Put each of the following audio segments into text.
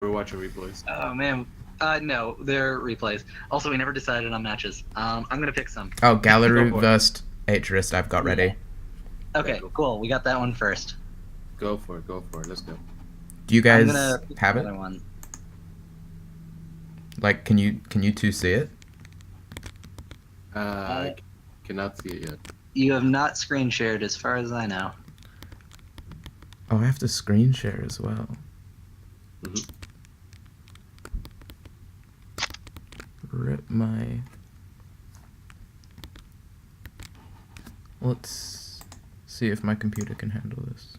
We're watching replays. Oh man, no, they're replays. Also, we never decided on matches. I'm gonna pick some. Oh, Gallery versus Atrist. I've got ready. Okay, cool. We got that one first. Go for it. Go for it. Let's go. Do you guys have it? One. Like, can you two see it? I cannot see it yet. You have not screen shared, as far as I know. Oh, I have to screen share as well. Mm-hmm. Rip my... Let's see if my computer can handle this.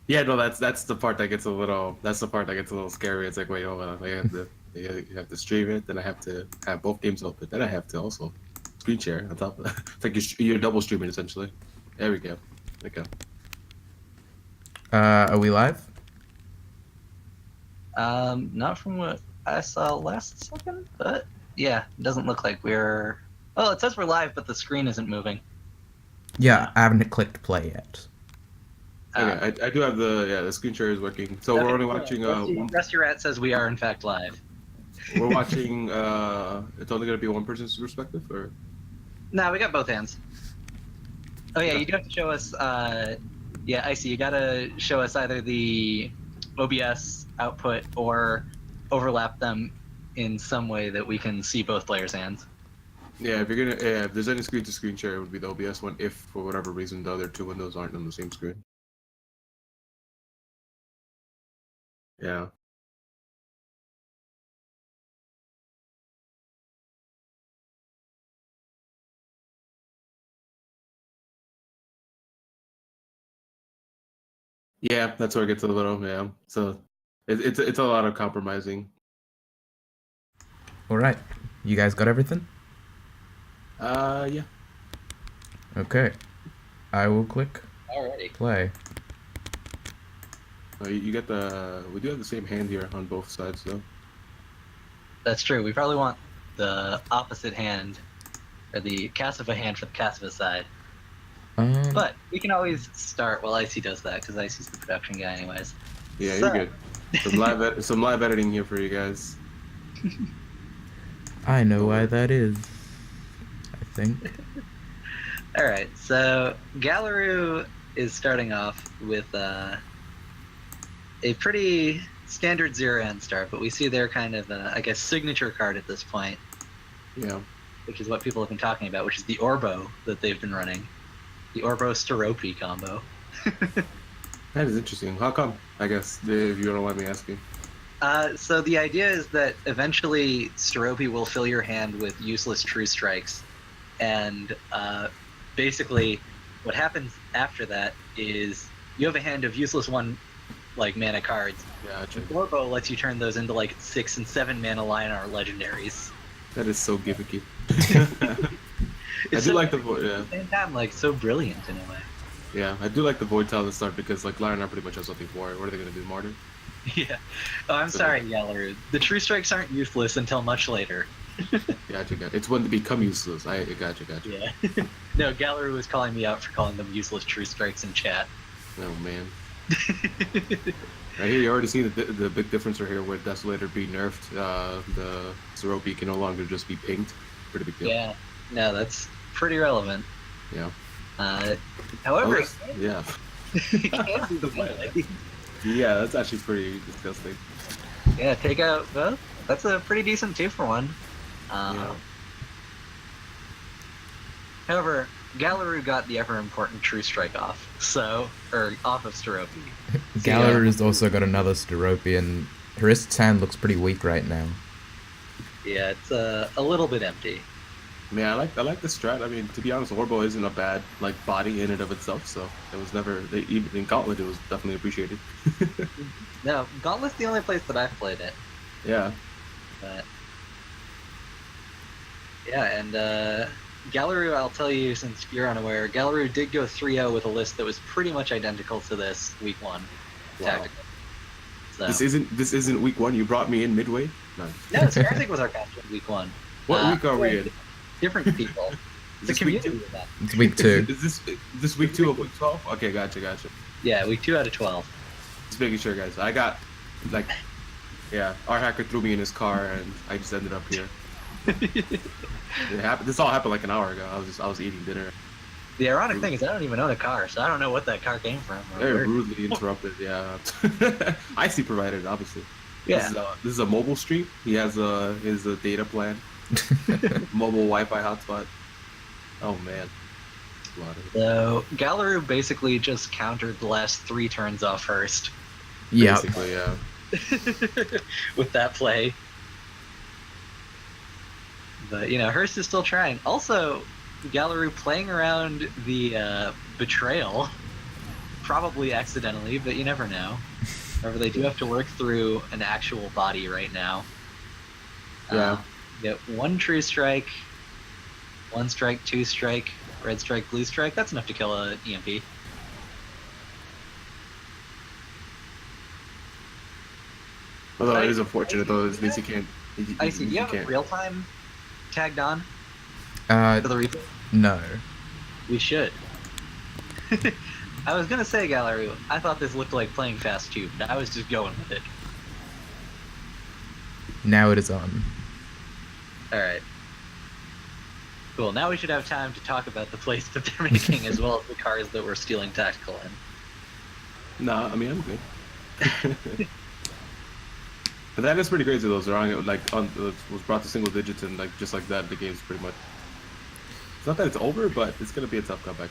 Yeah, no, that's the part that gets a little. That's the part that gets a little scary. It's like, wait, hold on. You have to stream it. Then I have to have both games open. Then I have to also screen share on top of that. It's like you're double streaming essentially. There we go. Okay. Are we live? Not from what I saw last second, but yeah, it doesn't look like we're. Oh, it says we're live, but the screen isn't moving. Yeah, I haven't clicked play yet. Okay, I do have the screen share is working. So we're only watching. Rusty Rat says we are in fact live. We're watching. It's only gonna be one person's perspective, or? No, we got both hands. Oh yeah, you do have to show us. Yeah, I see. You gotta show us either the OBS output or overlap them in some way that we can see both players' hands. Yeah, if you're gonna, if there's any screen to screen share, it would be the OBS one. If for whatever reason the other two windows aren't on the same screen. Yeah. Yeah, that's where it gets a little, yeah. So it's a lot of compromising. All right, you guys got everything? Yeah. Okay, I will click Alrighty. play. You get we do have the same hand here on both sides though. That's true. We probably want the opposite hand, or the Cassava hand for the Cassava side. But we can always start while Icy does that, because Icy's the production guy anyways. Yeah, you're good. Some live editing here for you guys. I know why that is, I think. Alright, so Galaroo is starting off with a pretty standard zero-end start, but we see their kind of, I guess, signature card at this point. Yeah. Which is what people have been talking about, which is the Orbo that they've been running. The Orbo-Steropi combo. That is interesting. How come? I guess, if you don't mind me asking. So the idea is that eventually Steropi will fill your hand with useless True Strikes, and basically what happens after that is you have a hand of useless mana cards. Gotcha. Orbo lets you turn those into 6 and 7 mana Lionar legendaries. That is so gimmicky. I do like the void. Yeah. At the same time, so brilliant in a way. Yeah, I do like the void tile to start because Lionar pretty much has nothing for it. What are they gonna do, Martyr? Yeah. Oh, I'm sorry, Galaroo. The True Strikes aren't useless until much later. Gotcha. It's when they become useless. I gotcha. Yeah. No, Galaroo was calling me out for calling them useless True Strikes in chat. Oh man. Right here, you already see the big difference right here with Desolator being nerfed. The Steropi can no longer just be pinged. Pretty big deal. Yeah. No, that's pretty relevant. Yeah. However, yeah. it can be the melee. Yeah, that's actually pretty disgusting. Yeah, take out both. That's a pretty decent 2-for-1. Yeah. However, Galaroo got the ever important True Strike off, off of Steropi. Galaroo's also got another Steropi, and Harist's hand looks pretty weak right now. Yeah, it's a little bit empty. Yeah, I like the strat. I mean, to be honest, Orbo isn't a bad body in and of itself, so it was never even in Gauntlet it was definitely appreciated. No, Gauntlet's the only place that I've played it. Yeah. But yeah, and Galaroo, I'll tell you since you're unaware, Galaroo did go 3-0 with a list that was pretty much identical to this week 1 tactical. So. This isn't week 1. You brought me in midway. No, Skarsgård was our captain week 1. What week are we in? Different people. It's a community with that. It's week 2. Is this week 2 of week 12? Okay, gotcha. Yeah, week 2 out of 12. Just making sure, guys. I got Yeah, our hacker threw me in his car, and I just ended up here. It happened. This all happened like an hour ago. I was eating dinner. The ironic thing is I don't even own a car, so I don't know what that car came from. Or Very where. rudely interrupted. Yeah, IC provided obviously. Yeah. This is a mobile stream. He has his data plan, mobile Wi-Fi hotspot. Oh man, a lot of it. So Galleru basically just countered the last 3 turns off first Yeah. Basically, yeah. with that play. But Hurst is still trying. Also, Galleru playing around the betrayal, probably accidentally, but you never know. However, they do have to work through an actual body right now. Yeah. Get 1 true strike, 1 strike, 2 strike, red strike, blue strike. That's enough to kill a EMP. Although it is unfortunate though, at least he can't. I see. Do you have can't. real time tagged on Uh, for the replay? no. We should. I was gonna say, Galleru, I thought this looked like playing fast too, but I was just going with it. Now it is on. Alright. Cool, now we should have time to talk about the plays that they're making as well as the cars that we're stealing tactical in. Nah, I mean I'm good. But that is pretty crazy though. Zerang was brought to single digits and just like that, the game's pretty much. It's not that it's over, but it's gonna be a tough comeback.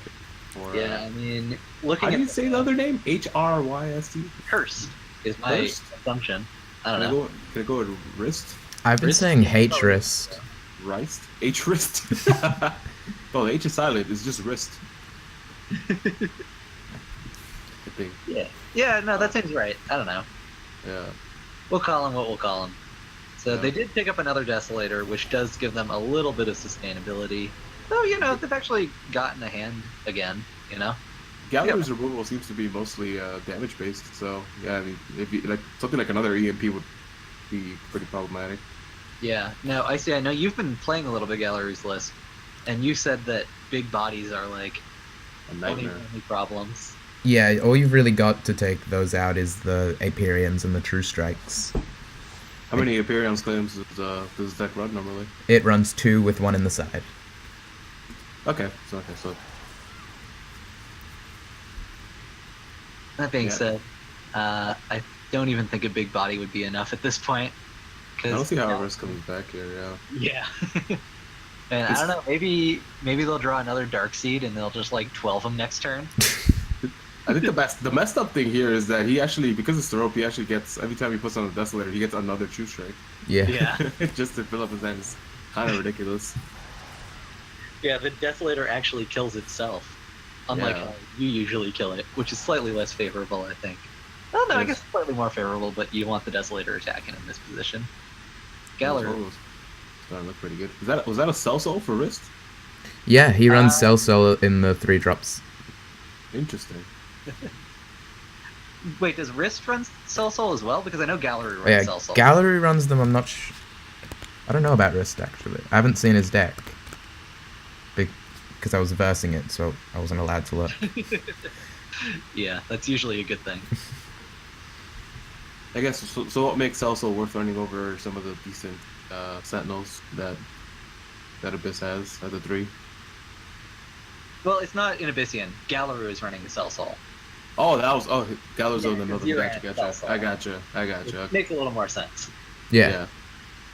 For, Yeah, I mean, looking how at do you say the other name? Hryst. Hurst is my Hurst? assumption. I don't know. Can I go with wrist? I've been Wrist? saying H wrist. Wrist? H-wrist? Oh, the H is silent. It's just wrist. I think. Yeah, no, that seems right. I don't know. Yeah. We'll call him what we'll call him. So Yeah. they did pick up another Desolator, which does give them a little bit of sustainability. Though, they've actually gotten a hand again, Gallery's removal seems to be mostly damage based, so yeah, I mean, if you, something like another EMP would be pretty problematic. Yeah. No, I see. I know you've been playing a little bit Gallery's list, and you said that big bodies are like A nightmare. only problems. Yeah, all you've really got to take those out is the Aperions and the True Strikes. How many Aperions claims does that run normally? It runs 2 with 1 in the side. Okay, so That being Yeah. said, I don't even think a big body would be enough at this point. I don't see how Risk comes back here. Yeah. Yeah. And I don't know. Maybe they'll draw another Dark Seed and they'll just 12 them next turn. I think the messed up thing here is that he actually, because it's the rope, he actually gets, every time he puts on a Desolator, he gets another True Strike. Yeah. Yeah. Just to fill up his hand. It's kind of ridiculous. Yeah, the Desolator actually kills itself, unlike Yeah. how you usually kill it, which is slightly less favorable, I think. Well, no, I Yes. guess slightly more favorable, but you want the Desolator attacking in this position. Galler. It's starting to look pretty good. Was that a Cell Soul for wrist? Yeah, he runs Cell Soul in the 3 drops. Interesting. Wait, does Wrist run Cell Soul as well? Because I know Gallery runs Yeah, Cell Soul. Gallery runs them, I'm not I don't know about Wrist, actually. I haven't seen his deck. Because I was versing it, so I wasn't allowed to look. Yeah, that's usually a good thing. I guess, so what makes Cell Soul worth running over some of the decent Sentinels that Abyss has at the 3? Well, it's not in Abyssian. Gallery is running the Cell Soul. Oh, Gallows Yeah, on another. 'cause you ran Gotcha. Cell Soul. I gotcha. It Okay. makes a little more sense. Yeah.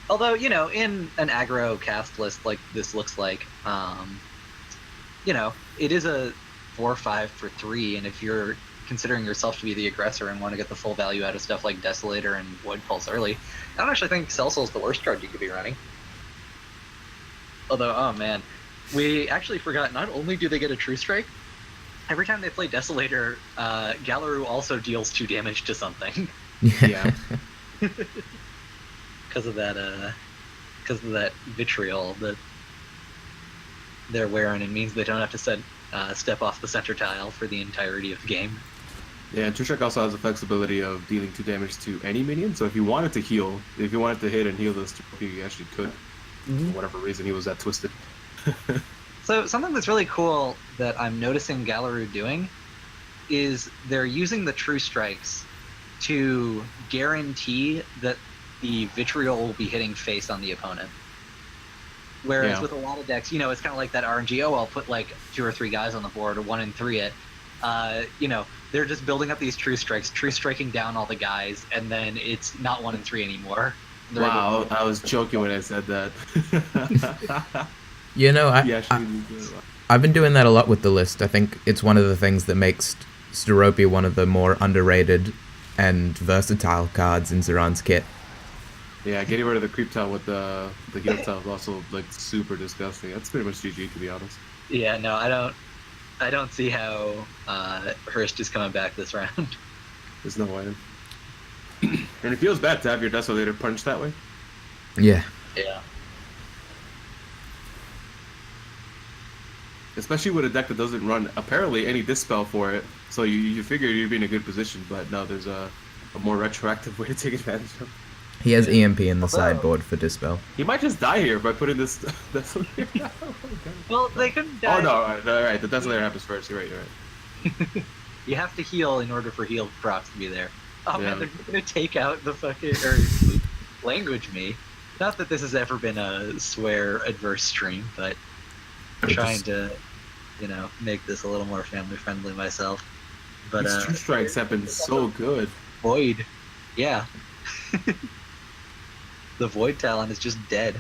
Although, in an aggro cast list like this looks like, it is a 4/5 for 3, and if you're considering yourself to be the aggressor and want to get the full value out of stuff like Desolator and Void Pulse early, I don't actually think Cell Soul's the worst card you could be running. Although, oh man, we actually forgot, not only do they get a True Strike, every time they play Desolator, Galleru also deals 2 damage to something. Yeah. Because of that vitriol that they're wearing, it means they don't have to step off the center tile for the entirety of the game. Yeah, and True Strike also has the flexibility of dealing 2 damage to any minion. So if you wanted to heal, if you wanted to hit and heal this, you actually could. For whatever reason, he was that twisted. So something that's really cool that I'm noticing Galleru doing is they're using the True Strikes to guarantee that the vitriol will be hitting face on the opponent. Whereas with a lot of decks, it's kind of like that RNG. Oh, I'll put like 2 or 3 guys on the board, or 1 and 3 it. They're just building up these true striking down all the guys, and then it's not 1 and 3 anymore. Wow, I was joking when I said that. I've been doing that a lot with the list. I think it's one of the things that makes Steropy one of the more underrated and versatile cards in Zeran's kit. Yeah, getting rid of the creep tile with the heal tile is also like super disgusting. That's pretty much GG, to be honest. Yeah, no, I don't see how Hurst is coming back this round. There's no way. And it feels bad to have your Desolator punch that way. Yeah. Yeah. Especially with a deck that doesn't run apparently any Dispel for it. So you figure you'd be in a good position, but no, there's a more retroactive way to take advantage of. He has EMP in the sideboard for Dispel. He might just die here by putting this Desolator. Well, they couldn't die. Oh no, right, the Desolator happens first. You're right. You have to heal in order for heal procs to be there. Oh Yeah. man, they're gonna take out the fucking language me. Not that this has ever been a swear adverse stream, but I'm trying to, make this a little more family friendly myself. But These True Strikes have been so good. Void, yeah. The Void Talon is just dead.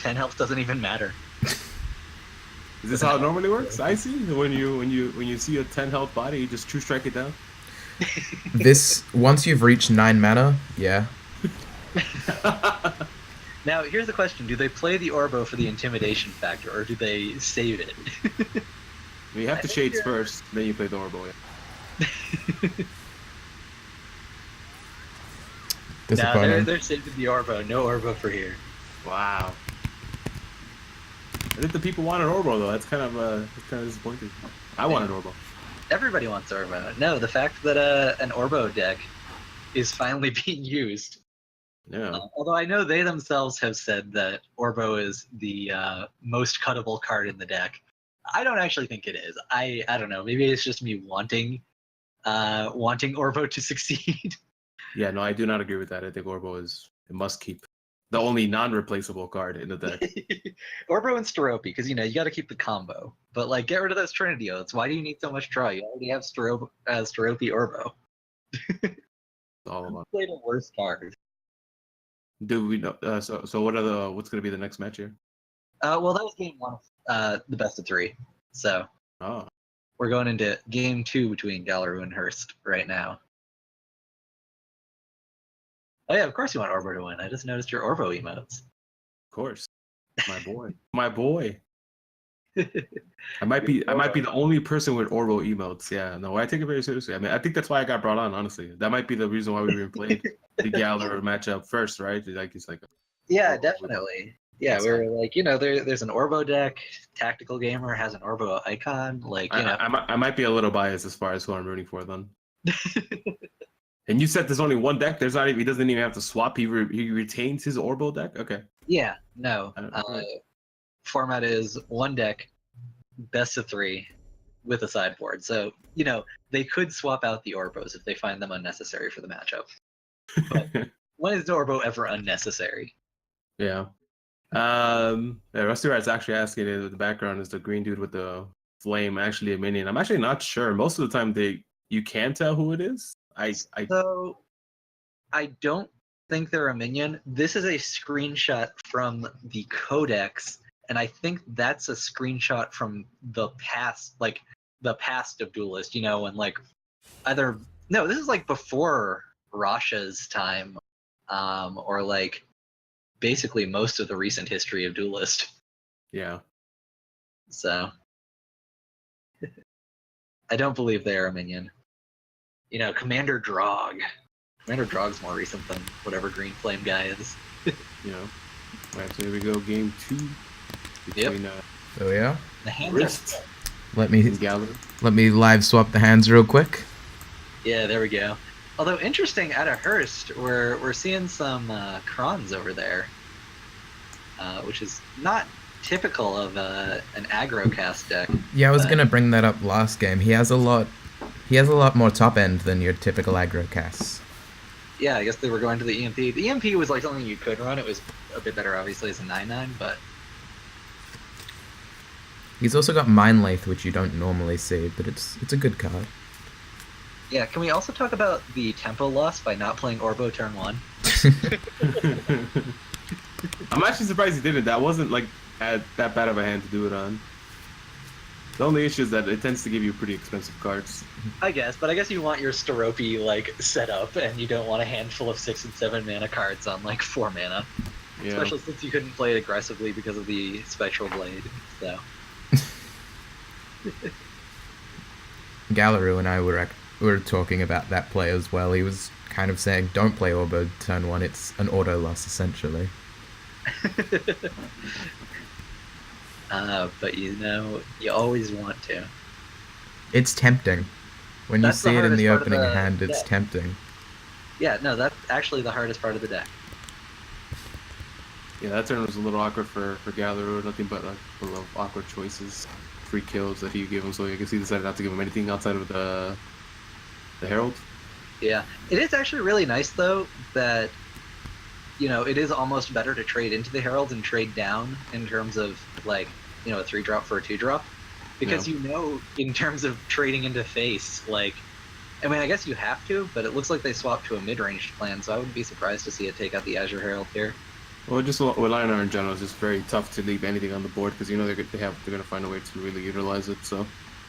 10 health doesn't even matter. Is this how it normally works? I see. When you see a 10 health body, you just True Strike it down. This once you've reached 9 mana, yeah. Now, here's the question. Do they play the Orbo for the intimidation factor, or do they save it? You have to Shades first, then you play the Orbo. Yeah. No, they're saving the Orbo. No Orbo for here. Wow. I think the people wanted Orbo though. That's kind of disappointing. I wanted Orbo. Everybody wants Orbo. No, the fact that an Orbo deck is finally being used. Yeah. Although I know they themselves have said that Orbo is the most cuttable card in the deck. I don't actually think it is. I don't know. Maybe it's just me wanting Orbo to succeed. Yeah, no, I do not agree with that. I think Orbo is a must keep. The only non-replaceable card in the deck. Orbo and Steropy, because you got to keep the combo. But like, get rid of those Trinity Oaths. Why do you need so much draw? You already have Steropy Orbo. All of them. Play the worst card. Do we know? So what's going to be the next match here? Well, that was game 1 of the best of 3. So we're going into game 2 between Galleru and Hurst right now. Oh yeah, of course you want Orbo to win. I just noticed your Orbo emotes. Of course, my boy, my boy. I might be the only person with Orbo emotes. Yeah, no, I take it very seriously. I mean, I think that's why I got brought on. Honestly, that might be the reason why we even played the Galler matchup first, right? It's like. Yeah, definitely. Yeah, we were like, there's an Orbo deck. Tactical Gamer has an Orbo icon. Like, I might be a little biased as far as who I'm rooting for then. And you said there's only one deck. There's not even. He doesn't even have to swap. He retains his Orbo deck. Okay. Yeah. No. Format is 1 deck, best of 3, with a sideboard. So they could swap out the Orbos if they find them unnecessary for the matchup. But when is the Orbo ever unnecessary? Yeah. Rusty Rat's actually asking in the background, is the green dude with the flame actually a minion? I'm actually not sure. Most of the time you can tell who it is. So I don't think they're a minion. This is a screenshot from the codex, and I think that's a screenshot from the past, like the past of Duelist, when like this is like before Rasha's time, or like basically most of the recent history of Duelist. Yeah. So I don't believe they're a minion. Commander Drog. Commander Drog's more recent than whatever Green Flame guy is. Alright, so here we go, game 2. Between, Oh yeah. The hands Wrist. Let me live swap the hands real quick. Yeah, there we go. Although interesting, out of Hurst, we're seeing some Krons over there, which is not typical of an aggro cast deck. Yeah, I was gonna bring that up last game. He has a lot more top end than your typical aggro casts. yeah, I guess they were going to the EMP. The EMP was like something you could run. It was a bit better, obviously, as a 9/9, but He's also got Mind Lathe, which you don't normally see, but it's a good card. yeah. Can we also talk about the tempo loss by not playing Orbo turn 1? I'm actually surprised he didn't. That wasn't like that bad of a hand to do it on. The only issue is that it tends to give you pretty expensive cards. I guess, but I guess you want your Steropi like set up, and you don't want a handful of 6 and 7 mana cards on like 4 mana. Yeah. Especially since you couldn't play it aggressively because of the Spectral Blade. So Galleru and I were talking about that play as well. He was kind of saying, don't play Orbo turn 1, it's an auto loss, essentially. but you know, you always want to. It's tempting. When That's you see the it in the hardest part of opening the hand, it's deck. tempting. Yeah, no, that's actually the hardest part of the deck. Yeah, that turn was a little awkward for Galleru. Nothing but like full of awkward choices, free kills that he gave him. So I guess he decided not to give him anything outside of the Herald. Yeah, it is actually really nice though that you know it is almost better to trade into the Herald and trade down in terms of like a 3-drop for a 2-drop because Yeah. you know in terms of trading into face like. I mean, I guess you have to, but it looks like they swapped to a mid-ranged plan, so I wouldn't be surprised to see it take out the Azure Herald here. Well, just with Lionar in general, it's just very tough to leave anything on the board because you know they're going to find a way to really utilize it. So,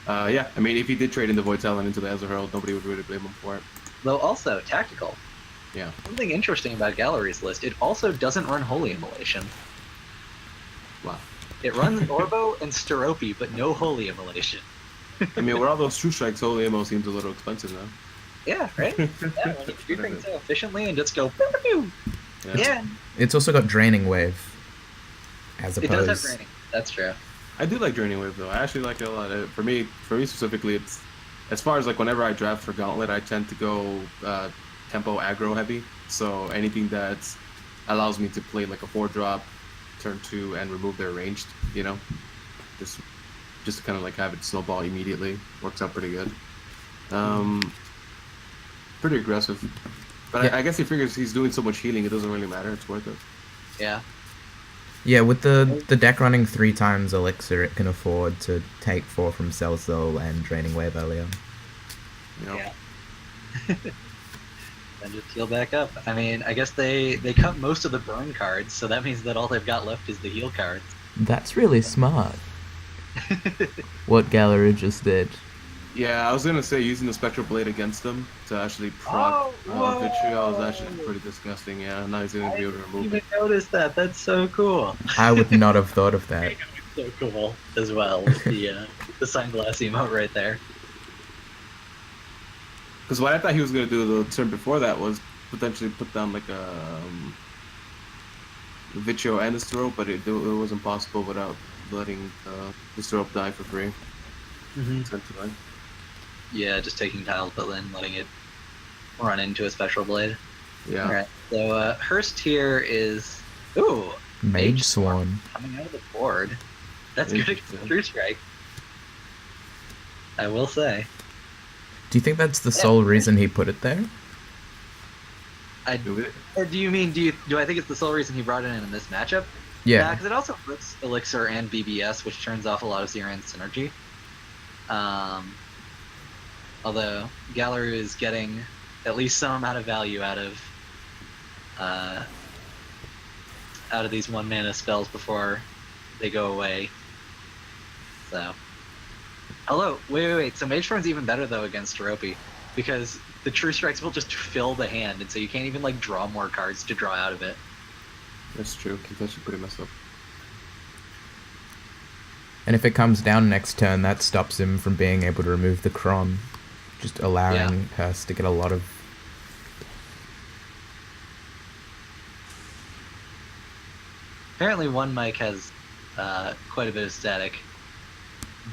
yeah, I mean, if he did trade in the Void Talon into the Azure Herald, nobody would really blame him for it. Though also, tactical. Yeah. Something interesting about Gallery's list, it also doesn't run Holy Immolation. Wow. It runs Orbo and Steropi, but no Holy Immolation. I mean, with all those True Strikes, Holy Ammo seems a little expensive now. Yeah, right? Yeah, when you do things so efficiently and just go pew, pew, pew. Yeah. It's also got Draining Wave, as It opposed... does have Draining. That's true. I do like Draining Wave though. I actually like it a lot. For me specifically, it's as far as like whenever I draft for Gauntlet, I tend to go tempo aggro heavy. So anything that allows me to play like a 4-drop, turn 2, and remove their ranged, just to kind of like have it snowball immediately works out pretty good. Pretty aggressive, but Yeah. I guess he figures he's doing so much healing, it doesn't really matter. It's worth it. Yeah. Yeah, with the deck running 3 times Elixir, it can afford to take 4 from Celso and Draining Wave earlier. You know? Yeah. And just heal back up. I mean, I guess they cut most of the burn cards, so that means that all they've got left is the heal cards. That's really smart, what Gallery just did. Yeah, I was gonna say using the Spectral Blade against them to actually proc Vitriol is actually pretty disgusting. Yeah, now he's gonna be able to I didn't remove even it. notice that. That's so cool. I would not have thought of that. So cool as well. With the sunglass emote right there. Because what I thought he was gonna do the turn before that was potentially put down like a Vitriol and the Sterope, but it wasn't possible without letting the Sterope die for free. Essentially. Yeah, just taking tiles, but then letting it run into a Spectral Blade. Yeah. Alright, so Hurst here is... Ooh! Mage Swarm. Coming out of the board. That's good against Interesting. True Strike. I will say. Do you think that's the sole reason he put it there? Do it. Or do you mean, do I think it's the sole reason he brought it in this matchup? Yeah. because it also puts Elixir and BBS, which turns off a lot of Xeran synergy. Although Gallery is getting at least some amount of value out of these 1-mana spells before they go away. So, although wait, so Mage Thorn's even better though against Steropi, because the True Strikes will just fill the hand, and so you can't even like draw more cards to draw out of it. That's true. It's actually pretty messed up. And if it comes down next turn, that stops him from being able to remove the Cron, just allowing Hurst to get a lot of... Apparently one mic has quite a bit of static,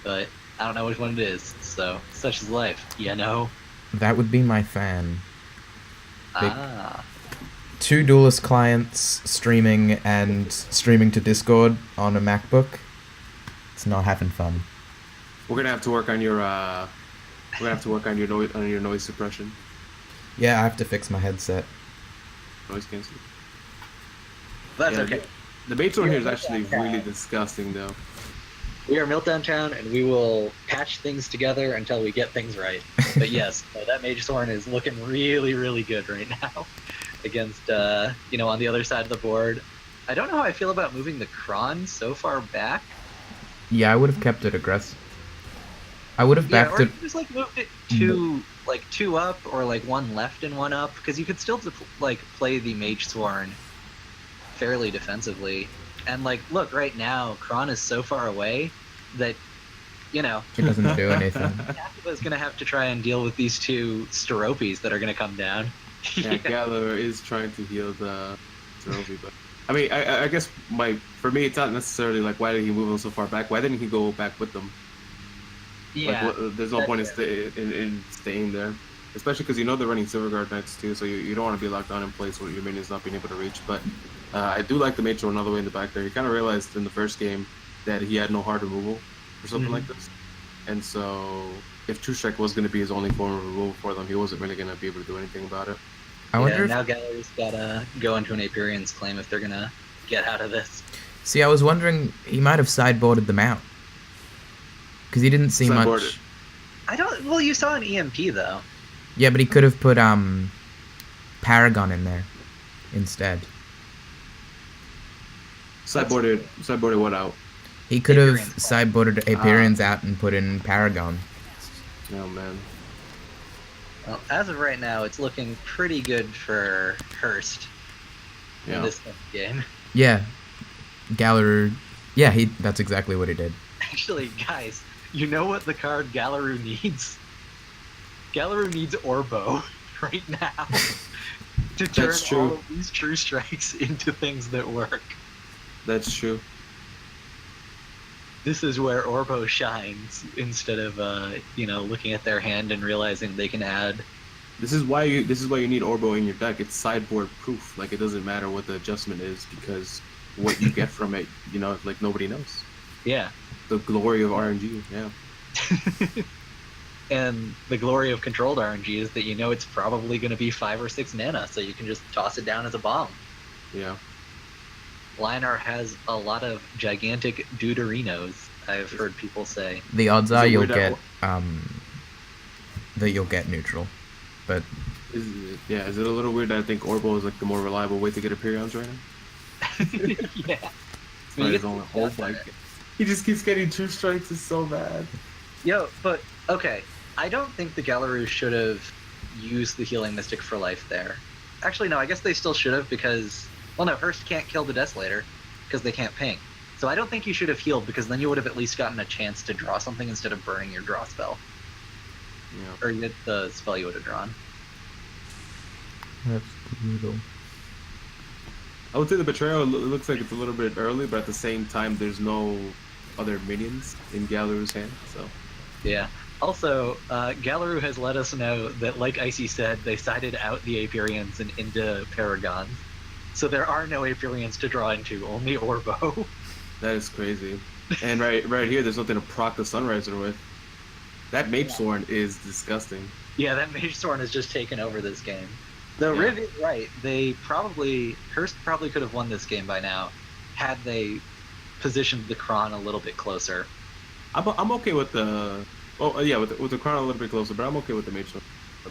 but I don't know which one it is, so such is life, you know? That would be my fan. Big- Ah. 2 Duelist clients streaming and streaming to Discord on a MacBook. It's not having fun. We're gonna have to work on your noise suppression. Yeah, I have to fix my headset. noise cancel. That's Yeah, okay. The bait sword Yeah, here is actually yeah. really disgusting, though. We are Meltdown Town, and we will patch things together until we get things right. But yes, that Mage Thorn is looking really, really good right now against, on the other side of the board. I don't know how I feel about moving the Kron so far back. Yeah, I would have kept it aggressive. I would have backed or it. just moved it two up, or one left and one up, because you could still play the Mage Thorn fairly defensively. And look, right now, Kron is so far away that It doesn't do anything. Activa's gonna have to try and deal with these two Steropes that are gonna come down. Yeah, Galler is trying to heal the Zerobi, but I mean, I guess for me, it's not necessarily why did he move them so far back? Why didn't he go back with them? Yeah, there's no point in staying there, especially because they're running Silverguard Knights too, so you don't want to be locked down in place with your minions not being able to reach. But I do like the Mage Thorn another way in the back there. He kind of realized in the first game that he had no hard removal or something like this, and so if True Strike was going to be his only form of removal for them, he wasn't really going to be able to do anything about it. I wonder if... now Gallery's gotta go into an Aperian's claim if they're gonna get out of this. See, I was wondering, he might have sideboarded them out. Because he didn't see much... Well, you saw an EMP, though. Yeah, but he could have put, Paragon in there instead. Sideboarded what out? He could have sideboarded Aperians out and put in Paragon. Oh, man. Well, as of right now, it's looking pretty good for Hurst in this game. Yeah. Gallaru... Yeah, that's exactly what he did. Actually, guys, you know what the card Gallaru needs? Gallaru needs Orbo right now to turn all of these True Strikes into things that work. That's true. This is where Orbo shines instead of looking at their hand and realizing they can add. This is why you need Orbo in your deck. It's sideboard proof. It doesn't matter what the adjustment is, because what you get from it, nobody knows. Yeah. The glory of RNG. Yeah. And the glory of controlled RNG is that it's probably going to be 5 or 6 mana, so you can just toss it down as a bomb. Yeah. Linar has a lot of gigantic Deuterinos, I've heard people say. The odds are you'll get neutral, but is it a little weird that I think Orbo is the more reliable way to get Aperions right now? Yeah. He just keeps getting True Strikes. It's so bad. Yo, but okay, I don't think the Gallaru should have used the Healing Mystic for life there. Actually, no, I guess they still should have, because... Well, no, Hurst can't kill the Desolator because they can't ping. So I don't think you should have healed, because then you would have at least gotten a chance to draw something instead of burning your draw spell. Yeah. Or the spell you would have drawn. That's brutal. I would say the Betrayal looks like it's a little bit early, but at the same time, there's no other minions in Gallaru's hand, so... Yeah. Also, Gallaru has let us know that, like Icy said, they sided out the Aperians and into Paragons. So there are no Aperians to draw into, only Orbo. That is crazy. And right here, there's nothing to proc the Sunriser with. That Mage Thorn is disgusting. Yeah, that Mage Thorn has just taken over this game. Though Riv is right, Hurst probably could have won this game by now, had they positioned the Kron a little bit closer. I'm okay with the... with the Kron a little bit closer, but I'm okay with the Mage Thorn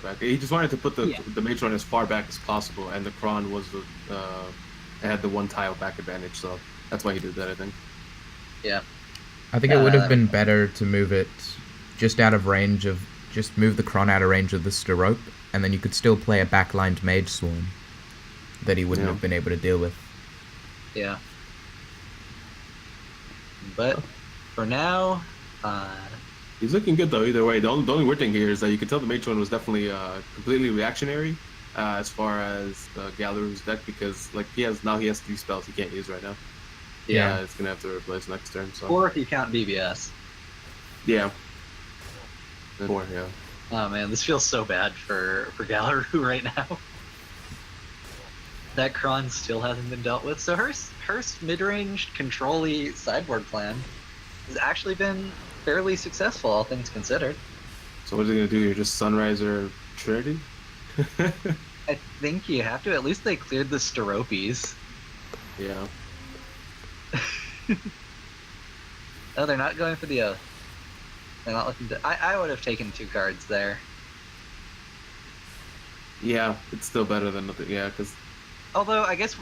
back. He just wanted to put the Mage Thorn as far back as possible, and the Kron was had the one tile back advantage, so that's why he did that, I think. Yeah. I think it would have been better to move it just out of range of... Just move the Kron out of range of the Sterope, and then you could still play a backlined Mage Swarm that he wouldn't have been able to deal with. Yeah. But for now... He's looking good, though, either way. The only weird thing here is that you can tell the Mage Thorn was definitely completely reactionary as far as Gallaru's deck, because he has 3 spells he can't use right now. Yeah, it's going to have to replace next turn. So. Or if you count BBS. Yeah. 4, yeah. Oh man, this feels so bad for Gallaru right now. That Kron still hasn't been dealt with. So Hurst's mid-range control-y sideboard plan has actually been fairly successful, all things considered. So what is he going to do here? Just Sunriser Trinity? I think you have to. At least they cleared the Steropes. Yeah. Oh, they're not going for the Oath. They're not looking to... I would have taken 2 cards there. Yeah, it's still better than nothing. Yeah, because Although, I guess...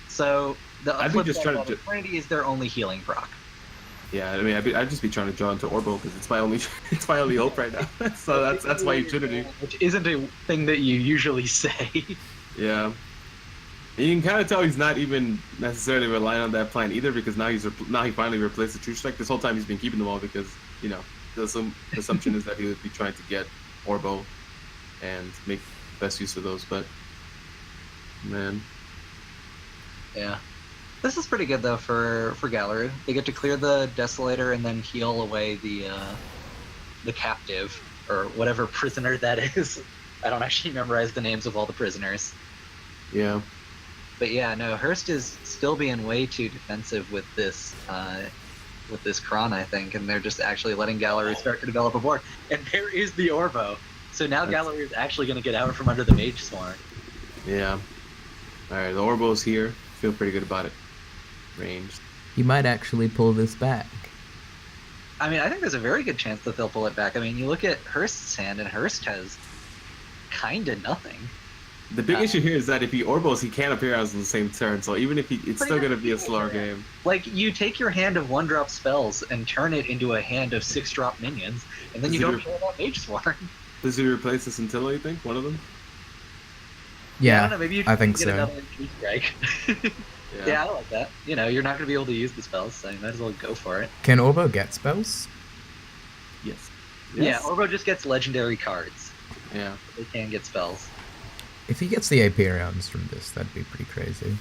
So, the I'd be flip just side trying of to Eternity is their only healing proc. yeah, I mean, I'd just be trying to draw into Orbo because it's my only it's my only hope right now. So that's my utility. Which isn't a thing that you usually say. Yeah. And you can kind of tell he's not even necessarily relying on that plan either because now he finally replaced the True Strike. This whole time he's been keeping them all because the assumption is that he would be trying to get Orbo and make best use of those. But man, Yeah. This is pretty good though for Gallery. They get to clear the Desolator and then heal away the captive or whatever prisoner that is. I don't actually memorize the names of all the prisoners. yeah, But yeah, no, Hurst is still being way too defensive with this Kron, I think, and they're just actually letting Gallery start to develop a board. And there is the Orbo. So now Gallery is actually going to get out from under the Mage Swarm. yeah. All right, the Orbo's here. Feel pretty good about it. Ranged. He might actually pull this back. I mean, I think there's a very good chance that they'll pull it back. I mean, you look at Hurst's hand, and Hurst has kind of nothing. The big issue here is that if he Orbos, he can't appear on the same turn. So even if it's still going to be a slower game. Like, you take your hand of 1-drop spells and turn it into a hand of 6-drop minions, and then you don't kill that Mage Swarm. Does he replace the Scintilla, you think? One of them? Yeah, I don't know, maybe you I think get so. another True Strike. Yeah, I like that. You know, you're not going to be able to use the spells, so you might as well go for it. Can Orbo get spells? Yes. Yeah, Orbo just gets legendary cards. Yeah. They can get spells. If he gets the Aperions from this, that'd be pretty crazy.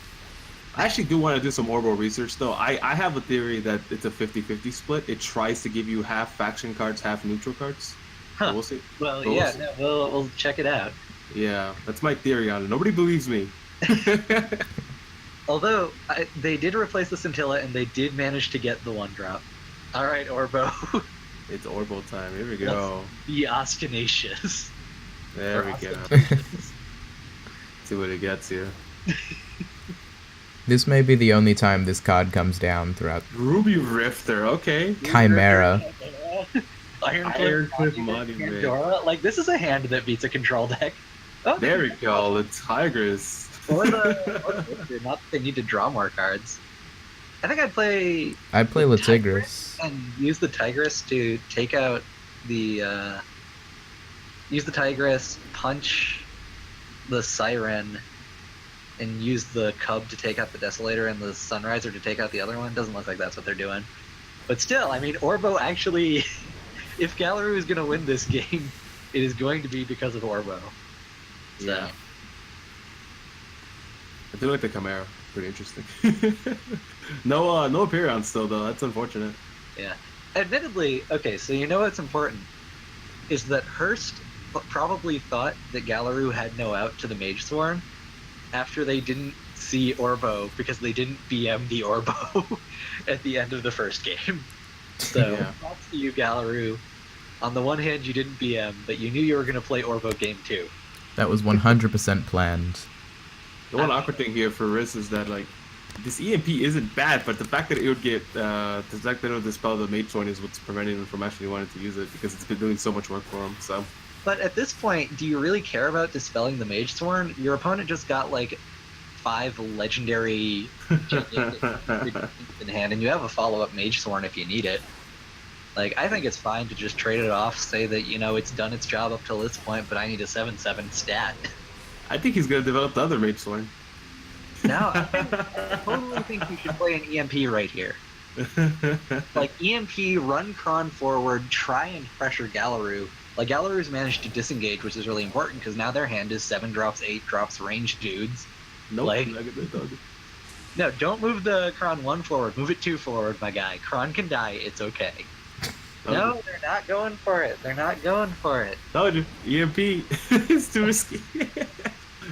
I actually do want to do some Orbo research, though. I have a theory that it's a 50-50 split. It tries to give you half faction cards, half neutral cards. Huh. So we'll see. Well, We'll yeah, see. no, we'll check it out. Yeah, that's my theory on it. Nobody believes me. Although, they did replace the Scintilla, and they did manage to get the 1-drop. All right, Orbo. It's Orbo time. Here we go. Be ostinacious. There Or we go. ostentatious. See what it gets you. This may be the only time this card comes down throughout. Ruby Rifter, okay. Chimera. Ironcliffe Monument. Pandora. Like, this is a hand that beats a control deck. Oh, There we go. The Tigress. Or the Wizard, not that they need to draw more cards. I think I'd play I'd play the Latigrus. and use the Tigress to take out the use the Tigress, punch the Siren, and use the Cub to take out the Desolator and the Sunriser to take out the other one. Doesn't look like that's what they're doing. But still, I mean, Orbo actually, if Gallery is going to win this game, it is going to be because of Orbo. So. Yeah. I do like the Chimera. Pretty interesting. No Aperion still, though. That's unfortunate. Yeah. Admittedly, okay, so you know what's important is that Hurst probably thought that Gallery had no out to the Mage Swarm after they didn't see Orbo because they didn't BM the Orbo at the end of the first game. So, Yeah. props to you, Gallery. On the one hand, you didn't BM, but you knew you were going to play Orbo game 2. That was 100% planned. The one awkward thing here for Riz is that, like, this EMP isn't bad, but the fact that it would get, the fact that it would dispel the Mage Sword is what's preventing him from actually wanting to use it because it's been doing so much work for him, so. But at this point, do you really care about dispelling the Mage Swarm? Your opponent just got, like, 5 legendary in hand, and you have a follow-up Mage Swarm if you need it. Like, I think it's fine to just trade it off, say that, you know, it's done its job up till this point, but I need a 7/7 stat. I think he's going to develop the other Mage Sword. No, I totally think you should play an EMP right here. Like, EMP, run Kron forward, try and pressure Gallery. Like, Gallery's managed to disengage, which is really important, because now their hand is 7 drops, 8 drops, ranged dudes. Nope. Like- No, don't move the Kron 1 forward. Move it 2 forward, my guy. Kron can die. It's okay. No, they're not going for it. They're not going for it. Told you. EMP is too risky.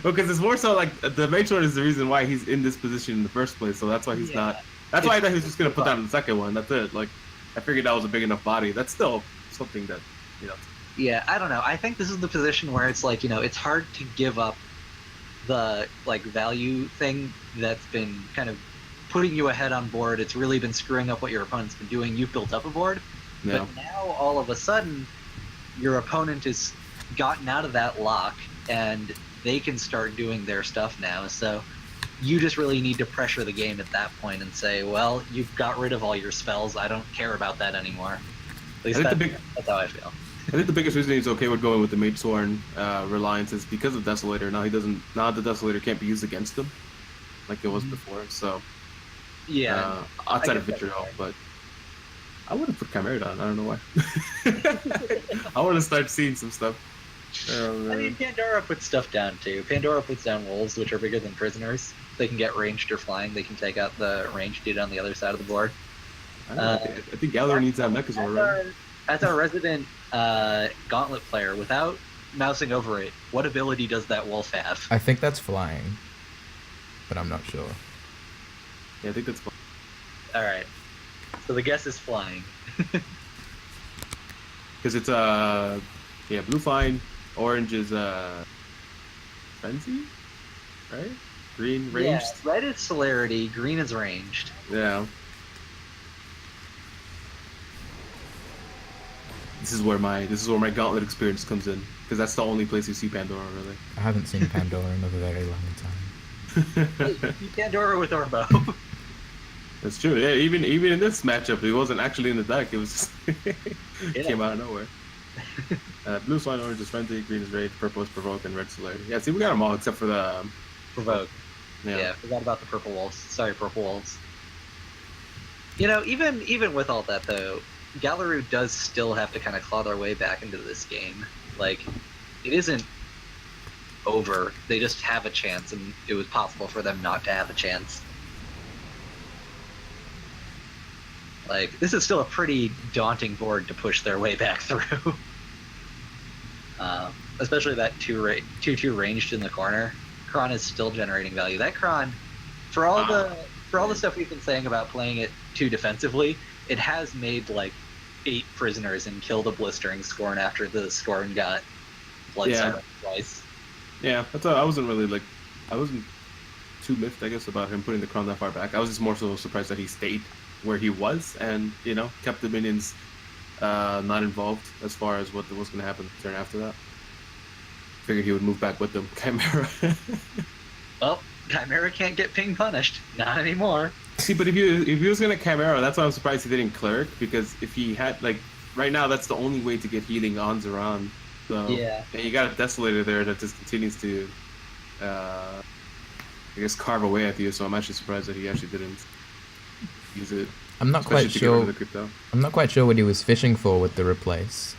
Well, because it's more so like the Mage Sword is the reason why he's in this position in the first place, so that's why he's not. That's why I thought he was just going to put down the second one. That's it. Like, I figured that was a big enough body. That's still something that, you know. Yeah, I don't know. I think this is the position where it's like, you know, it's hard to give up the like value thing that's been kind of putting you ahead on board. It's really been screwing up what your opponent's been doing. You've built up a board, Yeah. but now all of a sudden, your opponent has gotten out of that lock and they can start doing their stuff now. So you just really need to pressure the game at that point and say, well, you've got rid of all your spells. I don't care about that anymore. At least that's how I feel. I think the biggest reason he's okay with going with the Mage Sworn reliance is because of Desolator. Now the Desolator can't be used against him like it was before. So yeah, outside of Vitriol, but I would have put Chimera down. I don't know why. I want to start seeing some stuff. I mean, Pandora puts stuff down too. Pandora puts down wolves, which are bigger than prisoners. They can get ranged or flying. They can take out the ranged dude on the other side of the board. I think Gallery needs that Mechazor, right? As our resident Gauntlet player, without mousing over it, what ability does that wolf have? I think that's flying, but I'm not sure. Yeah, I think that's fine. All right. So the guess is flying. Because it's blue flying, orange is frenzy, right? Green ranged. Yeah, red is celerity, green is ranged. Yeah. This is where my Gauntlet experience comes in, because that's the only place you see Pandora really. I haven't seen Pandora in a very long time. Pandora with Orbo. That's true. Yeah, even in this matchup, it wasn't actually in the deck. It was just came out of nowhere. Blue flying, orange is frenzy, green is rage, purple is provoke, and red celerity. Yeah, see, we got them all except for the provoke. Yeah, forgot about the purple wolves. Sorry, purple wolves. You know, even with all that though, Galaroo does still have to kind of claw their way back into this game. Like, it isn't over. They just have a chance, and it was possible for them not to have a chance. Like, this is still a pretty daunting board to push their way back through. Especially that 2/2 ranged in the corner. Kron is still generating value. That Kron, for all the stuff we've been saying about playing it too defensively, it has made like 8 prisoners and killed a blistering Scorn after the Scorn got blood summoned twice. Yeah, that's I wasn't too miffed, I guess, about him putting the Kron that far back. I was just more so surprised that he stayed where he was and, you know, kept the minions not involved as far as what was going to happen the turn after that. Figured he would move back with them. Chimera. Well, Chimera can't get ping punished. Not anymore. See, but if he was going to Chimera, that's why I'm surprised he didn't Cleric, because if he had, like, right now that's the only way to get healing on Zeron. So, yeah. And you got a Desolator there that just continues to, I guess, carve away at you, so I'm actually surprised that he actually didn't use it. I'm not quite sure. I'm not quite sure what he was fishing for with the replace.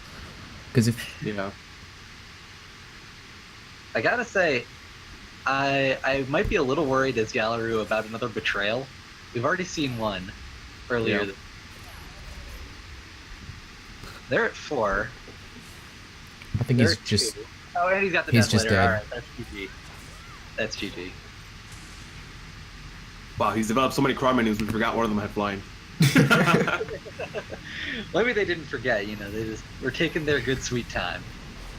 Because yeah, I gotta say, I might be a little worried as Galaroo about another betrayal. We've already seen one earlier. Yeah. They're at 4. I think he's just. 2. Oh, and he's got the. He's just dead. All right, that's GG. That's GG. Wow, he's developed so many Kron minions, we forgot one of them had flying. Maybe they didn't forget, you know, they just were taking their good sweet time.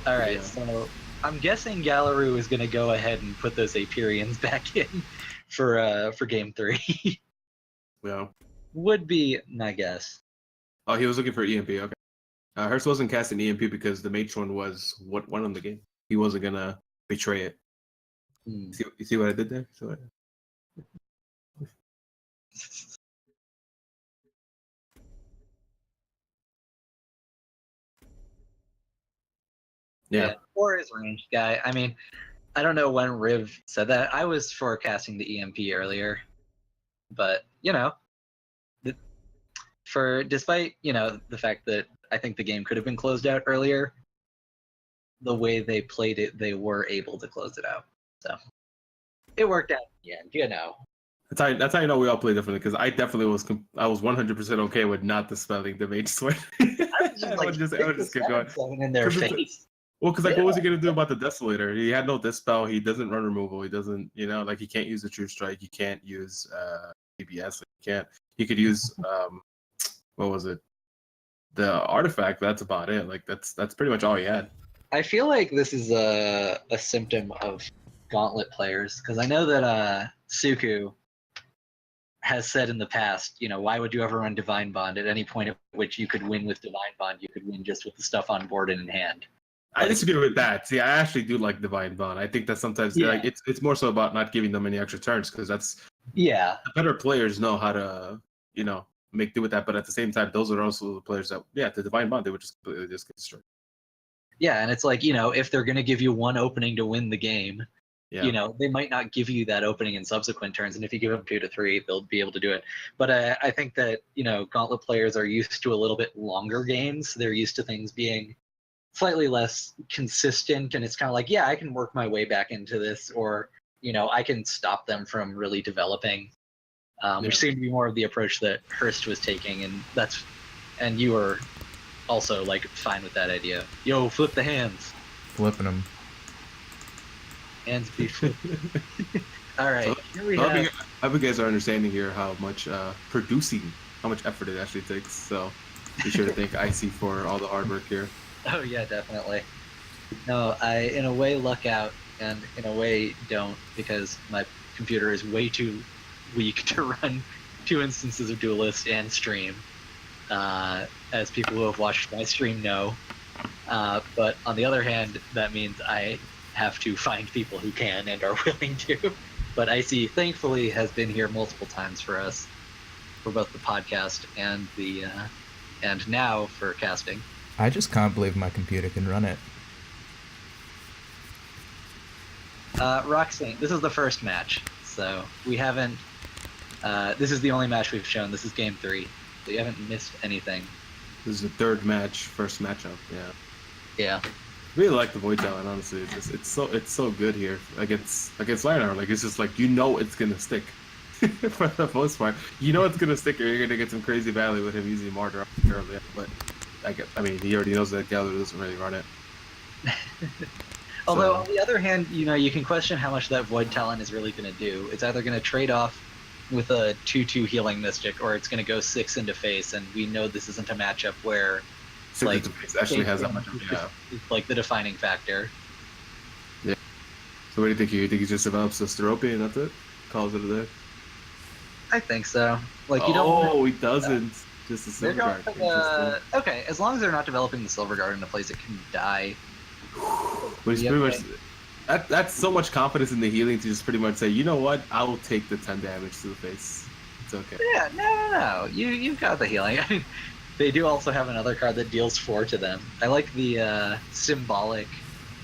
Alright, yeah. So I'm guessing Galaroo is gonna go ahead and put those Aperians back in for game 3. Yeah. Would be my guess. Oh, he was looking for EMP, okay. Hurst wasn't casting EMP because the matron was what won him the game. He wasn't gonna betray it. You see what I did there? Yeah. 4 is ranged guy. I mean, I don't know when Riv said that. I was forecasting the EMP earlier, but you know, despite you know the fact that I think the game could have been closed out earlier, the way they played it, they were able to close it out. So it worked out in the end, you know. That's how you know we all play differently, because I definitely was 100% okay with not dispelling the Mage Sword. I would just keep going. In their face. Well, because like, what was he gonna do about the Desolator? He had no dispel. He doesn't run removal. He doesn't, you know, like he can't use the True Strike. He can't use DBS. He could use what was it? The artifact. That's about it. Like that's pretty much all he had. I feel like this is a symptom of Gauntlet players, because I know that Suku has said in the past, why would you ever run Divine Bond at any point at which you could win with Divine Bond? You could win just with the stuff on board and in hand. I disagree with that. See, I actually do like Divine Bond. I think that sometimes like it's more so about not giving them any extra turns, because that's the better players know how to make do with that. But at the same time, those are also the players that the Divine Bond, they would just completely just get destroyed. Yeah, and it's like, if they're going to give you one opening to win the game, they might not give you that opening in subsequent turns, and if you give them 2 to 3, they'll be able to do it. But I think that Gauntlet players are used to a little bit longer games. They're used to things being slightly less consistent, and it's kind of like, I can work my way back into this, or I can stop them from really developing, which seemed to be more of the approach that Hurst was taking, and you were also like fine with that idea. Yo, flip the hands. Flipping them. Hands be flipped. All right. I hope you guys are understanding here how much how much effort it actually takes. So be sure to thank Icy for all the hard work here. Oh yeah, definitely. No, I in a way luck out, and in a way don't, because my computer is way too weak to run 2 instances of Duelist and stream, as people who have watched my stream know. But on the other hand, that means I have to find people who can and are willing to. But Icy, thankfully, has been here multiple times for us, for both the podcast and and now for casting. I just can't believe my computer can run it. Roxanne, this is the first match, so we haven't. This is the only match we've shown. This is game 3, so you haven't missed anything. This is the third match, first matchup. Yeah. Really like the Void Talent, honestly. It's so good here against Lionheart. Like, it's just like it's gonna stick. For the most part, it's gonna stick, or you're gonna get some crazy value with him using Martyr early. But he already knows that Gallo doesn't really run it. Although on the other hand, you can question how much that Void Talent is really gonna do. It's either gonna trade off with a 2/2 healing Mystic, or it's gonna go 6 into face, and we know this isn't a matchup where actually has that much of it's like the defining factor. Yeah. So what do you think? You think he just develops the Steropi and that's it? Calls it a day? I think so. Like he doesn't. Just the Silver Guard. Okay, as long as they're not developing the Silver Guard in a place it can die. Which pretty much that's so much confidence in the healing to just pretty much say, you know what? I will take the 10 damage to the face. It's okay. Yeah, no. You've got the healing. I mean, they do also have another card that deals 4 to them. I like the symbolic.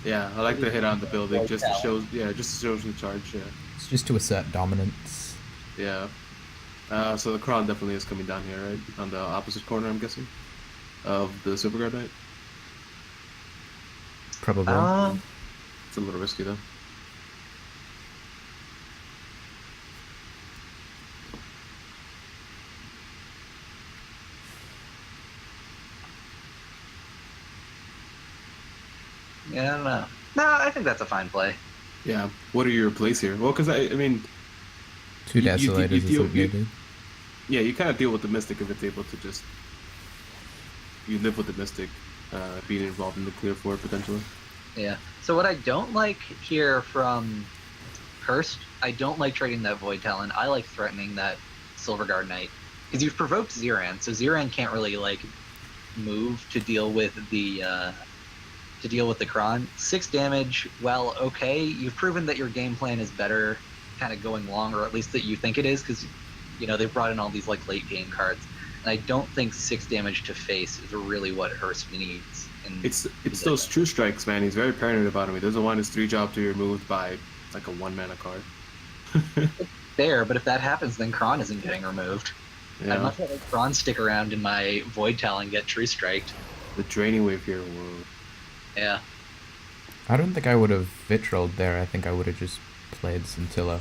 Yeah, I like the hit on the building just to show the charge. Yeah. It's just to assert dominance. Yeah. So the Kron definitely is coming down here, right? On the opposite corner, I'm guessing, of the Silver Guard Knight. Probably. It's a little risky though. Yeah, I don't know. No, I think that's a fine play. Yeah. What are your plays here? Well, because I mean, 2 Desolators is what you do. Yeah, you kind of deal with the Mystic if it's able to just. You live with the Mystic being involved in the clear 4 potentially. Yeah. So what I don't like here from Hurst, I don't like trading that Void Talent. I like threatening that Silver Guard Knight, because you've provoked Ziran, so Ziran can't really move to deal with the Kron. 6 damage, well, okay. You've proven that your game plan is better, kind of going long, or at least that you think it is, because they've brought in all these late game cards, and I don't think 6 damage to face is really what Hurst needs. It's those True Strikes, man. He's very paranoid about him. He doesn't want his 3-drop to be removed by a 1-mana card. Fair, but if that happens, then Kron isn't getting removed. Yeah. I'd much rather Kron stick around in my Void Talent and get True Striked. The Draining Wave here, whoa. Yeah. I don't think I would have Vitrolled there. I think I would have just played Scintilla.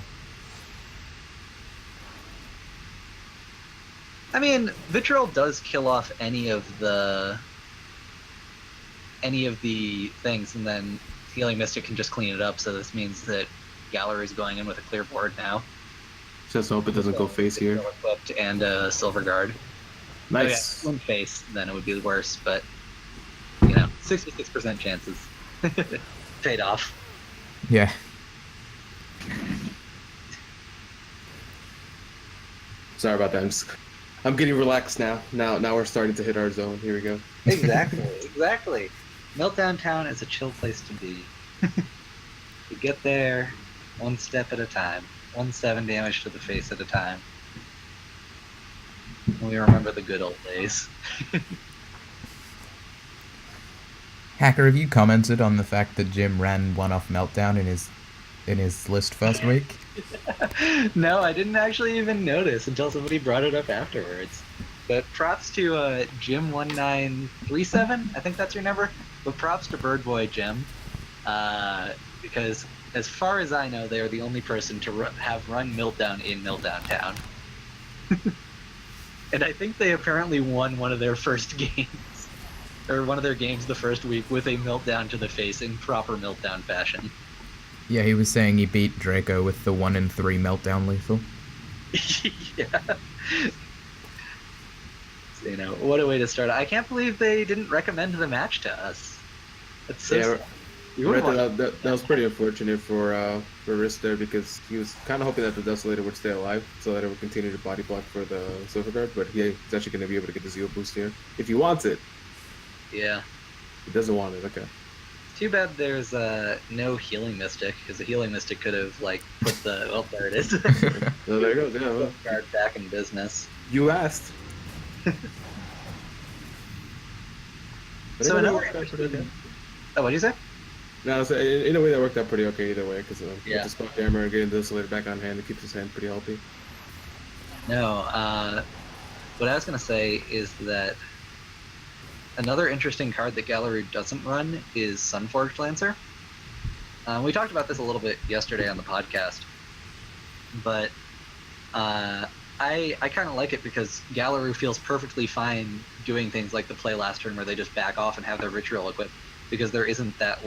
I mean, Vitriol does kill off any of the things, and then Healing Mystic can just clean it up, so this means that Gallery's going in with a clear board now. Just hope it doesn't go face here. Equipped and a Silver Guard. Nice. If it went face, then it would be worse, but 66% chances. Paid off. Yeah. Sorry about that. I'm getting relaxed now. Now we're starting to hit our zone. Here we go. Exactly. Meltdown Town is a chill place to be. You get there one step at a time, 1/7 damage to the face at a time. We remember the good old days. Hacker, have you commented on the fact that Jim ran one off Meltdown in his list first week? No, I didn't actually even notice until somebody brought it up afterwards. But props to Jim1937, I think that's your number. But props to Birdboy Jim, because as far as I know, they are the only person to have run Meltdown in Meltdown Town. And I think they apparently won one of their first games, or one of their games the first week with a Meltdown to the face in proper Meltdown fashion. Yeah, he was saying he beat Draco with the 1 in 3 Meltdown lethal. Yeah. So, what a way to start. I can't believe they didn't recommend the match to us. That's so sad. That was pretty unfortunate for Risk there, because he was kind of hoping that the Desolator would stay alive so that it would continue to body block for the Silver Guard, but he's actually going to be able to get the Zeal boost here if he wants it. Yeah. He doesn't want it, okay. Too bad there's no Healing Mystic, because the Healing Mystic could have put the there it is. So there you go. Yeah, well, Guard back in business. You asked. So another Oh, what do you say? No, so in a way that worked out pretty okay either way, because with Yeah. the spot hammer and getting the Desolator back on hand, it keeps his hand pretty healthy. No, what I was going to say is that another interesting card that Gallery doesn't run is Sunforged Lancer. We talked about this a little bit yesterday on the podcast, but I kind of like it because Gallery feels perfectly fine doing things like the play last turn where they just back off and have their Vitriol equipped, because there isn't that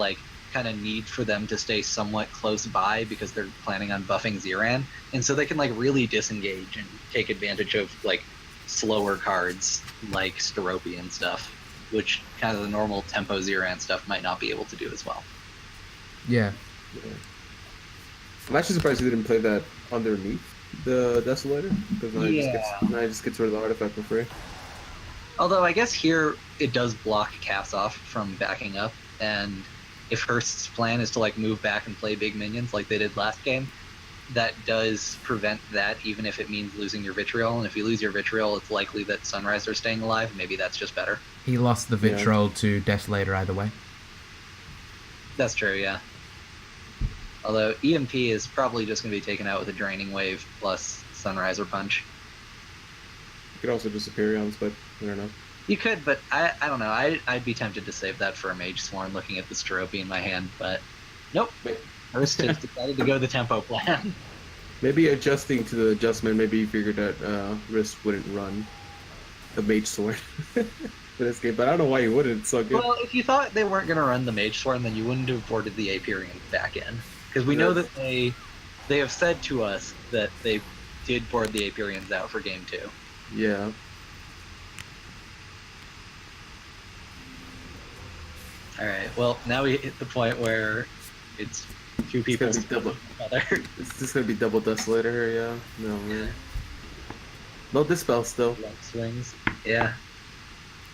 kind of need for them to stay somewhat close by because they're planning on buffing Ziran, and so they can really disengage and take advantage of slower cards like Steropi and stuff, which kind of the normal tempo Ziran stuff might not be able to do as well. Yeah. I'm actually surprised he didn't play that underneath the Desolator, because now he just gets rid of the artifact for free. Although I guess here it does block Caps off from backing up, and if Hurst's plan is to move back and play big minions like they did last game, that does prevent that, even if it means losing your Vitriol. And if you lose your Vitriol, it's likely that Sunrise are staying alive. Maybe that's just better. He lost the Vitriol to Desolator either way. That's true, yeah. Although EMP is probably just going to be taken out with a Draining Wave plus Sunrise or Punch. You could also just Superions, but I don't know. You could, but I don't know. I'd be tempted to save that for a Mage Sworn looking at the Steropi in my hand, but nope. Hurst has decided to go the tempo plan. Maybe adjusting to the adjustment, maybe he figured that Risk wouldn't run the Mage Sword for this game, but I don't know why he wouldn't. It's so good. Well, if you thought they weren't going to run the Mage Sworn, then you wouldn't have boarded the Aperion back in. Because we know that they have said to us that they did board the Aperions out for Game 2. Yeah. Alright, well, now we hit the point where it's two people. It's just gonna be double Desolator here, yeah. No, man. No Dispel still. Swings. Yeah.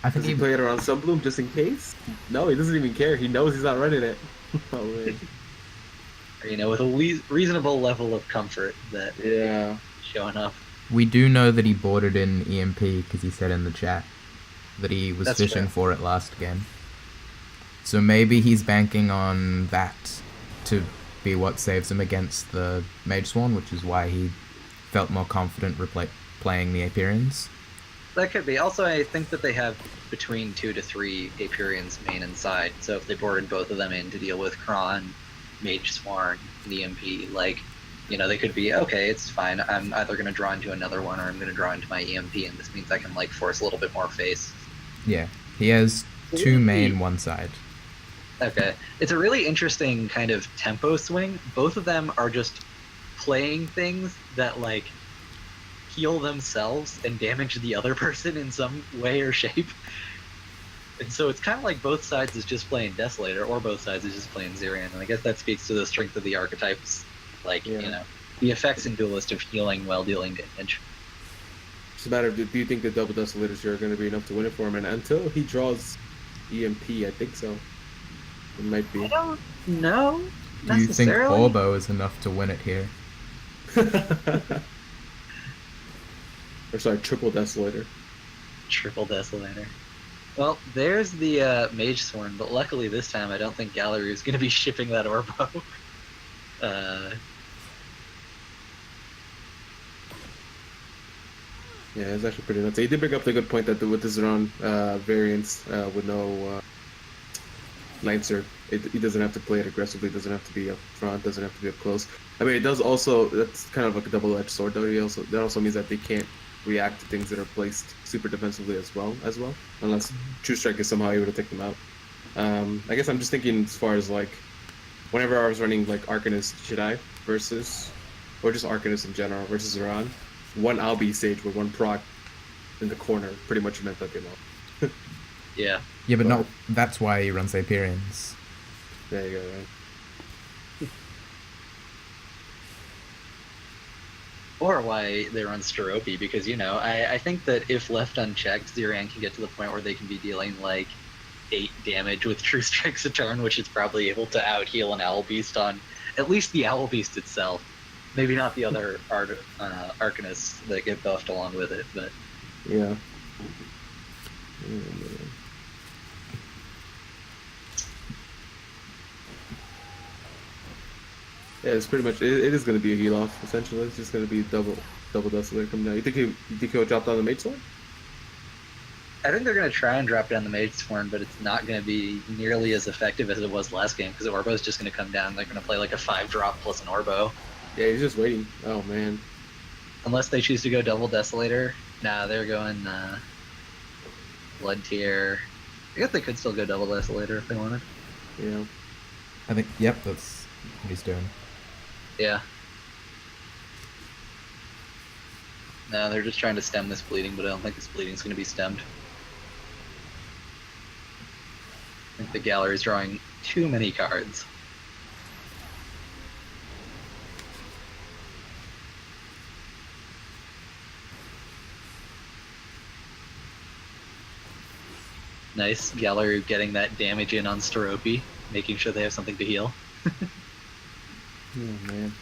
I think Does he play it around Sunbloom just in case? No, he doesn't even care. He knows he's not running it. Oh, man. With a reasonable level of comfort that showing up. We do know that he boarded in EMP because he said in the chat that he was fishing for it last game. So maybe he's banking on that to be what saves him against the Mage Sworn, which is why he felt more confident playing the Aperions. That could be. Also, I think that they have between 2 to 3 Aperions main and side, so if they boarded both of them in to deal with Kron, Mage Sworn, and EMP, they could be, okay, it's fine, I'm either going to draw into another one or I'm going to draw into my EMP, and this means I can force a little bit more face. Yeah, he has 2 main, 1 side. Okay. It's a really interesting kind of tempo swing. Both of them are just playing things that heal themselves and damage the other person in some way or shape. And so it's kind of like both sides is just playing Desolator, or both sides is just playing Ziran. And I guess that speaks to the strength of the archetypes. The effects in Duelist of healing while dealing damage. just a matter of, do you think the double desolators here are going to be enough to win it for him? And until he draws EMP, I think so. It might be. I don't know Do you think necessarily. Orbo is enough to win it here? Or sorry, triple desolator. Triple Desolator. Well, there's the Mage Sworn, but luckily this time I don't think Gallery is going to be shipping that Orbo. Yeah, it's actually pretty nuts. He did bring up the good point that with the Zeron variants with no Lancer, he doesn't have to play it aggressively, doesn't have to be up front, doesn't have to be up close. I mean, it does also, that's kind of like a double-edged sword though. That also means that they can't react to things that are placed super defensively as well, unless True Strike is somehow able to take them out. I guess I'm just thinking as far as like, whenever I was running like Arcanist Jedi versus, or just Arcanist in general versus Zeron, one Albi stage with one proc in the corner pretty much meant that they lost. Yeah. Yeah, but not. That's why he runs Aperians. There you go, right? Or why they run Steropi, because, you know, I think that if left unchecked, Ziran can get to the point where they can be dealing like 8 damage with True Strikes a turn, which is probably able to out heal an Owl Beast on at least the Owl Beast itself. Maybe not the other Arcanists that get buffed along with it, but Yeah. Yeah, it's pretty much. It is going to be a heal off. Essentially, it's just going to be double desolator coming down. You think he'll drop down the Mage Sword? I think they're going to try and drop down the Mage Sworn, but it's not going to be nearly as effective as it was last game, because Orbo's just going to come down. They're going to play like a 5-drop plus an Orbo. Yeah, he's just waiting. Oh man. Unless they choose to go double Desolator. Nah, they're going Blood Tier. I guess they could still go double Desolator if they wanted. Yeah. I think. Yep, that's what he's doing. Yeah. No, they're just trying to stem this bleeding, but I don't think this bleeding's going to be stemmed. I think the gallery's drawing too many cards. Nice. Gallery getting that damage in on Steropi, making sure they have something to heal. Oh man.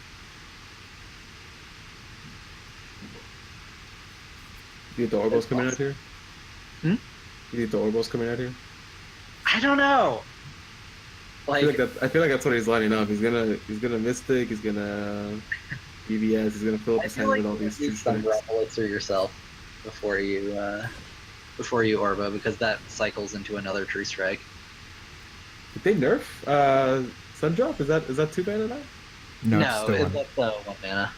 You think the Orbo's coming out here? Hmm? You think the Orbo's coming out here? I don't know. I feel like that's what he's lining up. He's gonna Mystic. He's gonna BBS. He's gonna fill up his hand with all these True some Strikes. Elixir yourself before you Orbo, because that cycles into another True Strike. Did they nerf Sundrop? Is that 2 mana now? No, it's still that's 1 mana.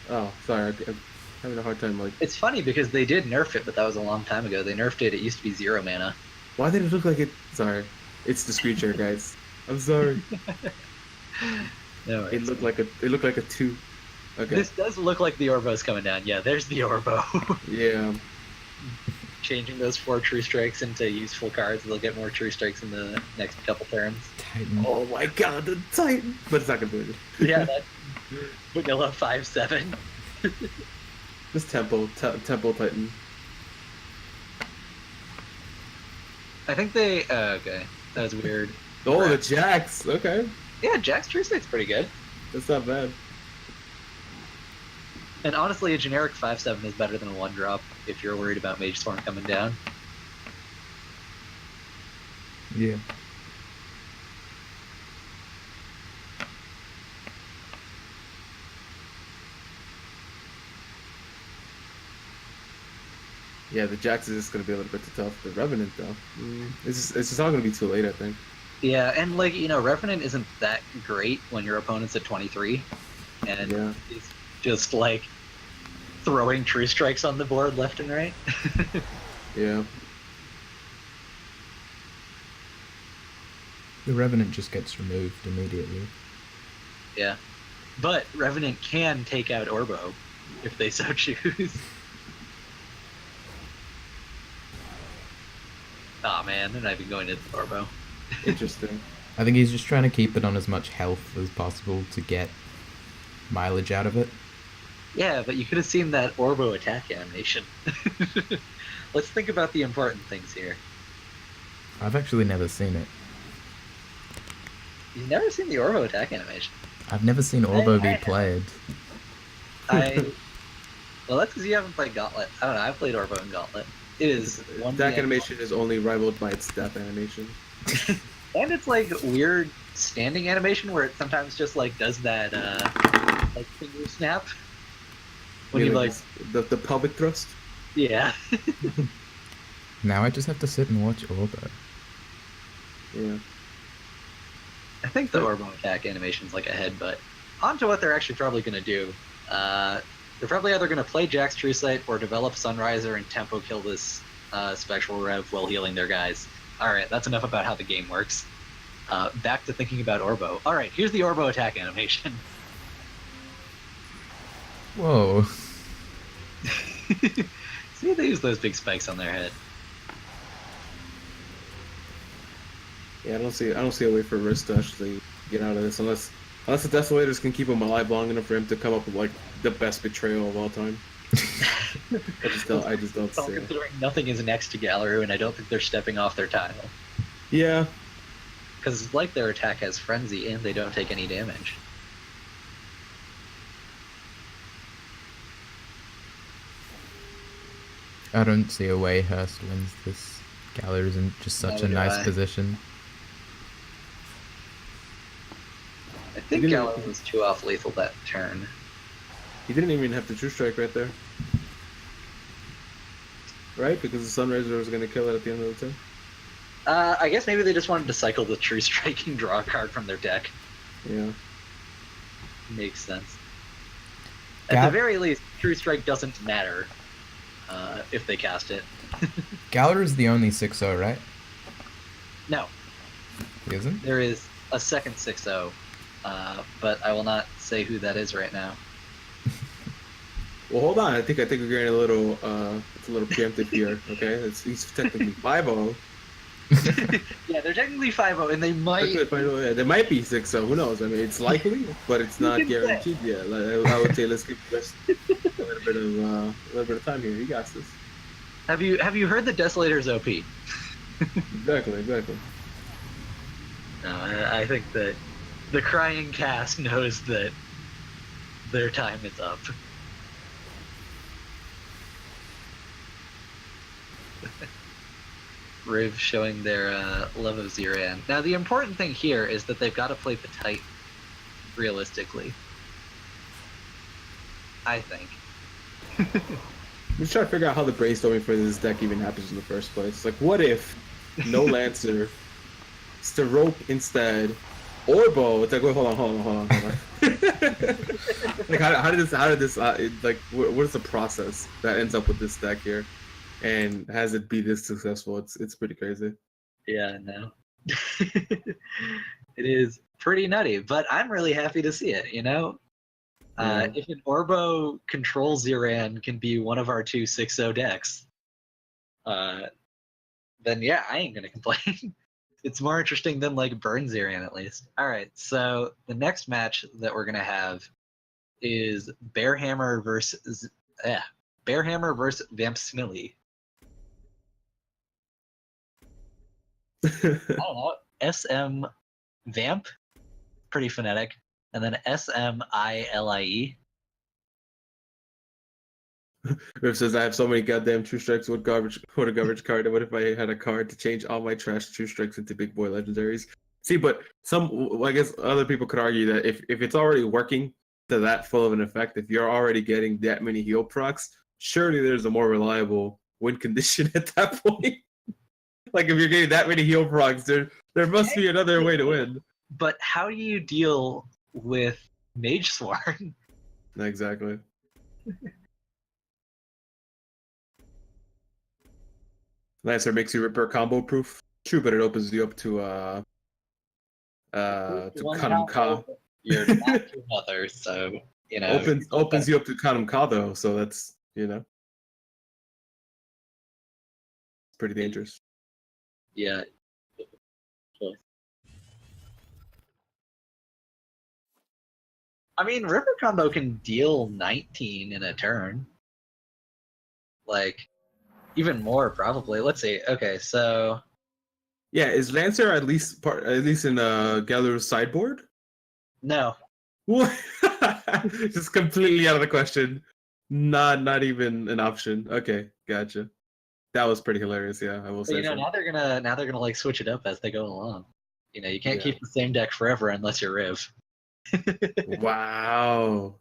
Oh, sorry. I'm having a hard time. Like, It's funny because they did nerf it, but that was a long time ago. They nerfed it. It used to be 0 mana. why did it look like it? Sorry, it's the screen share, guys. I'm sorry. No, It looked like a 2. Okay. This does look like the Orbo's coming down. Yeah, there's the Orbo. Yeah. Changing those 4 True Strikes into useful cards. They'll get more True Strikes in the next couple turns. Titan. Oh my God, the Titan! But it's not gonna do it. Yeah, that vanilla 5/7. This Temple Titan. I think they. Okay, that was weird. Oh, the Jax. Okay, Yeah, Jack's True Strike's pretty good. that's not bad. And honestly, a generic 5/7 is better than a 1-drop if you're worried about Mage Swarm coming down. Yeah. Yeah, the Jax is just gonna be a little bit too tough. The Revenant though, it's just all gonna be too late, I think. Yeah, and like, you know, Revenant isn't that great when your opponent's at 23, and Yeah. he's just like throwing True Strikes on the board left and right. Yeah. The Revenant just gets removed immediately. Yeah, but Revenant can take out Orbo if they so choose. Aw, man, they're not even going to Orbo. Interesting. I think he's just trying to keep it on as much health as possible to get mileage out of it. Yeah, but you could have seen that Orbo attack animation. Let's think about the important things here. I've actually never seen it. You've never seen the Orbo attack animation. I've never seen Orbo be played. Well, that's because you haven't played Gauntlet. I don't know. I've played Orbo and Gauntlet. It is one Attack animation is only rivaled by its death animation. And it's like weird standing animation where it sometimes just like does that like finger snap. When you like the pelvic thrust. Yeah. Now I just have to sit and watch Orbo. Yeah. I think the Orbo attack animation's like a headbutt. On to what they're actually probably going to do. They're probably either going to play Jack's True Sight or develop Sunriser and tempo kill this Spectral Rev while healing their guys. Alright, that's enough about how the game works. Back to thinking about Orbo. Alright, here's the Orbo attack animation. Whoa. See, they use those big spikes on their head. Yeah, I don't see a way for Risk to actually get out of this unless the Desolators can keep him alive long enough for him to come up with like the best betrayal of all time. I just don't see it. Considering nothing is next to Galaru, and I don't think they're stepping off their tile. Yeah. Because it's like their attack has Frenzy, and they don't take any damage. I don't see a way Hurst wins this. Galaru's in just such a nice position. I think Galaru was too off lethal that turn. He didn't even have the True Strike right there. Right? Because the Sunriser was going to kill it at the end of the turn? I guess maybe they just wanted to cycle the True Strike and draw a card from their deck. Yeah. Makes sense. At the very least, True Strike doesn't matter if they cast it. Galaru's the only 6-0, right? No. He isn't? There is a second 6-0, but I will not say who that is right now. Well, hold on. I think we're getting a little it's a little preemptive here. Okay, he's technically 5-0. Yeah, they're technically 5-0, and they might. There might be 6-0. Who knows? I mean, it's likely, but it's not guaranteed yet. I would say let's give this a little bit of time here. You got this. Have you heard the Desolator's OP? Exactly. No, I think that the crying cast knows that their time is up. Riv showing their love of Ziran. Now, the important thing here is that they've got to play Petite realistically. I think. I'm just trying to figure out how the brainstorming for this deck even happens in the first place. Like, what if no Lancer, Sterope instead, Orbo? It's like, wait, hold on. Like, how did this like, what is the process that ends up with this deck here? And has it be this successful? It's pretty crazy. Yeah, no. It is pretty nutty, but I'm really happy to see it, you know? If an Orbo Control Ziran can be one of our two 6-0 decks, then yeah, I ain't gonna complain. It's more interesting than like Burn Ziran at least. Alright, so the next match that we're gonna have is Bearhammer versus Vamp Smilly. I don't know. SM Vamp, pretty phonetic, and then SMILIE. Riff says I have so many goddamn True Strikes. What a garbage card. And what if I had a card to change all my trash True Strikes into big boy legendaries? See, but I guess other people could argue that if it's already working to that full of an effect, if you're already getting that many heal procs, surely there's a more reliable win condition at that point. Like, if you're getting that many heal procs, there must be another way to win. But how do you deal with Mage Swarm? Exactly. Lancer makes you Ripper combo proof. True, but it opens you up to Kanam Ka. You're not your mother, so you know. Opens you up to Kanam Ka though, so that's pretty dangerous. Yeah. I mean, River Combo can deal 19 in a turn. Like, even more probably. Let's see. Okay, so Yeah, is Lancer at least in Galler's sideboard? no. What? Just completely out of the question. Not even an option. Okay, gotcha. That was pretty hilarious. Yeah, I will But say so. now they're gonna like switch it up as they go along. You can't Yeah. keep the same deck forever unless you're Riv. Wow.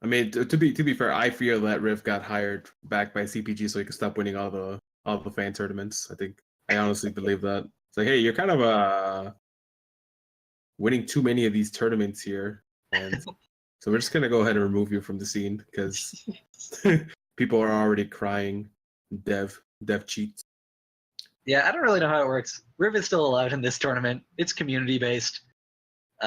I mean, to be fair, I feel that Riff got hired back by CPG so he could stop winning all the fan tournaments. I honestly believe that. It's like, hey, you're kind of winning too many of these tournaments here, and so we're just gonna go ahead and remove you from the scene because people are already crying. Dev cheats. Yeah, I don't really know how it works. Riv is still allowed in this tournament. It's community based.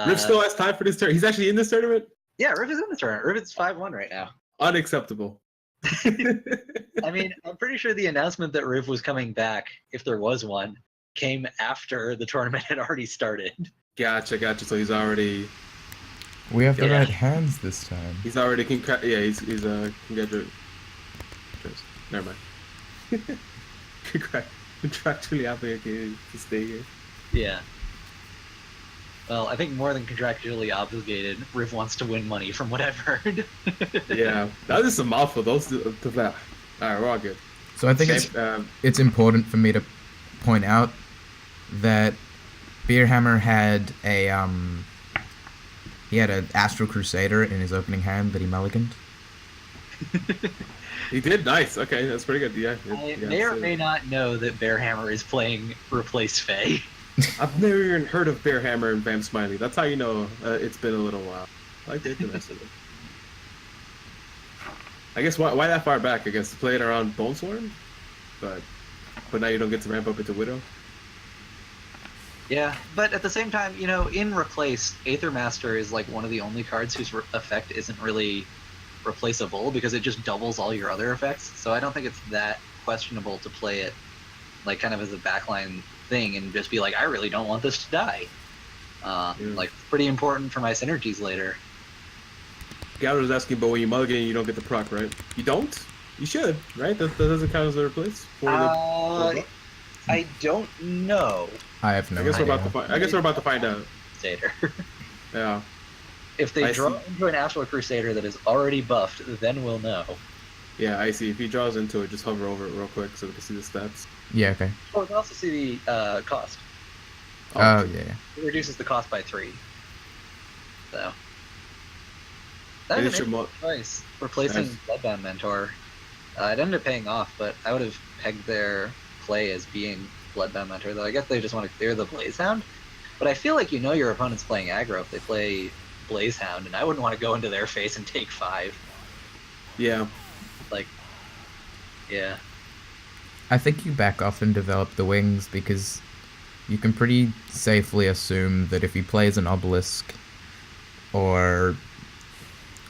Riff still has time for this tournament. He's actually in this tournament. Yeah, Riv is in this tournament. Riv is 5-1 right now. Unacceptable. I mean, I'm pretty sure the announcement that Riv was coming back, if there was one, came after the tournament had already started. Gotcha. So he's already. We have the right hands this time. He's already he's congratulated. Never mind. Contractually obligated to stay here. Yeah. Well, I think more than contractually obligated, Riv wants to win money from what I've heard. Yeah, that is a mouthful. Those to that. All right, we're all good. So I think it's important for me to point out that Beerhammer had an Astral Crusader in his opening hand that he mulliganed. He did nice. Okay, that's pretty good. Yeah. I may or may not know that Bearhammer is playing Replace Faye. I've never even heard of Bearhammer and Bam Smiley. That's how you know it's been a little while. I like the rest of it. I guess why that far back? I guess to play it around Bonesworn, but now you don't get to ramp up into Widow. Yeah, but at the same time, in Replace, Aethermaster is like one of the only cards whose effect isn't really replaceable because it just doubles all your other effects. So I don't think it's that questionable to play it like kind of as a backline thing and just be like, I really don't want this to die. Like pretty important for my synergies later. Gowder's asking, but when you mulligan, you don't get the proc, right? You don't? You should, right? That doesn't count as a replace. I don't know. I have no idea. I guess we're about to find out. Crusader. Yeah. If they draw into an Astral Crusader that is already buffed, then we'll know. Yeah, I see. If he draws into it, just hover over it real quick so we can see the stats. Yeah, okay. Oh, we can also see the cost. Oh, yeah. It reduces the cost by 3. So. That is an interesting choice. Replacing Bloodbound Mentor. It ended up paying off, but I would have pegged their play as being Bloodbound Mentor, though I guess they just want to clear the Blazehound. But I feel like your opponent's playing aggro if they play Blazehound, and I wouldn't want to go into their face and take 5. Yeah. Yeah. I think you back off and develop the wings because you can pretty safely assume that if he plays an Obelisk or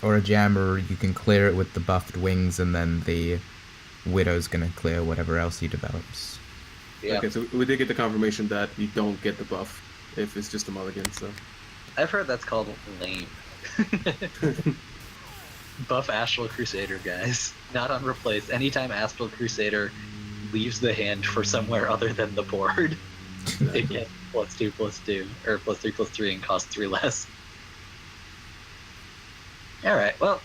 a Jammer, you can clear it with the buffed wings, and then the Widow's gonna clear whatever else he develops. Yeah. Okay, so we did get the confirmation that you don't get the buff if it's just a mulligan, so. I've heard that's called lame. Buff Astral Crusader, guys. Not on Replace. Anytime Astral Crusader leaves the hand for somewhere other than the board, it gets +2/+2, or +3/+3 and costs 3 less. Alright, well,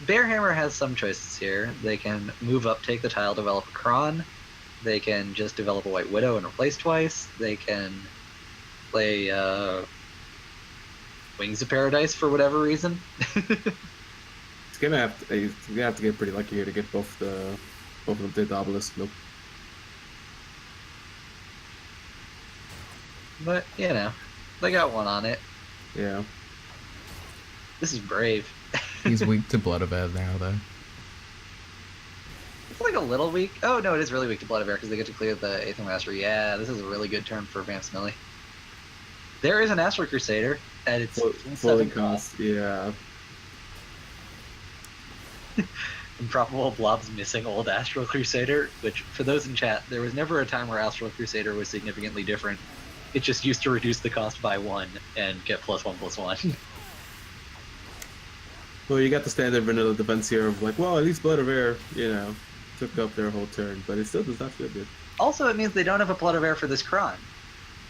Bearhammer has some choices here. They can move up, take the tile, develop a Kron. They can just develop a White Widow and replace twice. They can play Wings of Paradise for whatever reason. He's gonna have to get pretty lucky here to get both of them to the Obelisk. Nope. But, they got one on it. Yeah. This is brave. He's weak to Blood of Air now, though. It's like a little weak. Oh, no, it is really weak to Blood of Air because they get to clear the Aethermaster. Yeah, this is a really good turn for Vamp Smiley. There is an Astral Crusader at its full cost. Yeah. Improbable Blob's missing old Astral Crusader, which, for those in chat, there was never a time where Astral Crusader was significantly different It just used to reduce the cost by 1 and get +1/+1. Well, you got the standard vanilla defense here of like, well, at least Blood of Air, took up their whole turn, but it still does not feel good. Also, it means they don't have a Blood of Air for this Kron.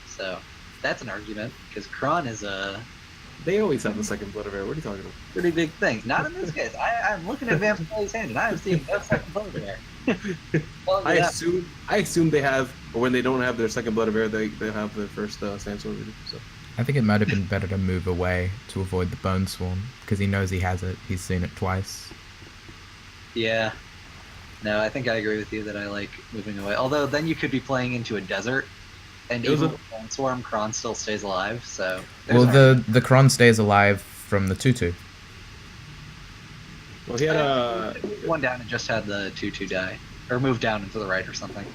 So, that's an argument, because Kron is a They always have the second Blood of Air. What are you talking about? pretty big thing. Not in this case. I'm looking at Vampiri's hand, and I'm seeing no second Blood of Air. Well, I yeah. assume they have, or when they don't have their second Blood of Air, they have their first Sandstorm reader. So I think it might have been better to move away to avoid the Bone Swarm, because he knows he has it. He's seen it twice. Yeah. No, I think I agree with you that I like moving away. Although then you could be playing into a desert, and even with Bone Swarm, Kron still stays alive. So well, the Kron stays alive from the 2/2. Well, he had one down and just had the 2/2 die, or move down and to the right or something.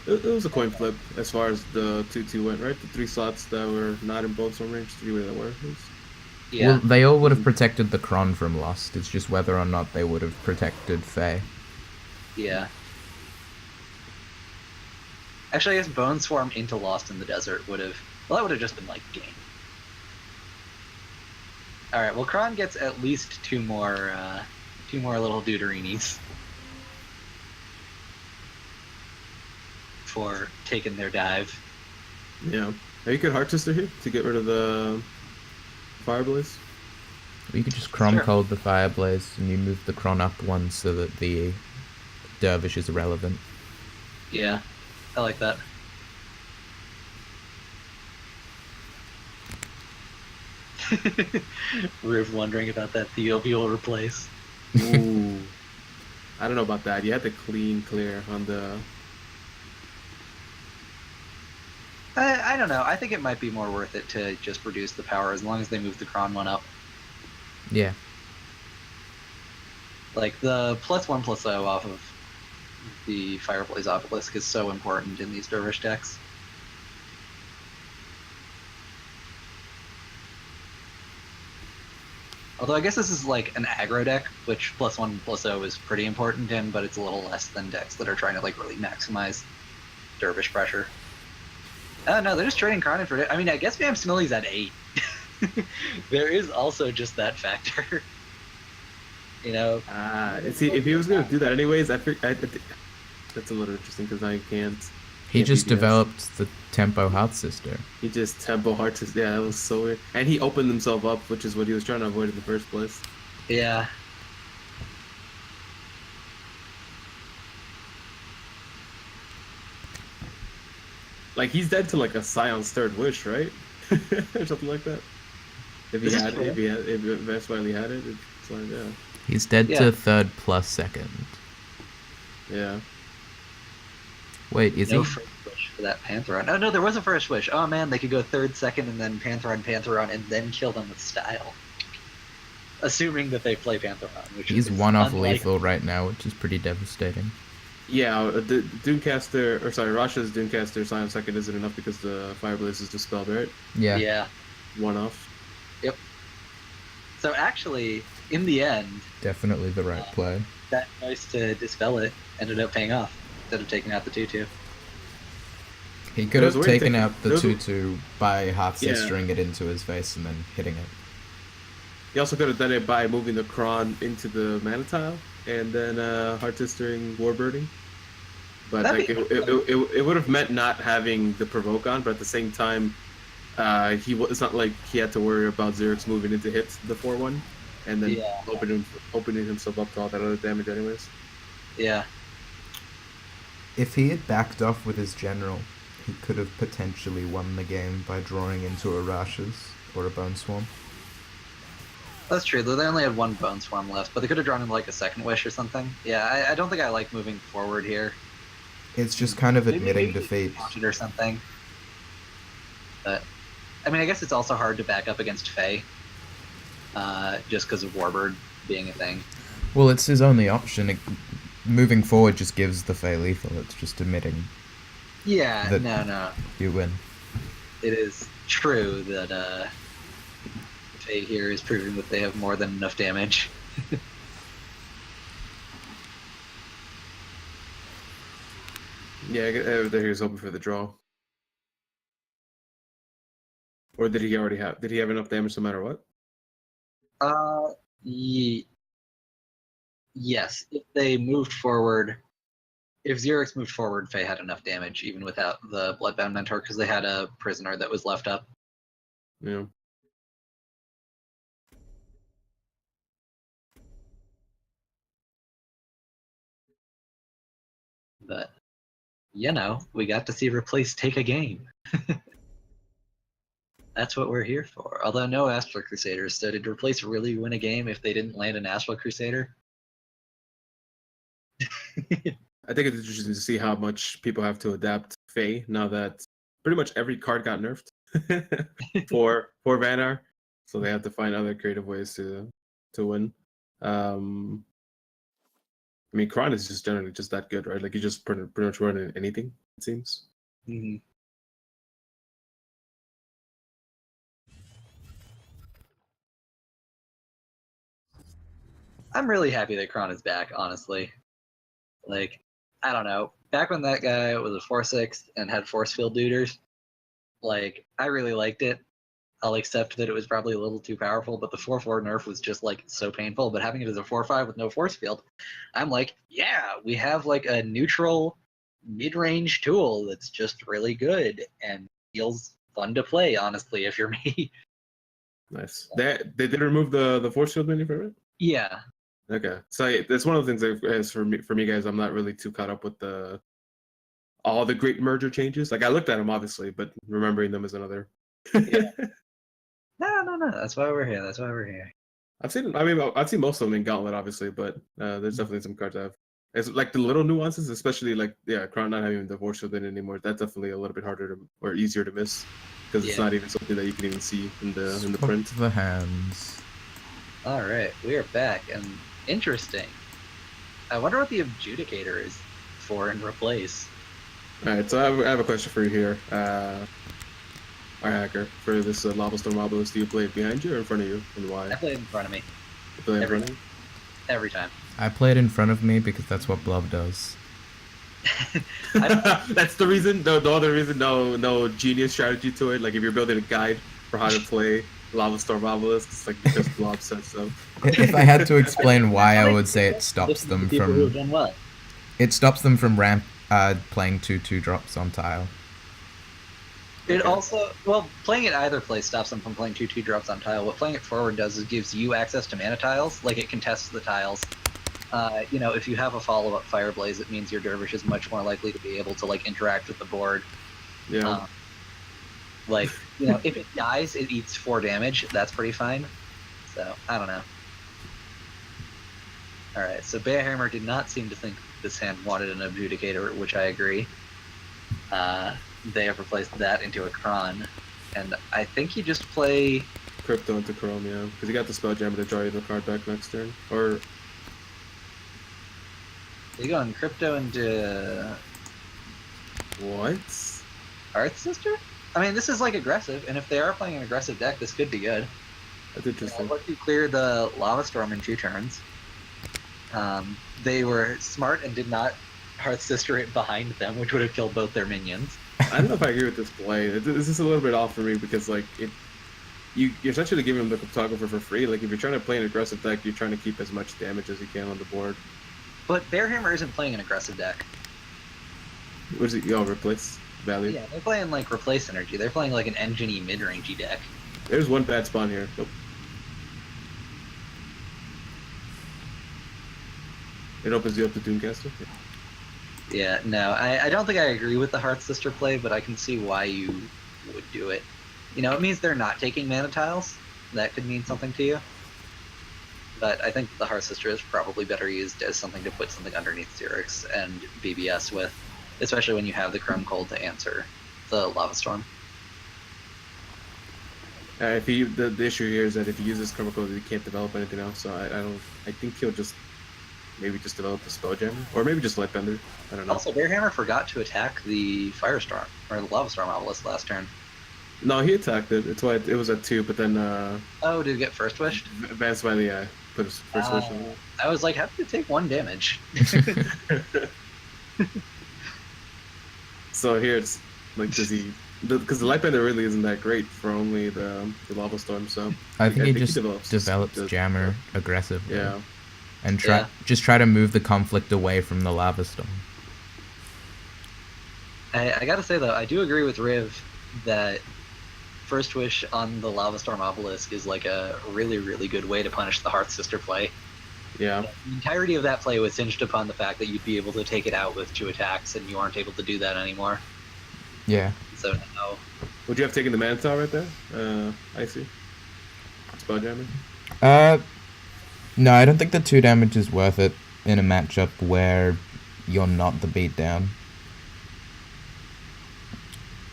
It was a coin flip as far as the 2/2 went, right? The 3 slots that were not in Bone Storm range, 3 that were. Yeah. Well, they all would have protected the Kron from Lost. It's just whether or not they would have protected Fae. Yeah. Actually, I guess Bone Swarm into Lost in the Desert would have... Well, that would have just been, like, game. Alright, well, Kron gets at least two more little Deuterinis for taking their dive. Yeah. You could Heart Twister here to get rid of the Fireblaze. Or you could just Kron Sure. Cold the Fireblaze, and you move the Kron up one so that the Dervish is irrelevant. Yeah, I like that. Riv wondering about that Theobial replace. Ooh. I don't know about that. You had to clear on the... I don't know. I think it might be more worth it to just reduce the power as long as they move the Kron one up. Yeah. Like, the +1/+0 off of the Fireblaze Obelisk is so important in these Dervish decks. Although I guess this is like an aggro deck, which +1/+0 is pretty important in, but it's a little less than decks that are trying to like really maximize Dervish pressure. Oh no, they're just trading Karn for it. I mean, I guess Vamp Smilly's at 8. There is also just that factor. You know? See, if he was going to do that anyways, I think that's a little interesting because now you can't. He just BBS. developed the Tempo Heart Sister. He just Tempo Heart Twister. Yeah, that was so weird. And he opened himself up, which is what he was trying to avoid in the first place. Yeah. Like, he's dead to like a Scion's third wish, right? Or something like that. If Vance Wiley had it, it's like, yeah. He's dead to third plus second. Yeah. Wait, is No he? first wish for that Pantheron. Oh no, there was a first wish. Oh man, they could go third, second, and then Pantheron, and then kill them with style. Assuming that they play Pantheron, which He's is one off unlikely. lethal right now, which is pretty devastating. Yeah, the Doomcaster, or sorry, Rasha's Doomcaster Scion second isn't enough because the Fireblaze is dispelled, right? Yeah. Yeah. One off. Yep. So actually, in the end, Definitely the right play. that choice to dispel it ended up paying off instead of taking out the 2/2. He could There's have a way to taken take- out the there's a- 2/2 by half Yeah. sistering it into his face and then hitting it. He also could have done it by moving the Kron into the mana tile and then Heart Twistering Warbirding. But That'd like be- it would have meant not having the provoke on, but at the same time, it's not like he had to worry about Xerix moving into hits the 4/1 and then Yeah. opening himself up to all that other damage anyways. Yeah. If he had backed off with his general, he could have potentially won the game by drawing into a Rashes or a Bone Swarm. That's true, though they only had one Bone Swarm left, but they could have drawn in like a second wish or something. Yeah, I don't think I like moving forward here. It's just kind of admitting Maybe defeat. launch it or something. But I mean, I guess it's also hard to back up against Fae, just because of Warbird being a thing. Well, it's his only option. Moving forward just gives the Fae lethal. It's just admitting Yeah, That- no. you win. It is true that Fae here is proving that they have more than enough damage. Yeah, he was hoping for the draw. Or did he already have? Did he have enough damage no matter what? Yes. If they moved forward, if Xerix moved forward, Faye had enough damage even without the Bloodbound Mentor because they had a prisoner that was left up. Yeah. But we got to see Replace take a game. That's what we're here for. Although no Astral Crusaders, so did Replace really win a game if they didn't land an Astral Crusader? I think it's interesting to see how much people have to adapt Fae now that pretty much every card got nerfed for Vanar, so they have to find other creative ways to win. I mean, Kron is just generally just that good, right? Like you just pretty much run anything, it seems. Mm-hmm. I'm really happy that Kron is back, honestly. Like, I don't know. Back when that guy was a 4/6 and had force field duders, like, I really liked it. I'll accept that it was probably a little too powerful, but the 4/4 nerf was just like so painful. But having it as a 4/5 with no force field, I'm like, yeah, we have like a neutral mid-range tool that's just really good and feels fun to play, honestly, if you're me. Nice. They did remove the force field menu from it? Yeah. Okay. So that's one of the things that is for me guys, I'm not really too caught up with all the great merger changes. Like I looked at them obviously, but remembering them is another. Yeah. No. That's why we're here. I've seen most of them in Gauntlet, obviously, but there's definitely some cards it's like the little nuances, especially like Crown not having the force field in anymore. That's definitely a little bit harder or easier to miss because it's not even something that you can even see in the print. The hands. All right, we are back, and interesting. I wonder what the adjudicator is for in Replace. All right, so I have a question for you here, our hacker, for this Lava Storm Obelisk. Do you play it behind you or in front of you, and why? I play it in front of me. You play it in front of you? Every time. I play it in front of me because that's what Blub does. That's the reason. No other reason. No genius strategy to it. Like if you're building a guide for how to play Lava Storm Obelisk, it's like because Blob said so. If I had to explain why, I would say it stops them from. It stops them from playing 2/2 drops on tile. It also, playing it either place stops them from playing 2/2 drops on tile. What playing it forward does is gives you access to mana tiles. Like it contests the tiles. If you have a follow-up Fireblaze, it means your Dervish is much more likely to be able to like interact with the board. Yeah. If it dies, it eats 4 damage. That's pretty fine. So I don't know. All right. So Bearhammer did not seem to think this hand wanted an Adjudicator, which I agree. They have replaced that into a Kron, and I think you just play Crypto into Chrome, yeah, because you got the Spelljammer to draw you the card back next turn, or you go in Crypto into what? Earth Sister? I mean, this is like aggressive, and if they are playing an aggressive deck, this could be good. That's interesting. Let you clear the Lava Storm in 2 turns. They were smart and did not Hearth Sister it behind them, which would have killed both their minions. I don't know if I agree with this play. This is a little bit off for me because like you're essentially giving them the Cryptographer for free. Like if you're trying to play an aggressive deck, you're trying to keep as much damage as you can on the board. But Bearhammer isn't playing an aggressive deck. What is it? Replace value? Yeah, they're playing like Replace Energy. They're playing like an engine-y, mid-rangey deck. There's one bad spawn here. Nope. It opens you up to Doomcaster? Yeah, no, I don't think I agree with the Hearth Sister play, but I can see why you would do it. It means they're not taking mana tiles. That could mean something to you. But I think the Hearth Sister is probably better used as something to put something underneath Xerix and BBS with, especially when you have the Chrome Cold to answer the Lava Storm. The issue here is that if he uses Chrome Cold, he can't develop anything else. So I think he'll just develop the Spelljammer, or maybe just Lightbender. I don't know. Also, Bearhammer forgot to attack the Firestorm or the Lava Storm Obelisk last turn. No, he attacked it. It's why it was at 2, but then. Oh, did it get first wished? Advanced by the put his first wish on it. I was like, how did it take 1 damage? So here it's like, does he Because the Lightbender really isn't that great for only the Lava Storm, so I think he he just develops the- Jammer aggressively. Yeah, And Yeah. try to move the conflict away from the lava storm. I gotta say though, I do agree with Riv that First Wish on the Lava Storm Obelisk is like a really, really good way to punish the Hearth Sister play. yeah. The entirety of that play was hinged upon the fact that you'd be able to take it out with 2 attacks, and you aren't able to do that anymore. Yeah. So now, Would you have taken the Minotaur right there? I see. Spelljammer. No, I don't think the 2 damage is worth it in a matchup where you're not the beatdown.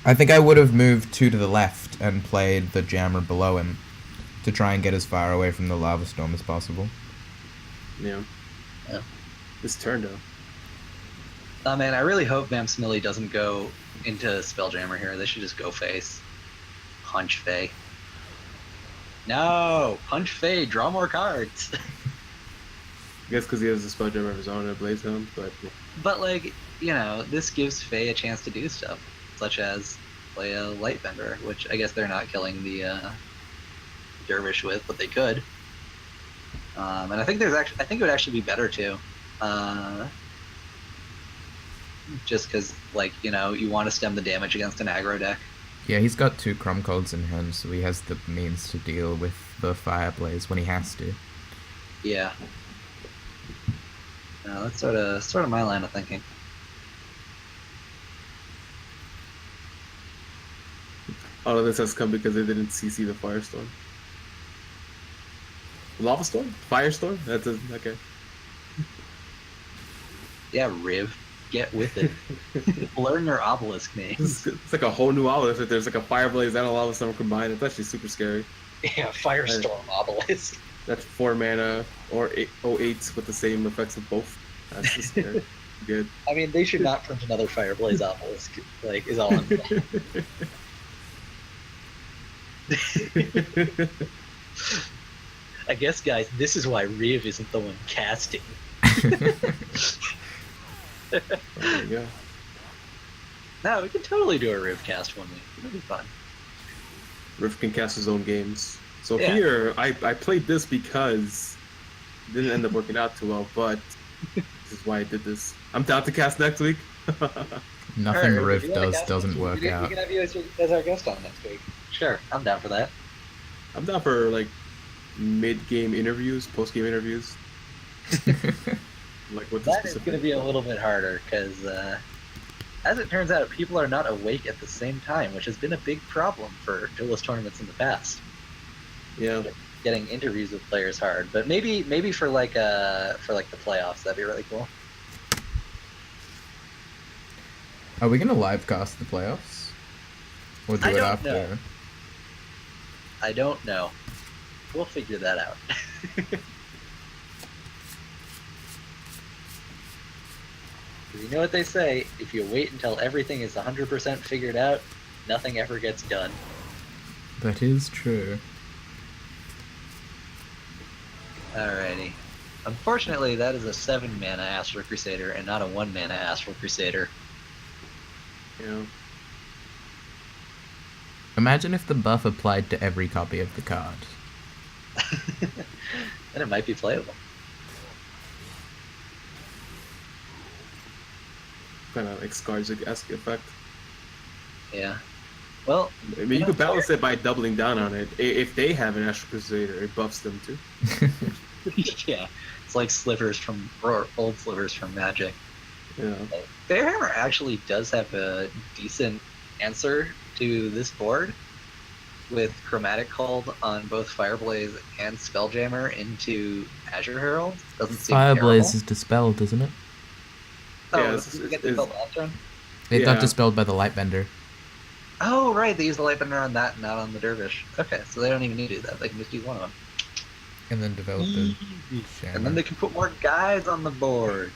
I think I would have moved 2 to the left and played the Jammer below him to try and get as far away from the lava storm as possible. Yeah. Yeah. This turn though. oh man, I really hope Vamps Millie doesn't go into Spelljammer here. They should just go face. Punch Faye. No! Punch Faye, draw more cards! I guess because he has a Spelljammer of his own and Blaze him, but yeah. But, like, you know, this gives Faye a chance to do stuff, such as play a Lightbender, which I guess they're not killing the Dervish with, but they could. And I think I think it would actually be better too. Just because, like, you know, you want to stem the damage against an aggro deck. Yeah, he's got 2 Crom Codes in hand, so he has the means to deal with the Fireblaze when he has to. Yeah. No, that's sort of my line of thinking. All of this has come because they didn't CC the Firestorm. Lava Storm? Firestorm? That's okay. Yeah, Riv, get with it. Learn your obelisk names. It's like a whole new obelisk. If there's like a Fireblaze and a Lava Storm combined, it's actually super scary. Yeah, Firestorm obelisk. That's 4 mana or 8 with the same effects of both. That's just scary. Good. I mean, they should not print another Fireblaze obelisk. Like, is all I'm saying. I guess, guys, this is why Riv isn't the one casting. There you go. No, we can totally do a Riv cast one week. It'll be fun. Riff can cast his own games. So Yeah. here, I played this because it didn't end up working out too well, but this is why I did this. I'm down to cast next week. Nothing Alright, Riv if you wanna does cast doesn't next work week, out. We can have you as our guest on next week. Sure, I'm down for that. I'm down for like mid-game interviews, post-game interviews. Like what the That is specific. going to be a little bit harder because, as it turns out, people are not awake at the same time, which has been a big problem for duelist tournaments in the past. Yeah. Getting interviews with players hard, but maybe for like the playoffs, that'd be really cool. Are we gonna live cast the playoffs? Or do I it don't after? know. I don't know. We'll figure that out. You know what they say, if you wait until everything is 100% figured out, nothing ever gets done. That is true. Alrighty. Unfortunately, that is a 7-mana Astral Crusader and not a 1-mana Astral Crusader. Yeah. Imagine if the buff applied to every copy of the card. Then it might be playable. Kind of like Skarsgård-esque effect. Yeah. Well, I mean, you could balance it by doubling down on it. If they have an Astral Crusader, it buffs them too. yeah. It's like slivers from, or old slivers from Magic. Yeah. Fairhammer actually does have a decent answer to this board with Chromatic Hold on both Fireblaze and Spelljammer into Azure Herald. Doesn't seem Fireblaze is dispelled, isn't it? Oh, Yeah, did we get dispelled last turn? It Yeah. got dispelled by the Lightbender. Oh, right. They use the Lightbender on that, not on the Dervish. Okay, so they don't even need to do that. They can just use one of them. And then develop the And then they can put more guys on the board.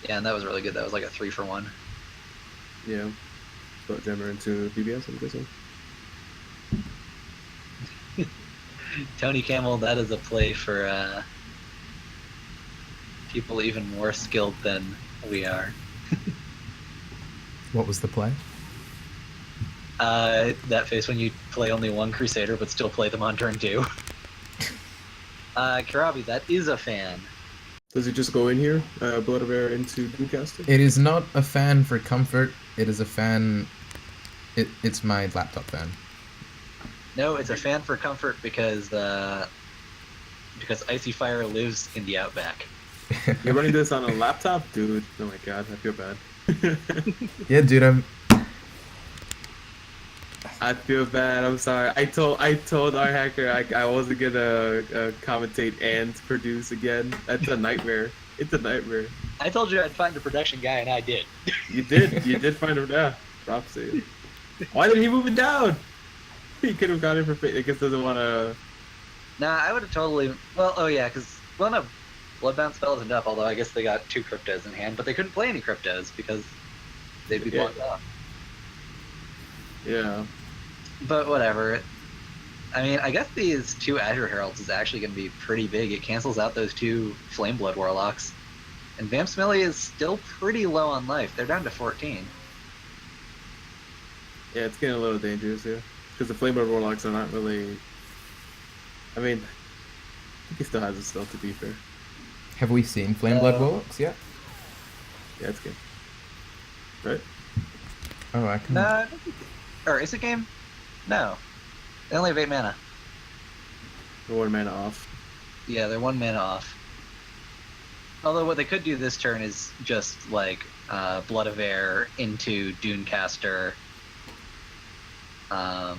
Yeah, and that was really good. That was like a 3-for-1. Yeah. Spelljammer into BBS, I'm guessing. Tony Camel, that is a play for people even more skilled than we are. What was the play? That face when you play only one Crusader but still play them on turn 2. Karabi, that is a fan. Does it just go in here, Blood of Air into Doomcaster? It is not a fan for comfort. It is a fan. It's my laptop fan. No, it's a fan for comfort because Icy Fire lives in the Outback. You're running this on a laptop, dude. Oh my god, I feel bad. Yeah, dude, I feel bad. I'm sorry. I told our hacker I wasn't gonna commentate and produce again. That's a nightmare. It's a nightmare. I told you I'd find a production guy, and I did. You did. You did find him. Yeah. Props to you. Why did he move it down? He could have got it for free. I guess doesn't want to. Nah, I would have totally. Well, oh yeah, because no, Bloodbound spell isn't up. Although I guess they got 2 cryptos in hand, but they couldn't play any cryptos because they'd be blocked off. Yeah. But whatever. I mean, I guess these 2 Azure Heralds is actually going to be pretty big. It cancels out those 2 Flameblood Warlocks. And Vamp Smiley is still pretty low on life. They're down to 14. Yeah, it's getting a little dangerous here. Because the Flameblood Warlocks are not really... I mean, I think he still has it still, to be fair. have we seen Flameblood Warlocks yet? Yeah, it's good. Right? Oh, I can. Or is it game? No. They only have 8 mana. The 1 mana off. Yeah, they're 1 mana off. Although what they could do this turn is just like Blood of Air into Dunecaster. I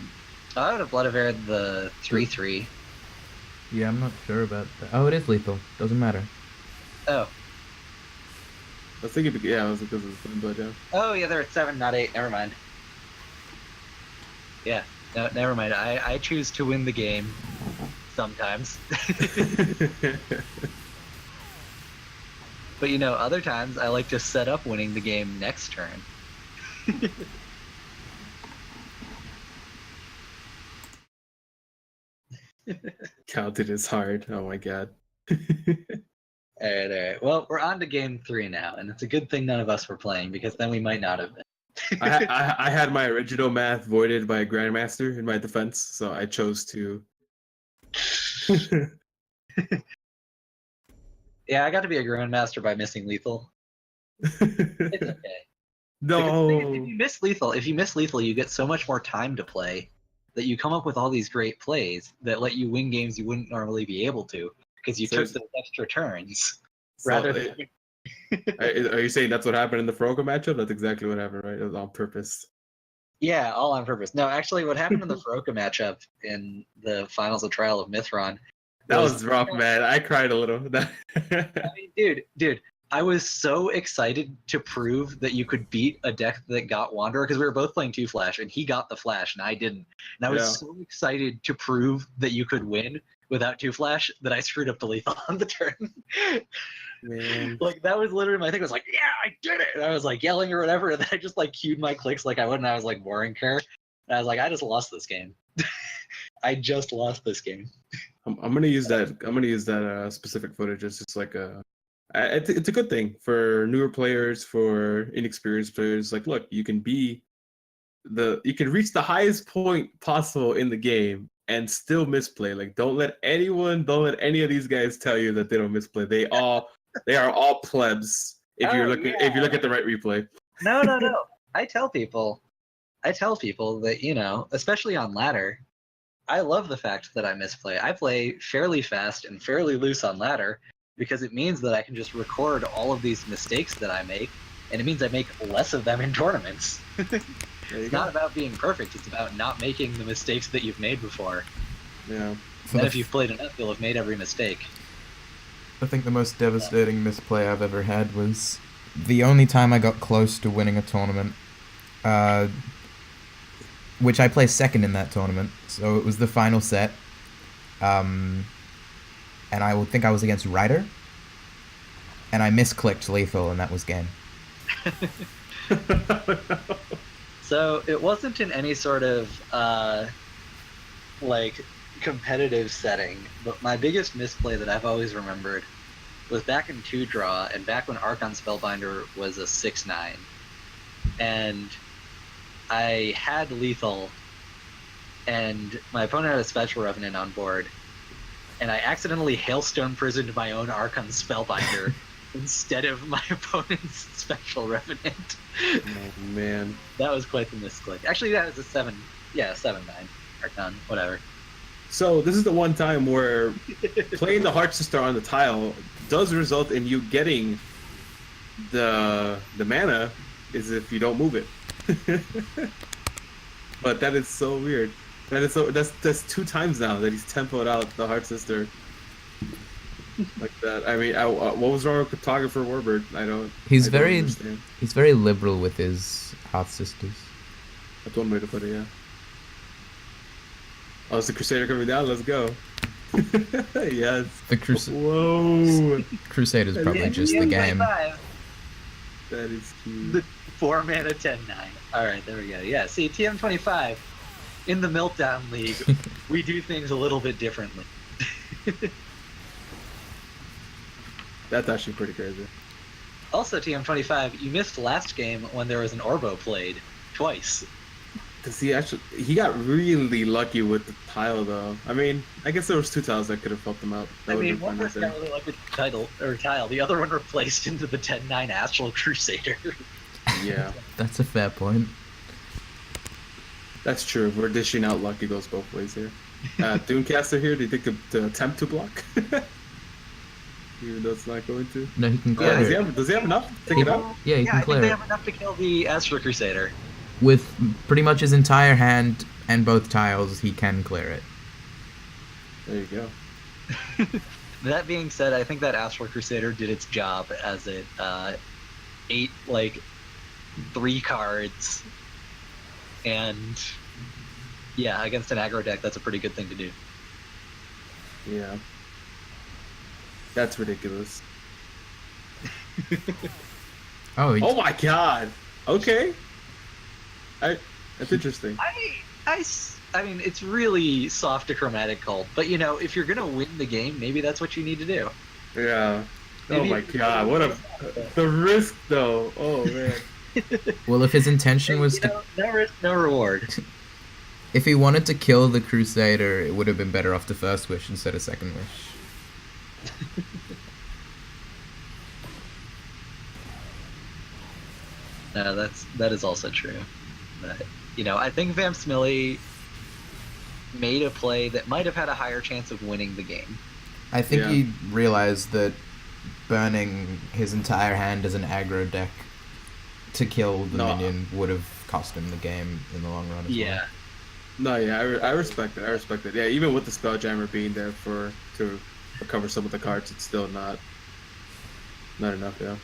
would have Blood of Air the 3/3. Yeah, I'm not sure about that. Oh, it is lethal. Doesn't matter. Oh. I was thinking, yeah, it was because of the Flameblood, yeah. Oh yeah, they're at 7, not 8. Never mind. Yeah, no, never mind. I choose to win the game sometimes. But you know, other times I like to set up winning the game next turn. Counted as hard. Oh my god. Alright. Well, we're on to game 3 now, and it's a good thing none of us were playing, because then we might not have been. I had my original math voided by a Grandmaster in my defense, so I chose to. Yeah, I got to be a Grandmaster by missing lethal. It's okay. No. If you miss lethal, you get so much more time to play that you come up with all these great plays that let you win games you wouldn't normally be able to because you took those extra turns. Rather than... Are you saying that's what happened in the Froga matchup? That's exactly what happened, right? It was on purpose. Yeah, all on purpose. No, actually, what happened in the Faroka matchup in the finals of Trial of Mithron... That was rough, man. I cried a little. I mean, dude, I was so excited to prove that you could beat a deck that got Wanderer, because we were both playing 2 Flash, and he got the Flash, and I didn't. And I was so excited to prove that you could win without 2 Flash that I screwed up the lethal on the turn. Man. Like, that was literally my thing. I was like, yeah, I did it! And I was like yelling or whatever, and then I just like cued my clicks like I would, and I was like boring care. And I was like, I just lost this game. I just lost this game. I'm gonna use that. I'm gonna use that specific footage. It's just like a. It's a good thing for newer players, for inexperienced players. Like, look, you can reach the highest point possible in the game and still misplay. Like, don't let any of these guys tell you that they don't misplay. They are all plebs. If you look at the right replay. No. I tell people that, you know, especially on ladder, I love the fact that I misplay. I play fairly fast and fairly loose on ladder because it means that I can just record all of these mistakes that I make, and it means I make less of them in tournaments. It's not about being perfect, it's about not making the mistakes that you've made before. Yeah. And if you've played enough, you'll have made every mistake. I think the most devastating misplay I've ever had was the only time I got close to winning a tournament, which I placed second in that tournament, so it was the final set, and I would think I was against Ryder, and I misclicked lethal, and that was game. So it wasn't in any sort of like competitive setting, but my biggest misplay that I've always remembered was back in 2-draw, and back when Archon Spellbinder was a 6/9. And I had lethal, and my opponent had a Special Revenant on board, and I accidentally Hailstone Prisoned my own Archon Spellbinder instead of my opponent's Special Revenant. Oh man. That was quite the misclick. Actually, that was a 7. Yeah, 7/9. Archon, whatever. So this is the one time where playing the Heart Sister on the tile does result in you getting the mana, is if you don't move it. But that is so weird. That's 2 times now that he's tempoed out the Heart Sister like that. I mean, what was wrong with Cartographer Warbird? I don't understand. He's very liberal with his Heart Sisters. That's one way to put it, yeah. Oh, it's the Crusader coming down. Let's go. Yes. The Whoa. Crusader's probably just the game. That is cute. The 4 mana 10/9. All right, there we go. Yeah, see, TM25 in the Meltdown League, we do things a little bit differently. That's actually pretty crazy. Also, TM25, you missed last game when there was an Orbo played twice. Cause he got really lucky with the tile though. I mean, I guess there was 2 tiles that could have helped him out. I mean, one person got really lucky with the tile, the other one replaced into the 10/9 Astral Crusader. Yeah. That's a fair point. That's true. We're dishing out luck. It goes both ways here. Dunecaster here, do you think to attempt to block? Even though it's not going to? No, he can clear it. Does he have enough to take it out? Yeah, he can clear I think they it. have enough to kill the Astral Crusader. With pretty much his entire hand and both tiles, he can clear it. There you go. That being said, I think that Astral Crusader did its job as it ate, 3 cards. And, yeah, against an aggro deck, that's a pretty good thing to do. Yeah. That's ridiculous. Oh my god! Okay. That's interesting. I mean, it's really soft to Chromatic Cult, but if you're gonna win the game, maybe that's what you need to do. Yeah. Maybe oh my god! The risk though. Oh man. Well, if his intention was to no risk, no reward. If he wanted to kill the Crusader, it would have been better off the first wish instead of second wish. No, that is also true. But, I think Vamp made a play that might have had a higher chance of winning the game. I think he realized that burning his entire hand as an aggro deck to kill the minion would have cost him the game in the long run as well. No, yeah, I respect it. I respect it. Yeah, even with the Spelljammer being there to recover some of the cards, it's still not enough, yeah.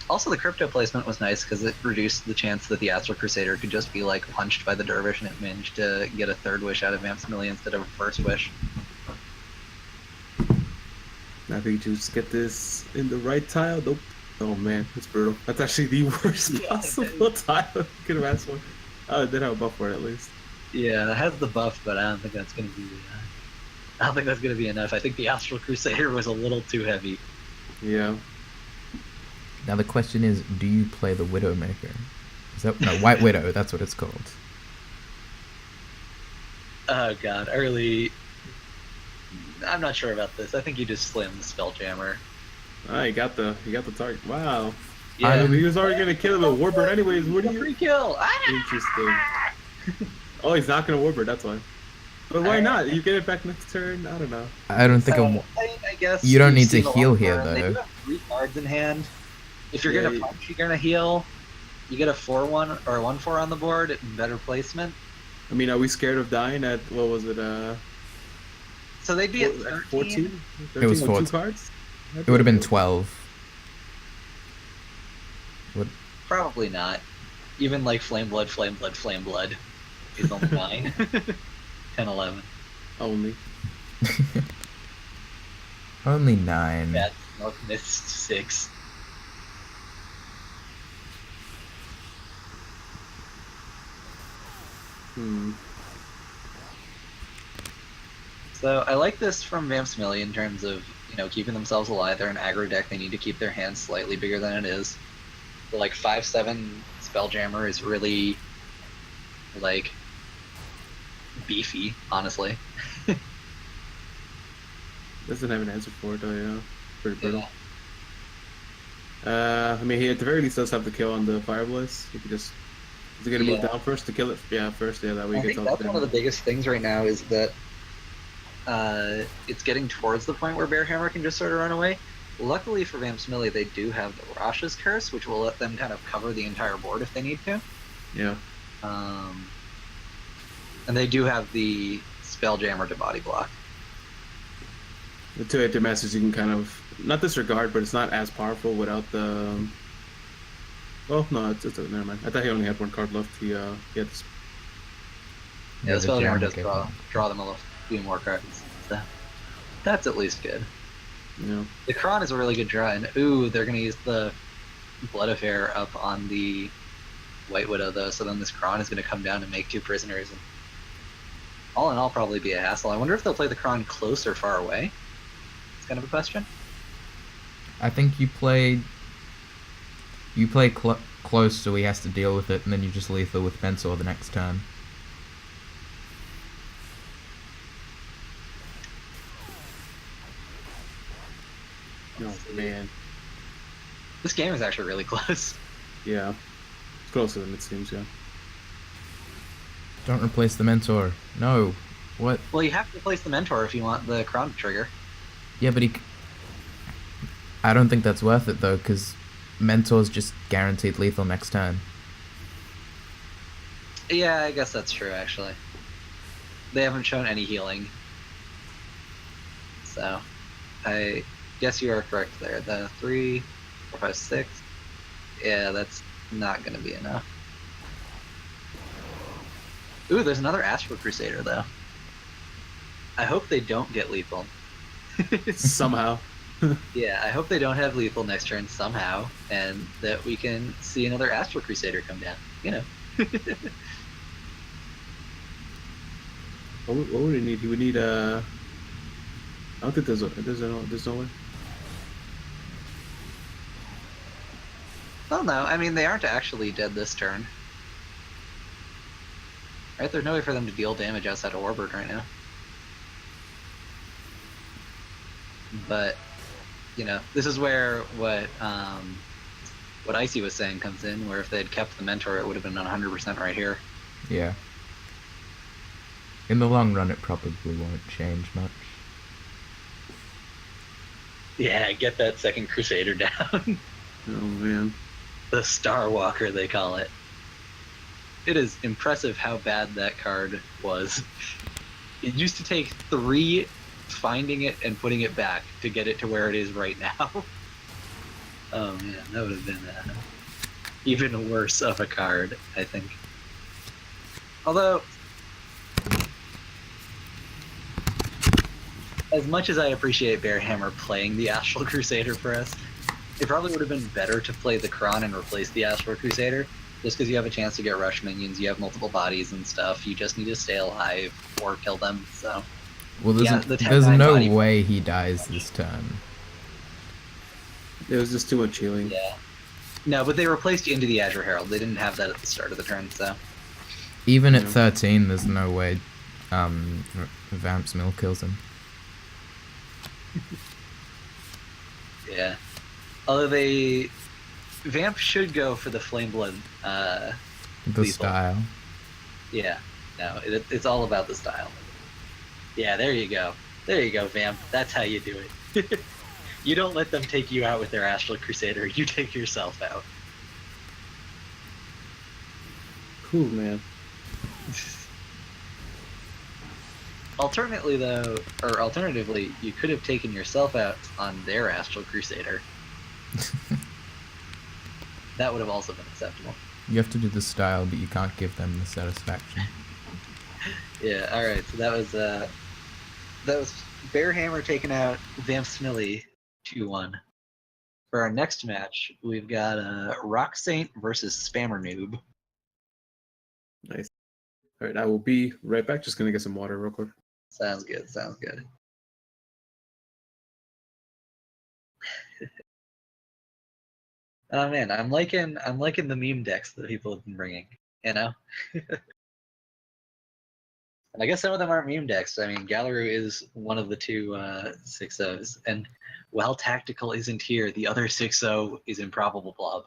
Also, the crypto placement was nice because it reduced the chance that the Astral Crusader could just be punched by the Dervish, and it managed to get a third wish out of Vamps instead of a first wish. Now if we just get this in the right tile, nope. Oh man, that's brutal. That's actually the worst possible tile you could have asked for. Oh, it did have a buff for it at least. Yeah, it has the buff, but I don't think that's going to be. I don't think that's going to be enough. I think the Astral Crusader was a little too heavy. Yeah. Now the question is, do you play the Widowmaker? White Widow, that's what it's called. Oh god, I'm not sure about this. I think you just slammed the Spelljammer. Ah, you got the target. Wow. Yeah. He was already gonna kill the Warbird anyways. What do you? Free kill. Interesting. Oh, he's not gonna Warbird. That's why. But why not? You get it back next turn. I don't know. I don't think I guess you don't need to heal here They do though. have 3 cards in hand. If you're gonna punch, you're gonna heal. You get a 4/1 or 1/4 on the board in better placement. I mean, are we scared of dying at what was it? So they'd be at 14. It was with 14. 2 cards. It would have been 12. Probably not. Even Flame Blood is only 9. 10, 11. Only. Only 9. That's Mist 6. So I like this from Vamps in terms of, keeping themselves alive. They're an aggro deck. They need to keep their hand slightly bigger than it is. The, like 5/7 Spelljammer is really like beefy, honestly. Doesn't have an answer for it though. Yeah, pretty brutal. Yeah. I mean, he at the very least does have the kill on the Fire Blaze. He could just is he gonna move down first to kill it? Yeah, first. Yeah, that way I he gets think all that's one of the biggest things right now is that it's getting towards the point where Bearhammer can just sort of run away. Luckily for Vamp Smiley, they do have the Rasha's Curse, which will let them kind of cover the entire board if they need to. Yeah. And they do have the Spelljammer to body block. The 2/8 message you can kind of not disregard, but it's not as powerful without the. Well, no, it's never mind. I thought he only had one card left. He had this. Yeah, the Spelljammer does draw them a few more cards. So that's at least good. Yeah. The Kron is a really good draw, and ooh, they're gonna use the Blood Affair up on the White Widow though, so then this Kron is gonna come down and make 2 prisoners. And all in all, probably be a hassle. I wonder if they'll play the Kron close or far away. It's kind of a question. I think you play close, so he has to deal with it, and then you just lethal with Pencil the next turn. Oh man. This game is actually really close. Yeah. It's closer than it seems. Yeah. Don't replace the Mentor. No. What? Well, you have to replace the Mentor if you want the Kron to trigger. Yeah, but I don't think that's worth it though, because Mentor's just guaranteed lethal next turn. Yeah, I guess that's true, actually. They haven't shown any healing. So, I guess you are correct there. The 3, 4, 5, 6. Yeah, that's not going to be enough. Ooh, there's another Astral Crusader, though. I hope they don't get lethal. Somehow. Yeah, I hope they don't have lethal next turn somehow, and that we can see another Astral Crusader come down. What would he need? He would need I don't think there's no way. Well, no, I mean, they aren't actually dead this turn. Right? There's no way for them to deal damage outside of Warbird right now. But, this is where what Icy was saying comes in, where if they had kept the Mentor, it would have been 100% right here. Yeah. In the long run, it probably won't change much. Yeah, get that second Crusader down. Oh man. The Star Walker, they call it. It is impressive how bad that card was. It used to take 3 finding it and putting it back to get it to where it is right now. Oh man, that would have been even worse of a card, I think. Although, as much as I appreciate Bearhammer playing the Astral Crusader for us, it probably would have been better to play the Kron and replace the Astral Crusader, just because you have a chance to get rush minions, you have multiple bodies and stuff, you just need to stay alive or kill them, so... Well, there's no way he dies this turn. It was just too much healing. Yeah. No, but they replaced you into the Azure Herald. They didn't have that at the start of the turn, so... Even at 13, there's no way Vamp's Mill kills him. Yeah. Although Vamp should go for the Flameblood The lethal. style. Yeah. No, it's all about the style. Yeah, there you go. There you go, Vamp. That's how you do it. You don't let them take you out with their Astral Crusader. You take yourself out. Cool, man. Alternatively, you could have taken yourself out on their Astral Crusader. That would have also been acceptable. You have to do the style, but you can't give them the satisfaction. Yeah, alright, so that was Bearhammer taking out Vamp Smiley 2-1. For our next match, we've got Rock Saint versus Spammer Noob. Nice. Alright, I will be right back. Just gonna get some water real quick. Sounds good, sounds good. Oh man, I'm liking the meme decks that people have been bringing. You know, and I guess some of them aren't meme decks. I mean, Gallery is one of the two 6-0s, and while Tactical isn't here, the other 6-0 is Improbable Blob.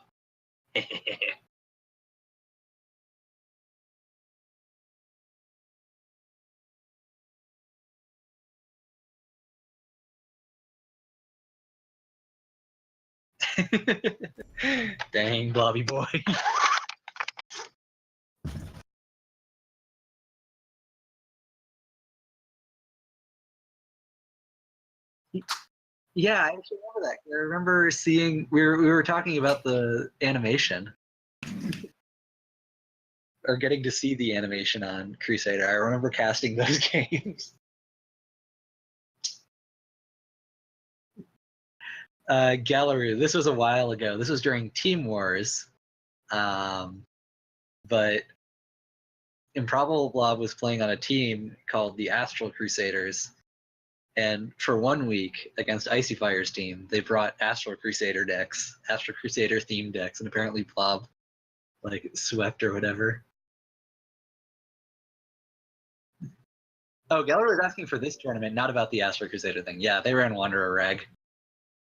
Dang, Blobby boy. Yeah, I actually remember that. I remember seeing we were talking about the animation, or getting to see the animation on Crusader. I remember casting those games. Gallery. This was a while ago. This was during Team Wars, but Improbable Blob was playing on a team called the Astral Crusaders, and for 1 week against Icy Fire's team, they brought Astral Crusader decks, Astral Crusader themed decks, and apparently Blob like swept or whatever. Oh, Gallery was asking for this tournament, not about the Astral Crusader thing. Yeah, they ran Wanderer Rag.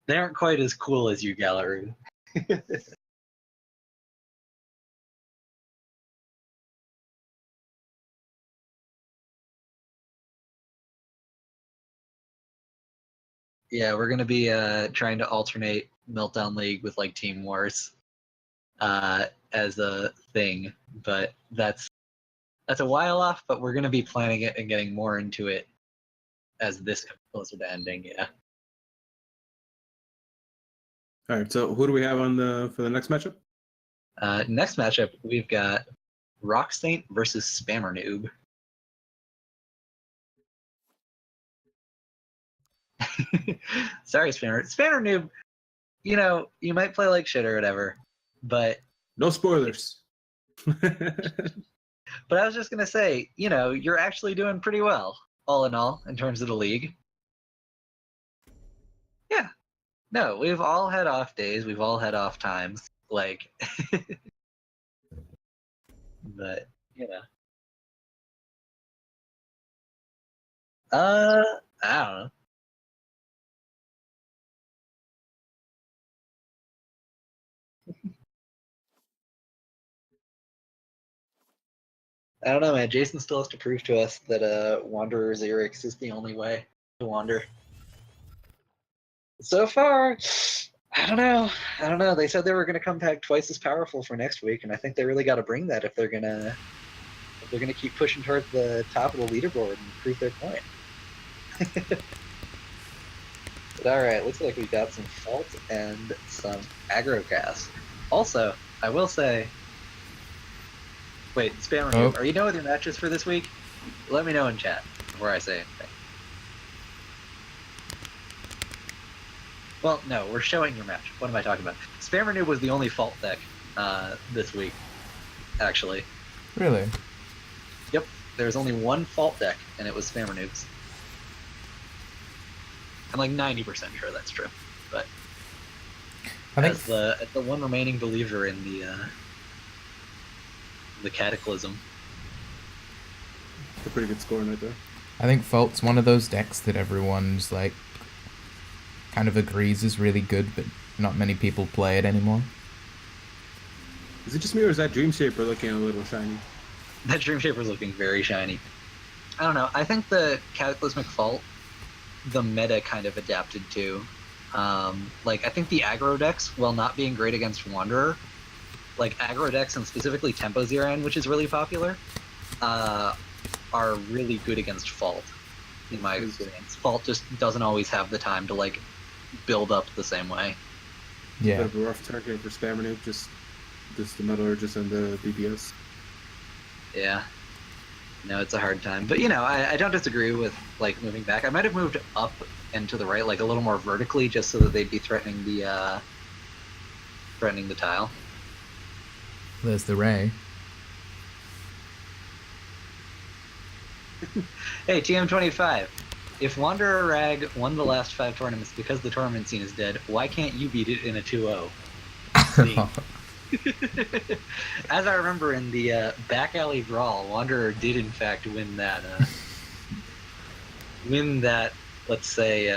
They aren't quite as cool as you, Gallery. Yeah, we're gonna be trying to alternate Meltdown League with like Team Wars as a thing, but that's a while off. But we're gonna be planning it and getting more into it as this comes closer to ending. Yeah. All right. So who do we have on for the next matchup? Next matchup, we've got Rock Saint versus Spammer Noob. Sorry, Spammer. Spammer Noob, you know, you might play like shit or whatever, but No spoilers. but I was just gonna say, you know, you're actually doing pretty well, all in all, in terms of the league. Yeah. No, we've all had off days, we've all had off times, like but you know. I don't know. I don't know, man. Jason still has to prove to us that Wanderer Xerix is the only way to wander. So far, I don't know. I don't know. They said they were going to come back twice as powerful for next week, and I think they really got to bring that if they're gonna keep pushing towards the top of the leaderboard and prove their point. But all right, looks like we got some fault and some aggro cast. Also, I will say, wait, Spammer, Oh. are you done with your matches for this week? Let me know in chat before I say anything. Well, no, we're showing your match. What am I talking about? Spammer Noob was the only fault deck this week, actually. Really? Yep, there was only one fault deck, and it was Spammer Noob's. I'm like 90% sure that's true, but I think as the one remaining believer in the Cataclysm. It's a pretty good score right there. I think Fault's one of those decks that everyone's like kind of agrees is really good, but not many people play it anymore. Is it just me or is that Dream Shaper looking a little shiny? That Dream Shaper's looking very shiny. I don't know. I think the Cataclysmic Fault, the meta kind of adapted to. Like, I think the aggro decks, while not being great against Wanderer, like aggro decks and specifically Tempo Ziran, which is really popular, are really good against Fault, in my experience. Fault just doesn't always have the time to, like, build up the same way. Yeah. Bit of a rough target for Spammer Noob, just the Metallurgist and the BBS. Yeah. No, it's a hard time. But, you know, I don't disagree with, like, moving back. I might have moved up and to the right, like, a little more vertically, just so that they'd be threatening the tile. There's the Ray. Hey, TM25. if Wanderer Rag won the last 5 tournaments because the tournament scene is dead, why can't you beat it in a 2-0? See? As I remember in the back alley brawl, Wanderer did in fact win that. Let's say,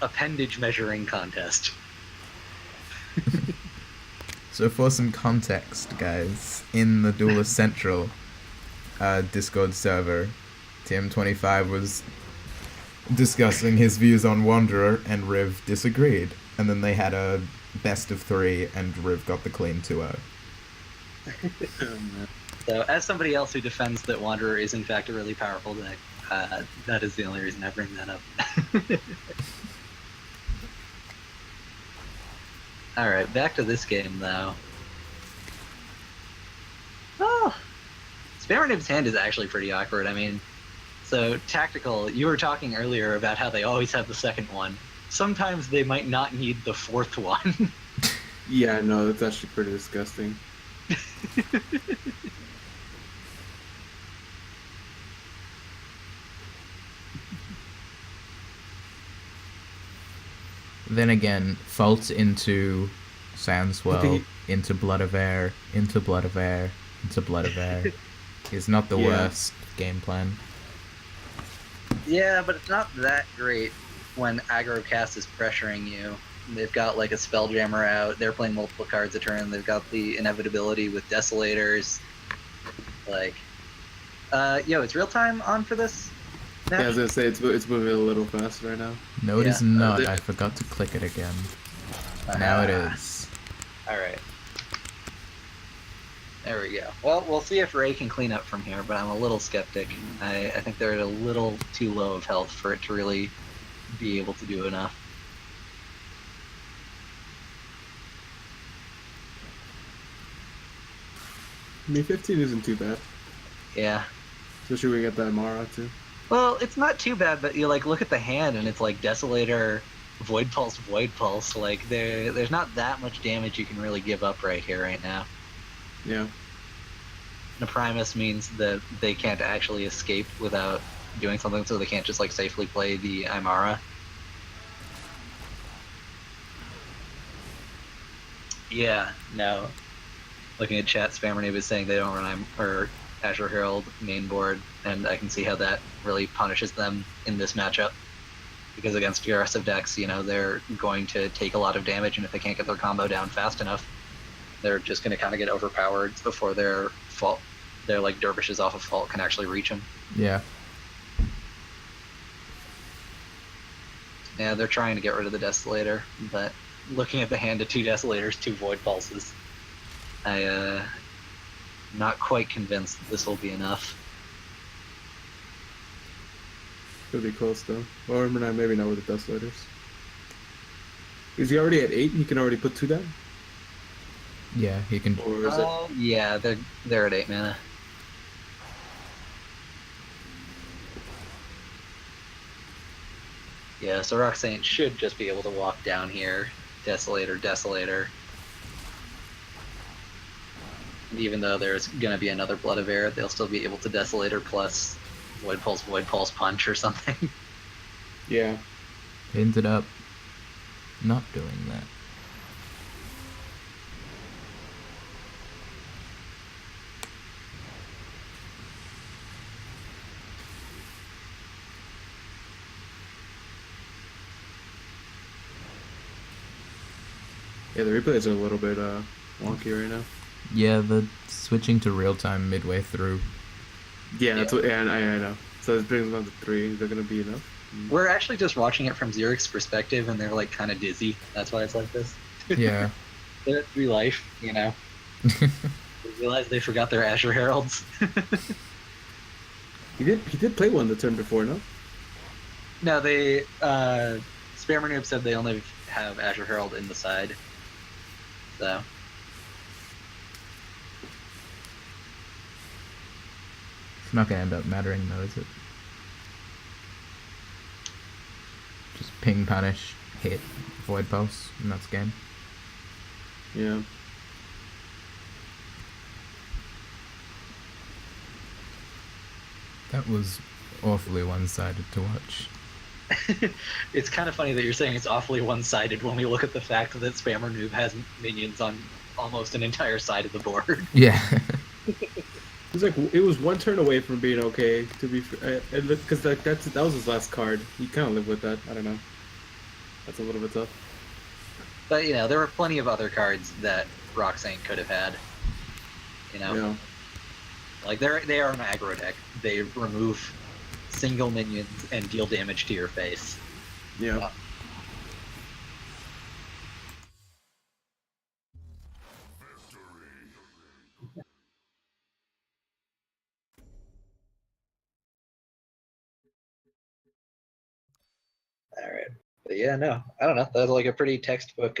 appendage measuring contest. So for some context, guys, in the Duelist Central Discord server, TM25 was discussing his views on Wanderer, and Riv disagreed. And then they had a best of 3, and Riv got the clean 2-0. So, as somebody else who defends that Wanderer is in fact a really powerful deck, that is the only reason I bring that up. Alright, back to this game, though. Oh! Spammer Nib's hand is actually pretty awkward. I mean, so, Tactical, you were talking earlier about how they always have the second one. Sometimes they might not need the fourth one. Yeah, no, that's actually pretty disgusting. Then again, Fault into Sandswell, into Blood of Air, into Blood of Air, into Blood of Air is not the worst game plan. Yeah, but it's not that great when aggro cast is pressuring you. They've got like a Spelljammer out, they're playing multiple cards a turn, they've got the inevitability with Desolators. Like, yo, is real time on for this? Yeah, I was gonna say, it's moving a little fast right now. No, it is not. I forgot to click it again. Now it is. Alright. There we go. Well, we'll see if Ray can clean up from here, but I'm a little skeptic. I think they're at a little too low of health for it to really be able to do enough. I mean, 15 isn't too bad. Yeah. Especially when we get that Mara, too. Well, it's not too bad, but you like look at the hand and it's like Desolator, Void Pulse, Void Pulse. Like there's not that much damage you can really give up right here, right now. Yeah. Neprimus means that they can't actually escape without doing something, so they can't just like safely play the Imara. Yeah, no. Looking at chat, Spammer is saying they don't run Azure Herald main board, and I can see how that really punishes them in this matchup. Because against aggressive decks, you know, they're going to take a lot of damage, and if they can't get their combo down fast enough, they're just going to kind of get overpowered before their like dervishes off of Fault can actually reach them. Yeah. Yeah, they're trying to get rid of the Desolator, but looking at the hand of 2 Desolators, 2 Void Pulses, I'm not quite convinced that this will be enough. Could be close, though. Or maybe not with the Desolators. Is he already at 8? He can already put 2 down? Yeah, he can. Or is it? Yeah, they're at 8 mana. Yeah, so Roxanne should just be able to walk down here. Desolator, Desolator. And even though there's gonna be another Blood of Air, they'll still be able to Desolator plus Void Pulse Punch or something. Yeah. Ended up not doing that. Yeah, the replays are a little bit wonky right now. Yeah, the switching to real time midway through. Yeah, that's what. Yeah, I know. So it brings them down to 3. Is that gonna be enough? We're actually just watching it from Zurich's perspective, and they're like kind of dizzy. That's why it's like this. Yeah. They're at 3 life, you know. They realize they forgot their Azure Heralds. He did play one the turn before, no? No, they Spammer Noob said they only have Azure Herald in the side. So It's not gonna end up mattering though, is it? Just ping, punish, hit, void pulse, and that's game. Yeah. That was awfully one-sided to watch. It's kind of funny that you're saying it's awfully one-sided when we look at the fact that Spammer Noob has minions on almost an entire side of the board. Yeah. It's like it was one turn away from being okay. To be because that was his last card. You kind of live with that. I don't know. That's a little bit tough. But there were plenty of other cards that Roxanne could have had. Yeah. Like they are an aggro deck. They remove single minions and deal damage to your face. Yeah. All right. But yeah, no, I don't know. That was like a pretty textbook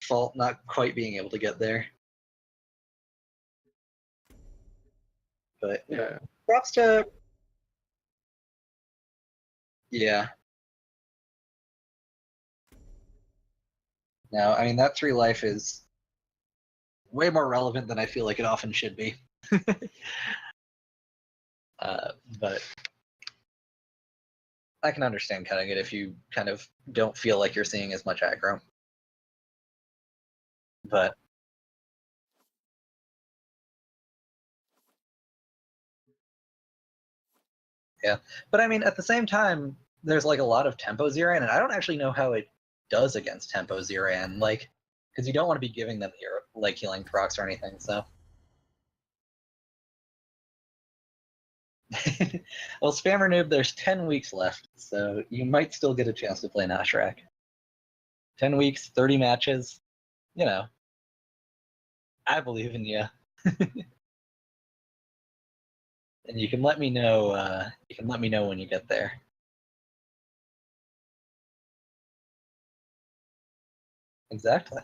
fault not quite being able to get there. But Yeah. props to yeah. No, I mean that 3 life is way more relevant than I feel like it often should be. But I can understand cutting it if you kind of don't feel like you're seeing as much aggro. But yeah, but I mean at the same time, there's like a lot of tempo Ziran, and I don't actually know how it does against tempo Ziran, like because you don't want to be giving them like healing procs or anything. So, well, Spammer Noob, there's 10 weeks left, so you might still get a chance to play Nashrak. 10 weeks, 30 matches. I believe in you. And you can let me know. You can let me know when you get there. Exactly.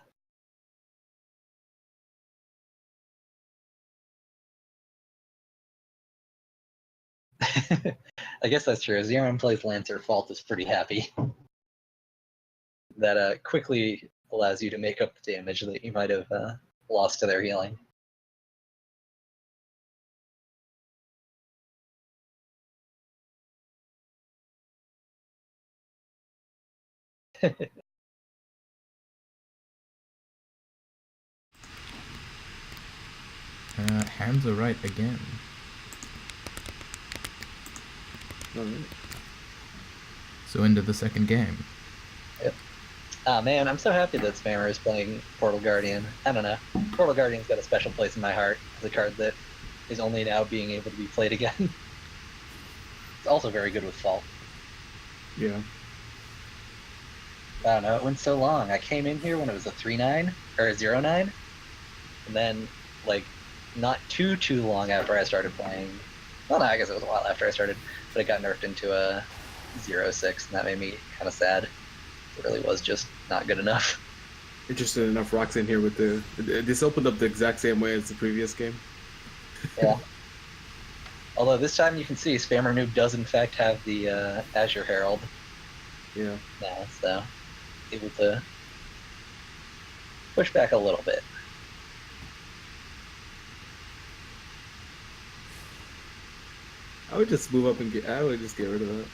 I guess that's true. Zeron plays Lancer. Fault is pretty happy. That quickly allows you to make up the damage that you might have lost to their healing. Hands are right again. All right. So into the second game. Yep. Ah man, I'm so happy that Spammer is playing Portal Guardian. I don't know. Portal Guardian's got a special place in my heart as a card that is only now being able to be played again. It's also very good with Fault. Yeah. I don't know, it went so long. I came in here when it was a 3-9 or a 0-9, and then like not too long after I started playing. Well, no, I guess it was a while after I started, but it got nerfed into a 0-6, and that made me kind of sad. It really was just not good enough. Interesting enough, Roxanne here with this opened up the exact same way as the previous game. Yeah. Although this time you can see Spammer Noob does in fact have the Azure Herald. Yeah. Now, so able to push back a little bit. I would just move up and I would just get rid of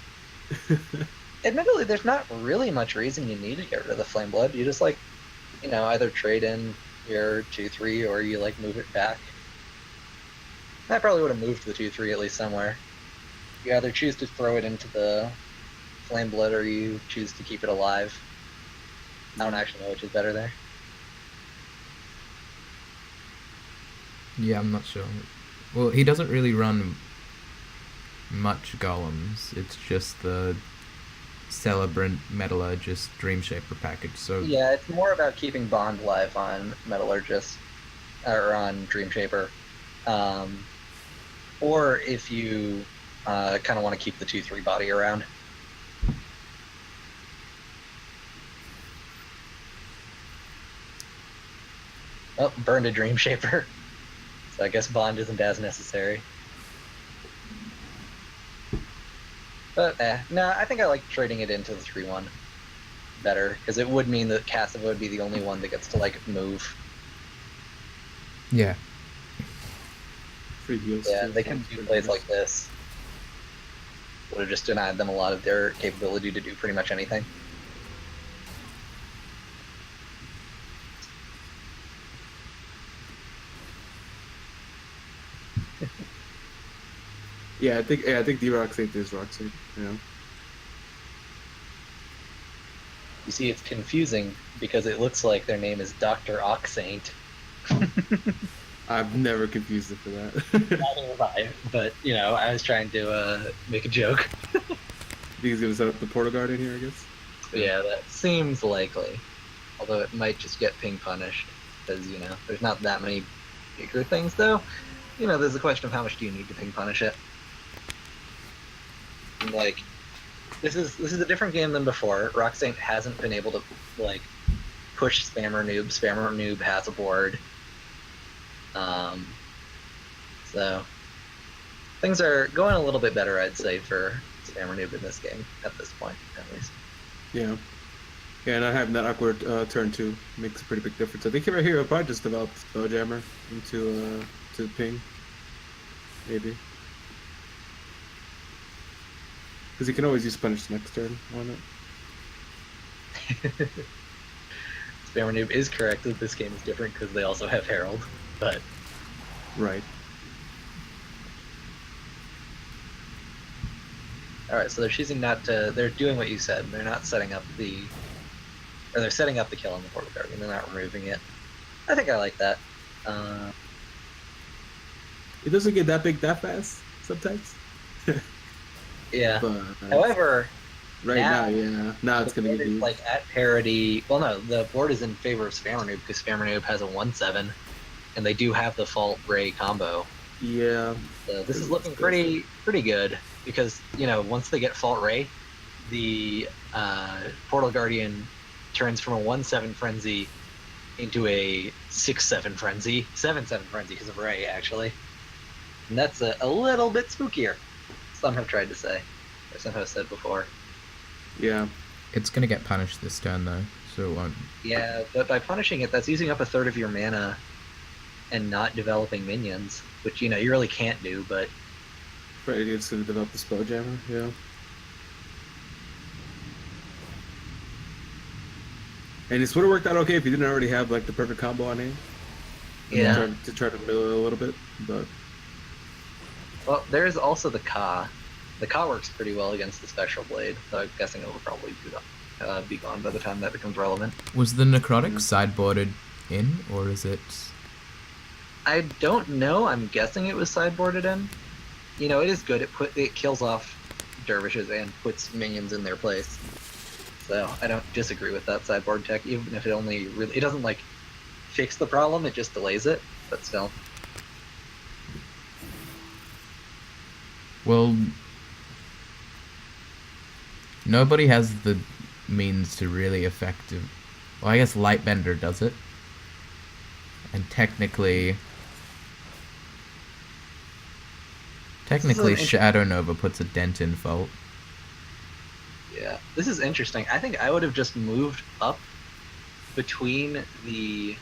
that. Admittedly, there's not really much reason you need to get rid of the Flame Blood. You just either trade in your 2/3 or you move it back. I probably would have moved the 2/3 at least somewhere. You either choose to throw it into the Flame Blood or you choose to keep it alive. I don't actually know which is better there. Yeah, I'm not sure. Well, he doesn't really run much golems. It's just the Celebrant Metallurgist Dreamshaper package. So yeah, it's more about keeping Bond live on Metallurgist or on Dreamshaper, or if you kind of want to keep the 2/3 body around. Oh, burned a Dreamshaper. So I guess Bond isn't as necessary. But no, I think I like trading it into the 3/1 better, because it would mean that Cassava would be the only one that gets to move. yeah. Free heals. Yeah, too. they can do plays like this. would have just denied them a lot of their capability to do pretty much anything. Yeah, I think D-Rock Saint is Rock Saint. Yeah. You see, it's confusing because it looks like their name is Dr. Oxaint. I've never confused it for that. Neither have I, but, you know, I was trying to make a joke. Think he's gonna set up the Portal Guard in here, I guess? Yeah, that seems likely. Although it might just get ping punished, because, you know, there's not that many bigger things, though. You know, there's a question of how much do you need to ping punish it. And, like, this is a different game than before. Roxanne hasn't been able to, like, push Spammer Noob. Spammer Noob has a board. So things are going a little bit better, I'd say, for Spammer Noob in this game, at this point, at least. Yeah. Yeah, and I having that awkward turn two makes a pretty big difference. I think right here I'll probably just develop Spelljammer into to ping. Maybe. Because you can always use Punish next turn on it. Spammer Noob is correct that this game is different because they also have Herald, but... Right. Alright, so they're choosing not to... They're doing what you said. They're not setting up the... Or they're setting up the kill on the Portal Guardian. They're not removing it. I think I like that. It doesn't get that big that fast sometimes. Yeah. But, However... right now, yeah. Now it's going to get used. used. Like, at parity... Well, no, the board is in favor of Spammer Noob because Spammer Noob has a 1/7, and they do have the Fault Ray combo. Yeah. So this is looking pretty good because, you know, once they get Fault Ray, the Portal Guardian turns from a 1/7 frenzy into a 6/7 frenzy, 7/7 frenzy because of Ray, actually. And that's a little bit spookier, some have tried to say, or some have said before. Yeah. It's gonna get punished this turn though, so it won't. Yeah, but by punishing it, that's using up a third of your mana and not developing minions, which, you know, you really can't do, but... Right, it's going to develop the Spelljammer, yeah. And this would have worked out okay if you didn't already have, like, the perfect combo on hand. Yeah. To try to mill it a little bit, but... Well, there's also the Ka. The Ka works pretty well against the Spectral Blade, so I'm guessing it will probably be gone by the time that becomes relevant. Was the Necrotic sideboarded in, or is it... I don't know. I'm guessing it was sideboarded in. You know, it is good. It kills off dervishes and puts minions in their place. So I don't disagree with that sideboard tech, even if it only really... It doesn't, like, fix the problem, it just delays it, but still. Well... Nobody has the means to really effective... Well, I guess Lightbender does it. And technically... Shadow Nova puts a dent in Fault. Yeah, this is interesting. I think I would have just moved up between the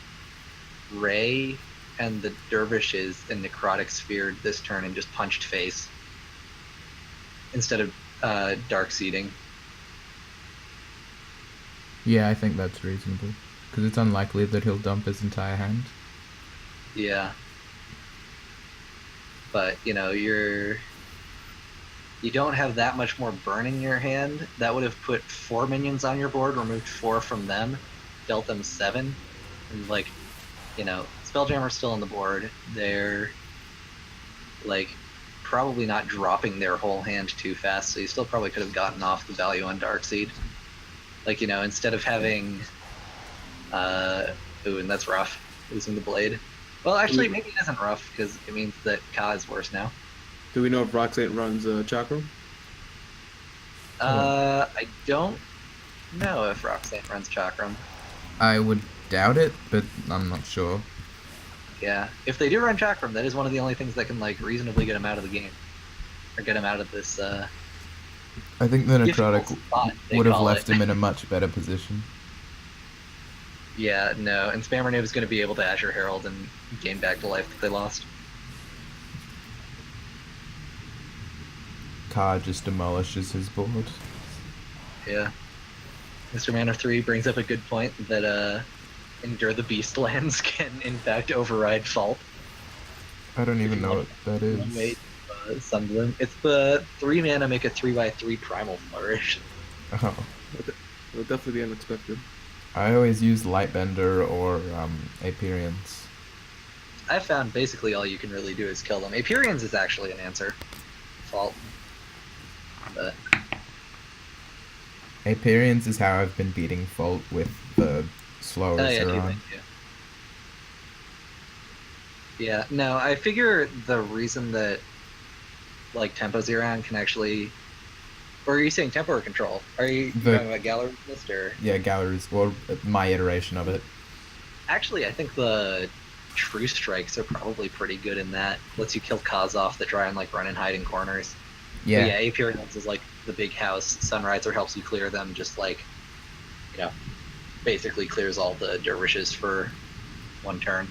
Ray and the Dervishes in Necrotic Sphere this turn and just punched face instead of Dark Seeding. Yeah, I think that's reasonable. Because it's unlikely that he'll dump his entire hand. Yeah. But, you know, you don't have that much more burn in your hand. That would have put 4 minions on your board, removed 4 from them, dealt them 7. And, like, you know, Spelljammer's still on the board. They're, like, probably not dropping their whole hand too fast, so you still probably could have gotten off the value on Darkseed. Like, you know, instead of having... ooh, and that's rough, losing the blade. Well, actually, maybe it isn't rough, because it means that Ka is worse now. Do we know if Roxanne runs Chakram? I don't know if Roxanne runs Chakram. I would doubt it, but I'm not sure. Yeah, if they do run Chakram, that is one of the only things that can, like, reasonably get him out of the game. Or get him out of this, I think the Necrotic spot, would have left him in a much better position. Yeah, no, and Spammer Noob is going to be able to Azure Herald and gain back the life that they lost. Car just demolishes his board. Yeah. Mr. Man of 3 brings up a good point that Endure the Beastlands can in fact override Fault. I don't even you know want what that One way is. to summon them. It's the 3 mana make a 3/3 Primal Flourish. Oh. It'll definitely be unexpected. I always use Lightbender or Aperians. I found basically all you can really do is kill them. Aperians is actually an answer. Fault. But Aperians is how I've been beating Fault with the slower Zeron. Yeah, no, I figure the reason that like Tempo Zeron can actually, or are you saying Tempo or Control? Are you talking about Gallery List or? Yeah, Galleries, or my iteration of it. Actually, I think the True Strikes are probably pretty good in that. Lets you kill Kaz off that try and like run and hide in corners. Yeah. But yeah, Aperians is like the big house. Sunriser helps you clear them, just like, basically clears all the dervishes for one turn.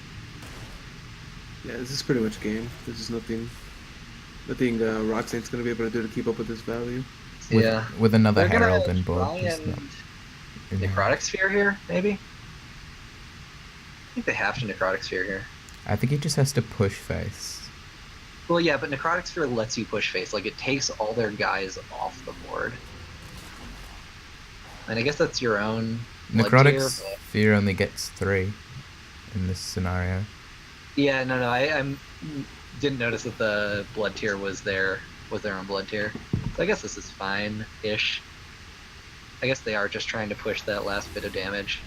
Yeah, this is pretty much game. There's just nothing Rock Saint's gonna be able to do to keep up with this value. With another They're Herald in board. Necrotic Sphere here, maybe? I think they have to Necrotic Sphere here. I think he just has to push face. Well, yeah, but Necrotic Sphere lets you push face. Like, it takes all their guys off the board. And I guess that's your own Necrotic Sphere only gets 3 in this scenario. Yeah, no, I didn't notice that the blood tier was their own blood tier. So I guess this is fine-ish. I guess they are just trying to push that last bit of damage.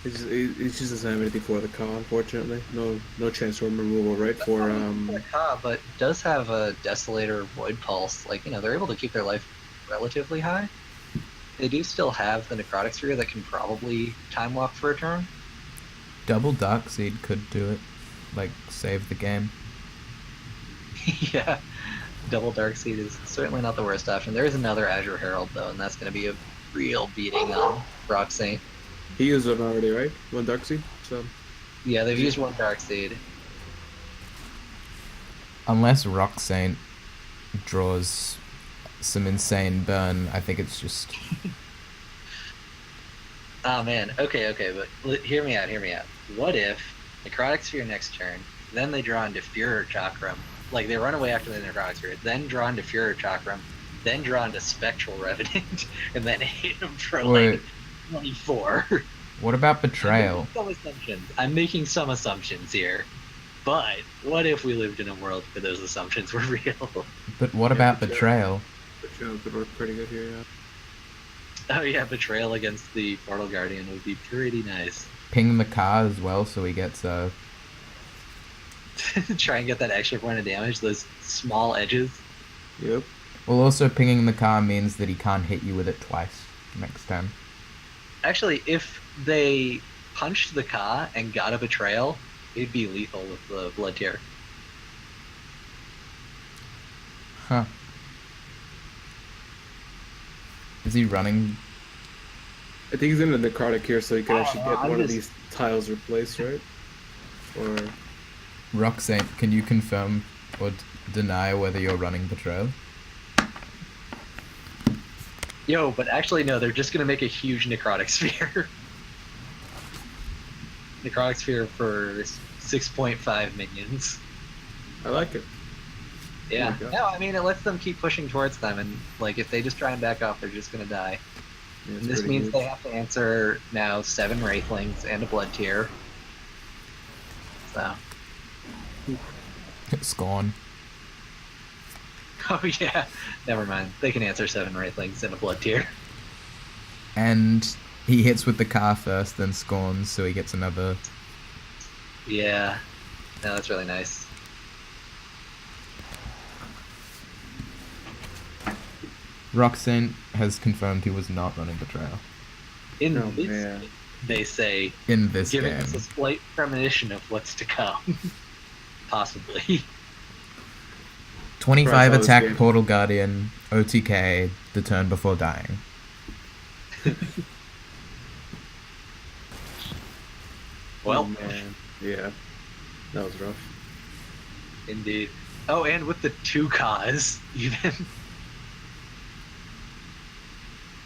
It just doesn't have anything for the Ka, unfortunately. No transform removal, right? For Ka, but does have a Desolator Void Pulse. Like, they're able to keep their life relatively high. They do still have the Necrotic Sphere that can probably time walk for a turn. Double Darkseid could do it. Like, save the game. Yeah. Double Darkseid is certainly not the worst option. There is another Azure Herald, though, and that's going to be a real beating on Rock Saint. He used one already, right? One Darkseid? So. Yeah, they've used one Darkseid. Unless Rock Saint draws some insane burn, I think it's just... Oh man, okay, but hear me out. What if Necrotic Sphere next turn, then they draw into Führer Chakram, like they run away after the Necrotic Sphere, then draw into Führer Chakram, then draw into Spectral Revenant, and then hit him for like 24. What about Betrayal? I'm making some assumptions here. But what if we lived in a world where those assumptions were real? But what about Betrayal? Betrayal could work pretty good here, yeah. Oh yeah, Betrayal against the Portal Guardian would be pretty nice. Ping the Ka as well, so he gets try and get that extra point of damage, those small edges. Yep. Well, also pinging the Ka means that he can't hit you with it twice next time. Actually, if they punched the Ka and got a Betrayal, it'd be lethal with the Blood Tier. Huh. Is he running? I think he's in the Necrotic here, so he could actually get one of these tiles replaced, right? Or... Rock Saint, can you confirm or deny whether you're running Betrayal? Yo, but actually no, they're just gonna make a huge Necrotic Sphere. Necrotic Sphere for 6.5 minions. I like it. Yeah. No, I mean, it lets them keep pushing towards them, and like if they just try and back off, they're just gonna die. Yeah, and this means they have to answer now 7 Wraithlings and a Blood Tier. So. It's gone. Oh yeah, never mind. They can answer 7 Wraithlings and a Blood Tier. And he hits with the Ka first, then Scorns, so he gets another... Yeah. No, that's really nice. Rock Saint has confirmed he was not running Betrayal. In this game, they say... In this giving game. us a slight premonition of what's to come. Possibly. 25 attack Portal Guardian, OTK, the turn before dying. Well, man. Yeah. That was rough. Indeed. Oh, and with the 2 Kas, even.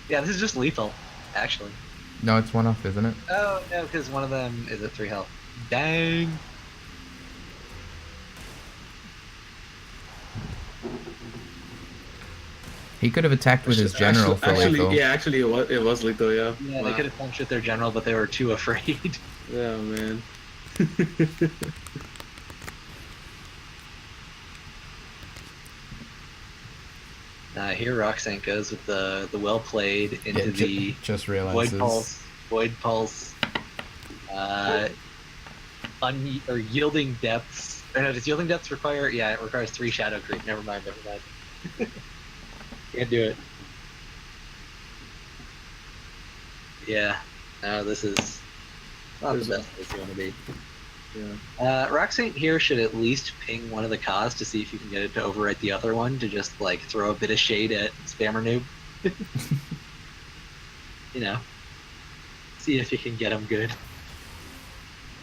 Yeah, this is just lethal, actually. No, it's one off, isn't it? Oh, no, because one of them is at 3 health. Dang. He could have attacked with his general for lethal. Yeah, actually, it was lethal. Yeah. Yeah, Wow. they could have punched with their general, but they were too afraid. Yeah, man. Here Roxanne goes with the well played into the just Void realizes. Pulse. Void Pulse. Or yielding depths. Or no, does yielding depths require? Yeah, it requires 3 shadow creep. Never mind. Can't do it. Yeah. No, this is not the best place you want to be. Yeah. Roxanne here should at least ping one of the Kas to see if you can get it to overwrite the other one to just like throw a bit of shade at Spammer Noob. You know, see if you can get him good.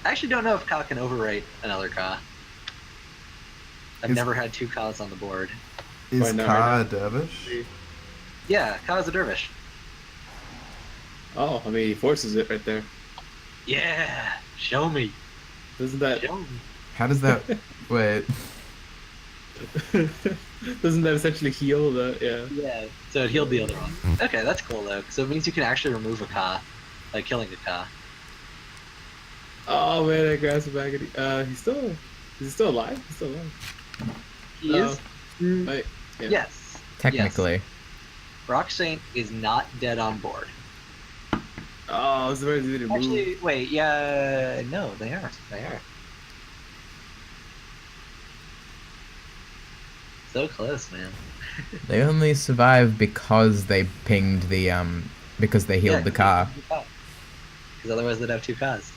I actually don't know if Ka can overwrite another Ka. I've never had 2 Kas on the board. Is Ka a dervish? Yeah, Ka's a dervish. Oh, I mean, he forces it right there. Yeah, show me. Doesn't that? Show me. How does that? Wait. Doesn't that essentially heal the? Yeah. Yeah, so it healed the other one. Okay, that's cool though. So it means you can actually remove a Ka, like killing a Ka. Oh man, I grasped back at is he still alive? He's still alive. He is? Right. Yeah. Yes. Technically. Yes. Roxanne is not dead on board. Oh, I was ready to move. Actually, wait, yeah, no, they are. They are. So close, man. They only survived because they pinged the because they healed the car. Because otherwise they'd have 2 Kas.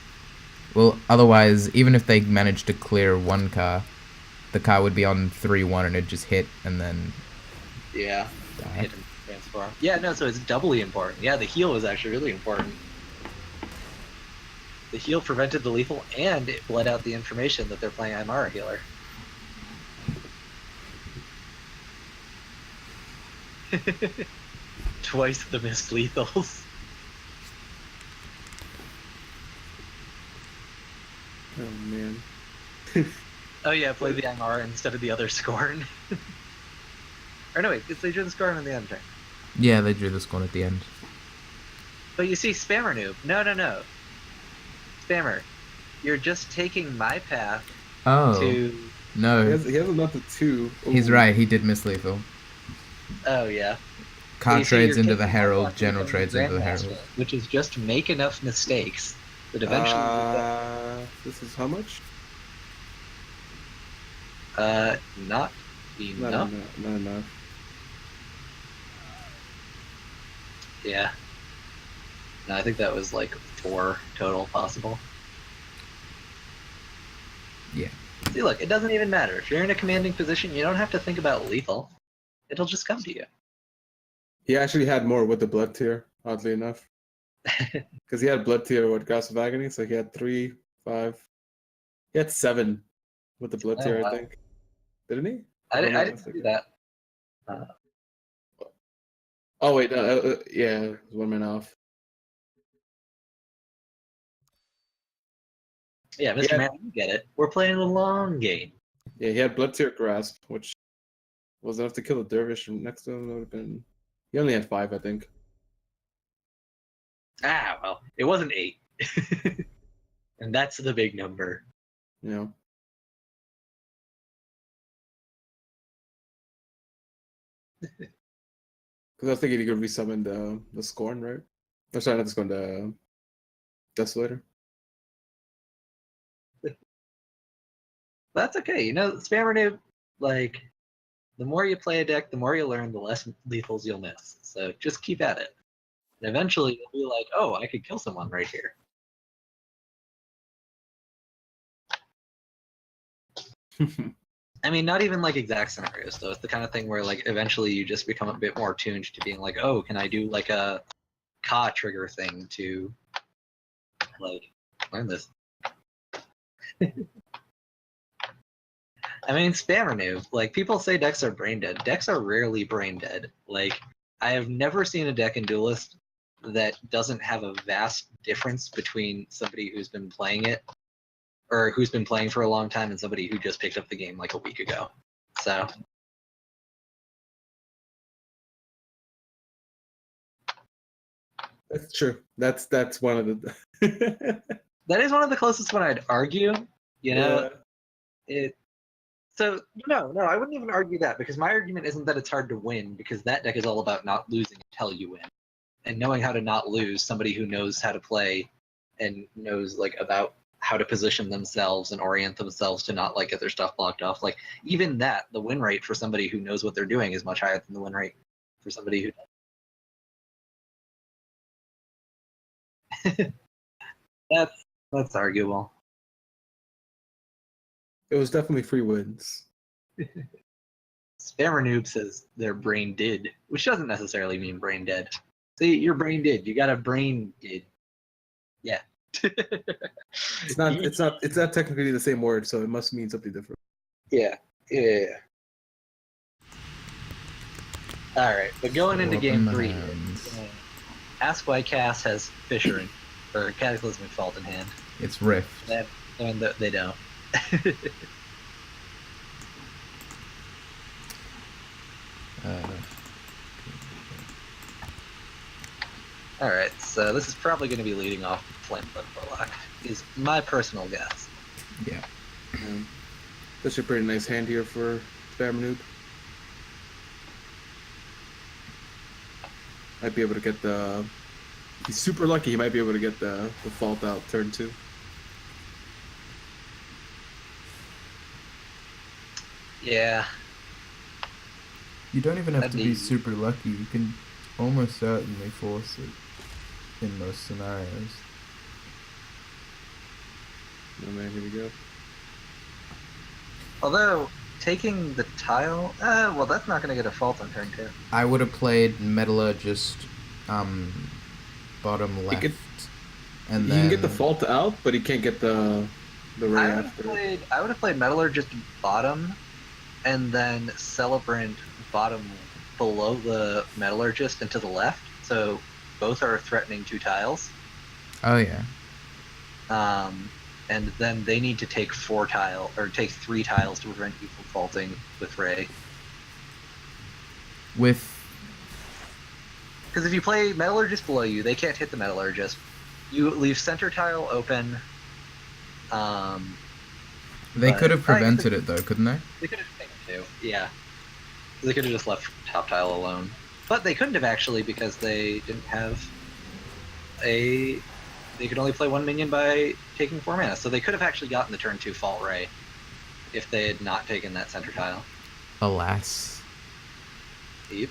Well, otherwise, even if they managed to clear 1 car, the car would be on 3-1 and it'd just hit and then Yeah. die. Hit and transform. Yeah, no, so it's doubly important. Yeah, the heal was actually really important. The heal prevented the lethal, and it bled out the information that they're playing Aymara healer. Twice the missed lethals. Oh man. Oh yeah, play the Aymara instead of the other Scorn. Or no, wait, they drew the Scorn on the end turn. Yeah, they drew the scorn at the end. But you see, Spammer Noob. No. Spammer, you're just taking my path Oh. to... No. He has enough to 2. Ooh. He's right, he did miss lethal. Oh yeah. Car You see, trades you're into the taking my Herald, path to General become trades into the Grandmaster, Herald. which is just make enough mistakes that eventually This is how much? not enough. Not enough. Yeah. No, I think that was like 4 total possible. Yeah. See, look, it doesn't even matter. If you're in a commanding position, you don't have to think about lethal. It'll just come to you. He actually had more with the blood tier, oddly enough. Because he had blood tier with Grasp of Agony, so he had 3, 5. He had 7 with the blood Oh, tier, wow. I think. Didn't he? I I'm not didn't see mistaken. that. Oh wait, no, yeah, it was 1 man off. Yeah, Mr. Yeah. Man, you get it. We're playing the long game. Yeah, he had blood tier grasp, which was enough to kill the dervish next to him. That would have been. He only had 5, I think. Ah, well, it wasn't 8. And that's the big number. You know. Because I was thinking he could resummon the Scorn, right? Or sorry, not the Scorn, the Desolator. That's okay. You know, Spammer Noob, like, the more you play a deck, the more you learn, the less lethals you'll miss. So just keep at it. And eventually you'll be like, oh, I could kill someone right here. I mean, not even like exact scenarios, though. It's the kind of thing where, like, eventually you just become a bit more tuned to being like, oh, can I do, like, a Ka trigger thing to, like, learn this? I mean, spammer noob. Like, people say decks are brain dead. Decks are rarely brain dead. Like, I have never seen a deck in Duelist that doesn't have a vast difference between somebody who's been playing it, or who's been playing for a long time, and somebody who just picked up the game like a week ago. So. That's true. That's one of the. That is one of the closest one I'd argue. You know, So no, I wouldn't even argue that, because my argument isn't that it's hard to win, because that deck is all about not losing until you win, and knowing how to not lose. Somebody who knows how to play and knows like about how to position themselves and orient themselves to not like get their stuff blocked off. Like even that, the win rate for somebody who knows what they're doing is much higher than the win rate for somebody who. That's arguable. It was definitely free wins. Spammer Noob says their brain did, which doesn't necessarily mean brain dead. See, your brain did. You got a brain did. Yeah. It's not technically the same word, so it must mean something different. Yeah. All right, but going into game 3, Ask Why Cass has Fisher or Cataclysmic Fault in hand. It's Rift. And they don't. All right, so this is probably going to be leading off Flame Warlock, is my personal guess. Yeah. That's a pretty nice hand here for Spam Noob. Might be able to get the. He's super lucky. He might be able to get the fault out turn 2. Yeah. You don't even have to be super lucky. You can almost certainly force it in most scenarios. Oh man, here we go. Although, taking the tile, well, that's not going to get a fault on turn 2. I would have played Metallurgist bottom left. And he then can get the fault out, but he can't get the ray after. I would have played Metallurgist bottom, and then Celebrant bottom below the Metallurgist and to the left, so both are threatening 2 tiles. Oh yeah. And then they need to take 3 tiles to prevent you from faulting with Ray. Because if you play Metallurgist below you, they can't hit the Metallurgist. You leave center tile open. They could have prevented it though, couldn't they? They could have taken 2, yeah. They could have just left top tile alone. But they couldn't have actually, because they didn't have they could only play 1 minion by taking 4 mana. So they could have actually gotten the turn 2 Fault Ray if they had not taken that center tile. Alas. Yep.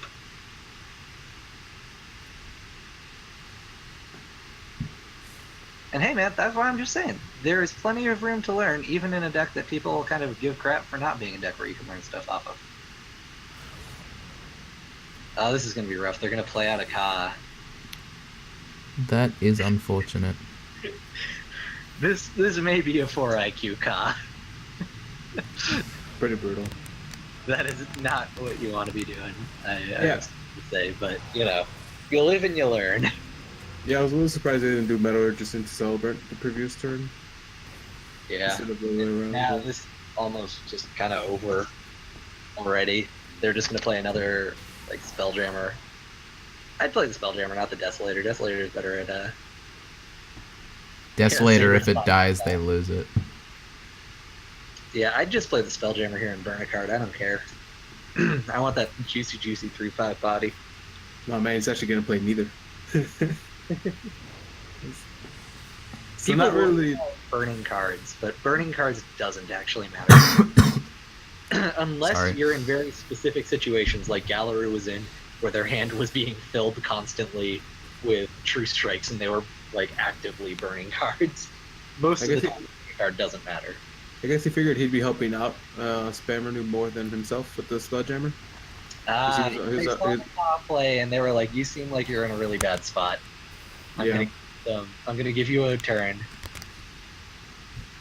And hey man, that's why I'm just saying. There is plenty of room to learn, even in a deck that people kind of give crap for not being a deck where you can learn stuff off of. Oh, this is going to be rough. They're going to play out a Ka. That is unfortunate. This may be a 4 IQ Ka. Pretty brutal. That is not what you want to be doing, I have to say, but, you know, you live and you learn. Yeah, I was a little surprised they didn't do Metallurgist into Celebrant the previous turn. Yeah. Instead of the way around. Now this is almost just kind of over already. They're just going to play another, like, Spelljammer. I'd play the Spelljammer, not the Desolator. Desolator is better at, Desolator, if it dies, they lose it. Yeah, I'd just play the Spelljammer here and burn a card. I don't care. I want that juicy 3/5 body. No, man, he's actually going to play neither. So People not really burning cards, but burning cards doesn't actually matter. Unless you're in very specific situations like Gallery was in, where their hand was being filled constantly with True Strikes and they were like actively burning cards. Most of the time, the card doesn't matter. I guess he figured he'd be helping out Spammer Noob more than himself with the Spelljammer. They saw the top play and they were like, "You seem like you're in a really bad spot. I'm gonna give you a turn."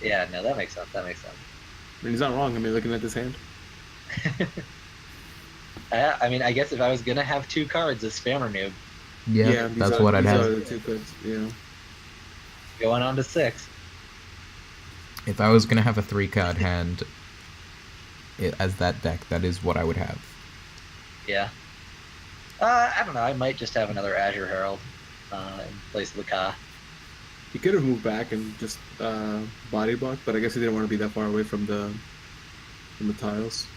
Yeah, no, that makes sense. mean, he's not wrong. I mean, looking at this hand. I mean, I guess if I was gonna have 2 cards, a spammer noob. Yeah, that's what I'd These have. are the 2 cards. Yeah. Going on to 6. If I was gonna have a 3-card hand as that deck, that is what I would have. Yeah. I don't know. I might just have another Azure Herald in place of the Ka. He could have moved back and just body block, but I guess he didn't want to be that far away from the tiles.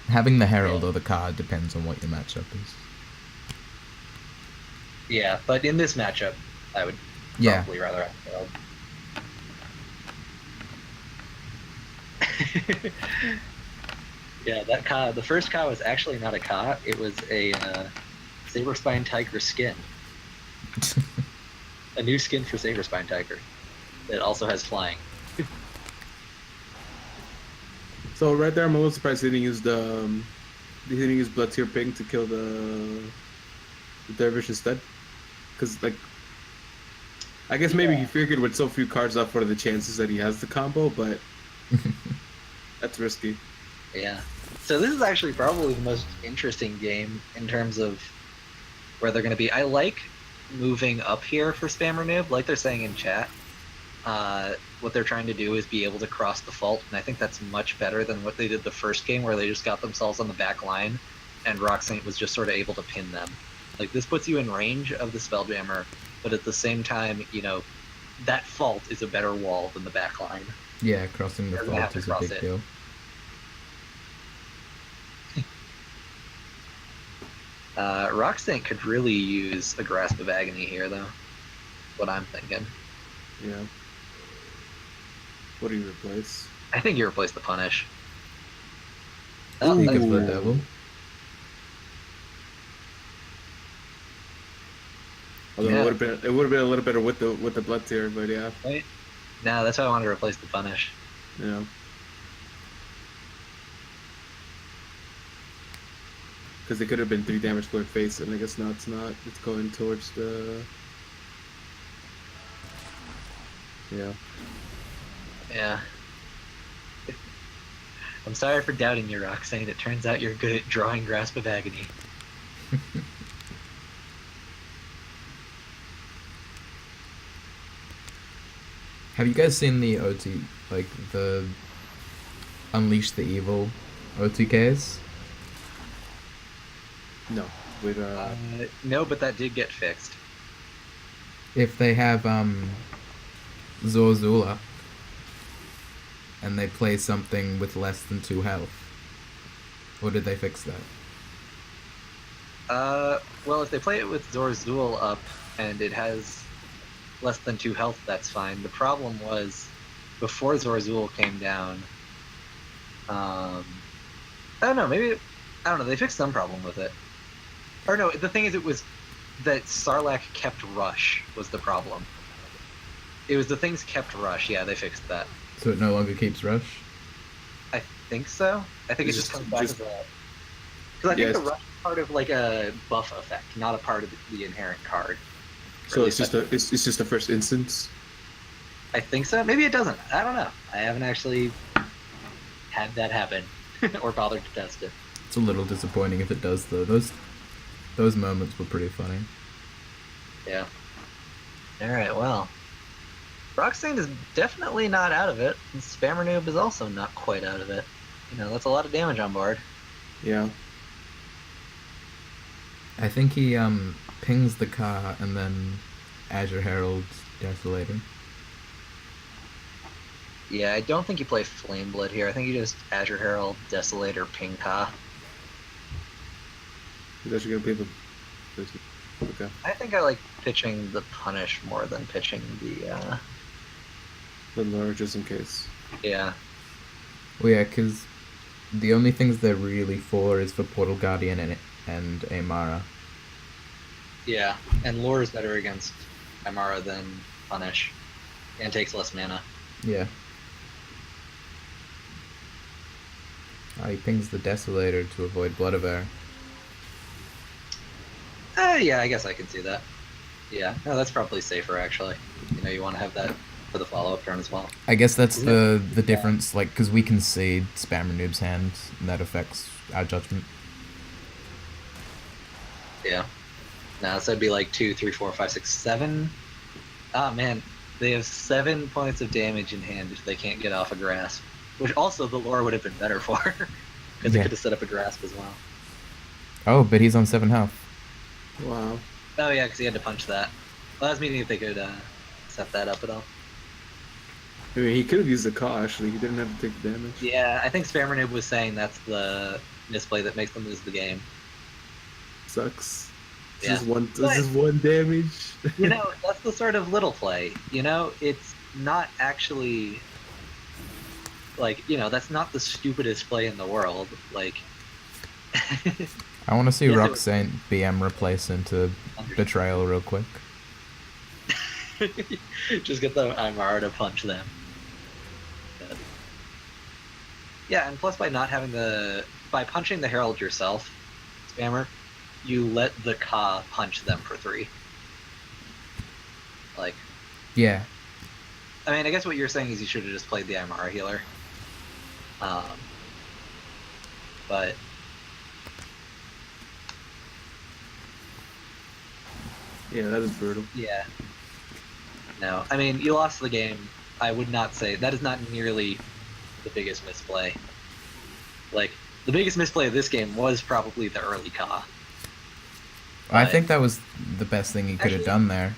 Having the Herald or the card depends on what your matchup is. Yeah, but in this matchup, I would probably rather have Herald. Yeah, that Ka, the first Ka was actually not a Ka, it was a Saberspine Tiger skin. A new skin for Saberspine Tiger that also has flying. So right there, I'm a little surprised he didn't use he didn't use Blood Tier Ping to kill the Dervish instead. Because, like, I guess maybe he figured with so few cards up, what are the chances that he has the combo, but that's risky. Yeah. So this is actually probably the most interesting game in terms of where they're going to be. I like moving up here for Spammer Noob, like they're saying in chat. What they're trying to do is be able to cross the fault, and I think that's much better than what they did the first game, where they just got themselves on the back line, and Roxanne was just sort of able to pin them. Like, this puts you in range of the Spelljammer, but at the same time, you know, that fault is a better wall than the back line. Yeah, crossing the fault is a big deal. Roxanne could really use a Grasp of Agony here, though. What I'm thinking. Yeah. What do you replace? I think you replace the Punish. Speak of the devil. Although it would have been a little better with the Blood Tier, but yeah. Right? No, that's why I wanted to replace the Punish. Yeah. Because it could have been 3 damage going face, and I guess now it's not. It's going towards the. Yeah. Yeah. I'm sorry for doubting you, Roxanne. It turns out you're good at drawing Grasp of Agony. Have you guys seen the OT, like the Unleash the Evil OTKs? No. With no, but that did get fixed. If they have Zorzula and they play something with less than 2 health, or did they fix that? Well, if they play it with Zorzul up and it has less than 2 health, that's fine. The problem was, before Zorzul came down, I don't know, they fixed some problem with it. Or no, the thing is, it was that Sarlacc kept Rush was the problem. It was the things kept Rush, yeah, they fixed that. So it no longer keeps Rush? I think so. I think it just comes back as a... Because I think the Rush is part of, like, a buff effect, not a part of the inherent card. So it's just the first instance? I think so. Maybe it doesn't. I don't know. I haven't actually had that happen or bothered to test it. It's a little disappointing if it does, though. Those moments were pretty funny. Yeah. Alright, well. Roxanne is definitely not out of it, and Spammer Noob is also not quite out of it. You know, that's a lot of damage on board. Yeah. I think he pings the Ka and then Azure Herald's Desolator. Yeah, I don't think you play Flameblood here. I think you just Azure Herald, Desolator, ping Ka. He's actually gonna play the. Okay. I think I like pitching the Punish more than pitching the lure, just in case. Yeah. Well, yeah, because the only things they're really for is for Portal Guardian and Amara. Yeah, and lure is better against Amara than Punish, and takes less mana. Yeah. He pings the Desolator to avoid Blood of Air. Yeah, I guess I can see that. Yeah, no, that's probably safer, actually. You know, you want to have that for the follow-up turn as well. I guess that's the difference, like, because we can see Spammer Noob's hand, and that affects our judgment. Yeah. Now, so it'd be like 2, 3, 4, 5, 6, 7. Oh, man. They have 7 points of damage in hand if they can't get off a grasp. Which also the lore would have been better for. Because it could have set up a grasp as well. Oh, but he's on 7 health. Wow. Oh, yeah, because he had to punch that. Well, I was meaning if they could set that up at all. I mean, he could have used the Ka, actually. He didn't have to take the damage. Yeah, I think Spammer Noob was saying that's the misplay that makes them lose the game. Sucks. Yeah. This is one damage. You know, that's the sort of little play. You know, it's not actually... Like, you know, that's not the stupidest play in the world. Like... I want to see Yes, Rock Saint BM replace into Betrayal real quick. Just get the Aymara to punch them. Yeah, and plus by not having by punching the Herald yourself, Spammer, you let the Ka punch them for 3. Like... Yeah. I mean, I guess what you're saying is you should have just played the Aymara healer. But... Yeah, that is brutal. Yeah. No, I mean, you lost the game. I would not say that is not nearly the biggest misplay. Like, the biggest misplay of this game was probably the early Ka. I think that was the best thing he could have done there.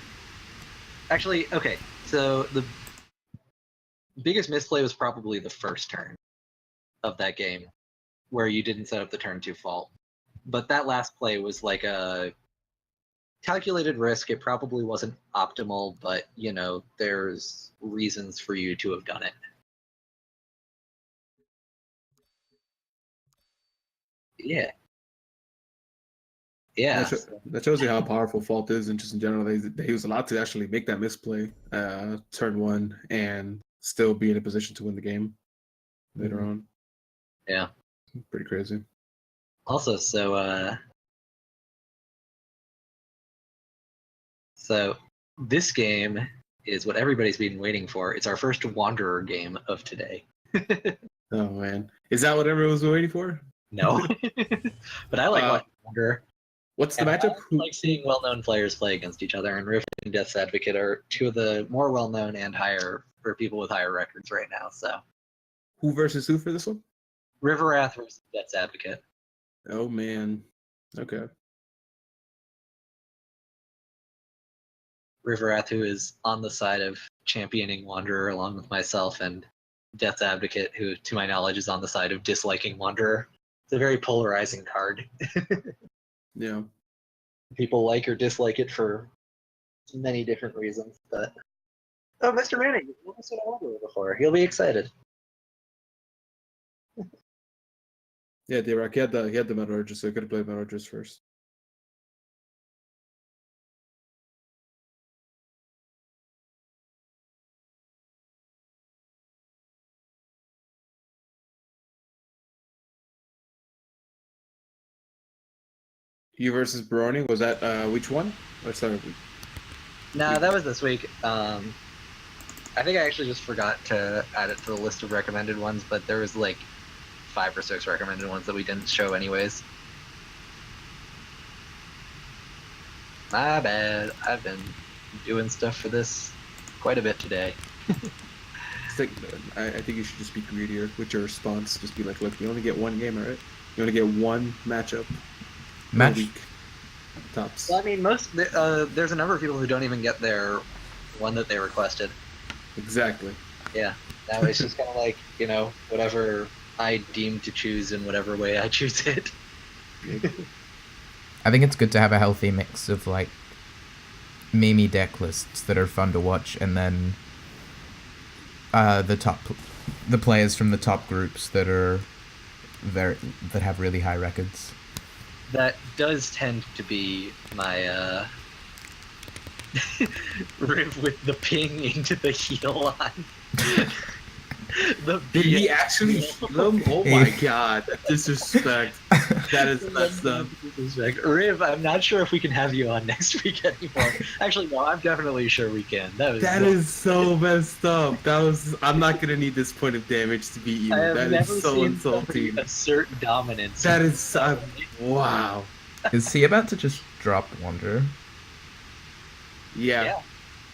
Actually, okay, so the biggest misplay was probably the first turn of that game, where you didn't set up the turn 2 fault. But that last play was like a calculated risk. It probably wasn't optimal, but, you know, there's reasons for you to have done it. Yeah. Yeah. That shows you how powerful Fault is, and just in general, he was allowed to actually make that misplay turn 1 and still be in a position to win the game later on. Yeah. Pretty crazy. Also, so this game is what everybody's been waiting for. It's our first Wanderer game of today. Oh man, is that what everyone was waiting for? No, but I like watching Wanderer. What's the matchup? I like seeing well-known players play against each other, and Rift and Death's Advocate are 2 of the more well-known and higher for people with higher records right now. So, who versus who for this one? Riverwrath versus Death's Advocate. Oh man, okay. Riverwrath, who is on the side of championing Wanderer along with myself, and Death's Advocate, who, to my knowledge, is on the side of disliking Wanderer. It's a very polarizing card. Yeah. People like or dislike it for many different reasons, but... Oh, Mr. Manning, you've never seen a Wanderer before. He'll be excited. Yeah, D-Rock, he had the Metalurgist, so he could have played Metalurgist first. You versus Baroni, was that which one? Or sorry. No, that was this week. I think I actually just forgot to add it to the list of recommended ones, but there was like 5 or 6 recommended ones that we didn't show anyways. My bad. I've been doing stuff for this quite a bit today. I think you should just be greedier with your response. Just be like, look, you only get one game, alright? You only get one matchup. Week. Tops. Well, I mean, there's a number of people who don't even get their one that they requested. Exactly. Yeah. Now it's just kind of like, you know, whatever I deem to choose in whatever way I choose it. I think it's good to have a healthy mix of, like, meme deck lists that are fun to watch, and then the players from the top groups that have really high records. That does tend to be my Riv with the ping into the heal on. Did he actually heal him? Oh my god, that disrespect. That is messed up. Riv, I'm not sure if we can have you on next week anymore. Actually, no, I'm definitely sure we can. That is so messed up. I'm not gonna need this point of damage to beat you. I have That never is so seen insulting. somebody assert dominance. That is wow. Is he about to just drop Wanderer? Yeah.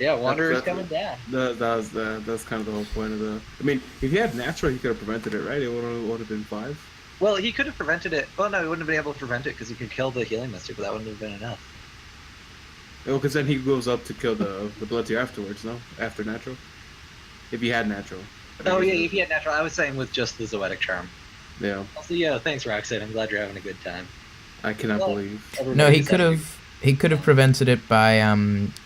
Yeah, Wanderer's coming down. That's kind of the whole point of the. I mean, if he had natural, he could have prevented it, right? It would have been 5. Well, he could have prevented it. Well, no, he wouldn't have been able to prevent it because he could kill the healing mystic, but that wouldn't have been enough. Oh, because then he goes up to kill the blood tier afterwards, no? After natural? If he had natural. Oh, yeah, if he had natural. I was saying with just the Zoetic Charm. Yeah. Also, yeah, thanks, Roxanne. I'm glad you're having a good time. I cannot believe. No, he could have. He could have prevented it by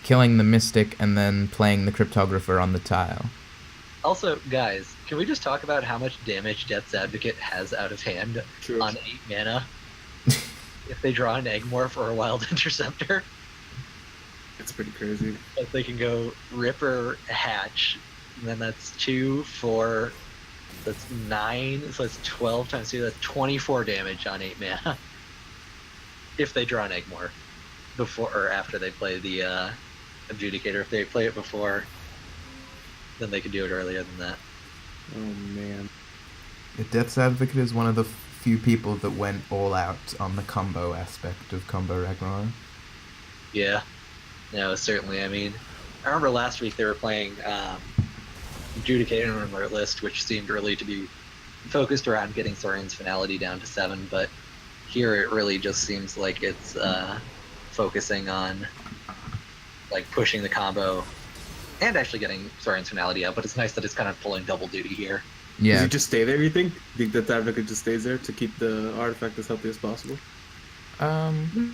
killing the Mystic and then playing the Cryptographer on the tile. Also, guys, can we just talk about how much damage Death's Advocate has out of hand on 8 mana? If they draw an Eggmorph or a Wild Interceptor? It's pretty crazy. Like they can go Ripper, Hatch, and then that's 2, 4, that's 9, so that's 12 times 2, that's 24 damage on 8 mana. If they draw an Eggmorph. Before or after they play the Adjudicator. If they play it before, then they could do it earlier than that. Oh man. Death's Advocate is one of the few people that went all out on the combo aspect of Combo Ragnarok. Yeah. No, certainly. I mean, I remember last week they were playing Adjudicator on their list, which seemed really to be focused around getting Saurian's Finality down to 7, but here it really just seems like it's focusing on like pushing the combo and actually getting Saurian's Finality out, but it's nice that it's kind of pulling double duty here. Yeah. Does he just stay there, you think? Think that Advocate just stays there to keep the artifact as healthy as possible?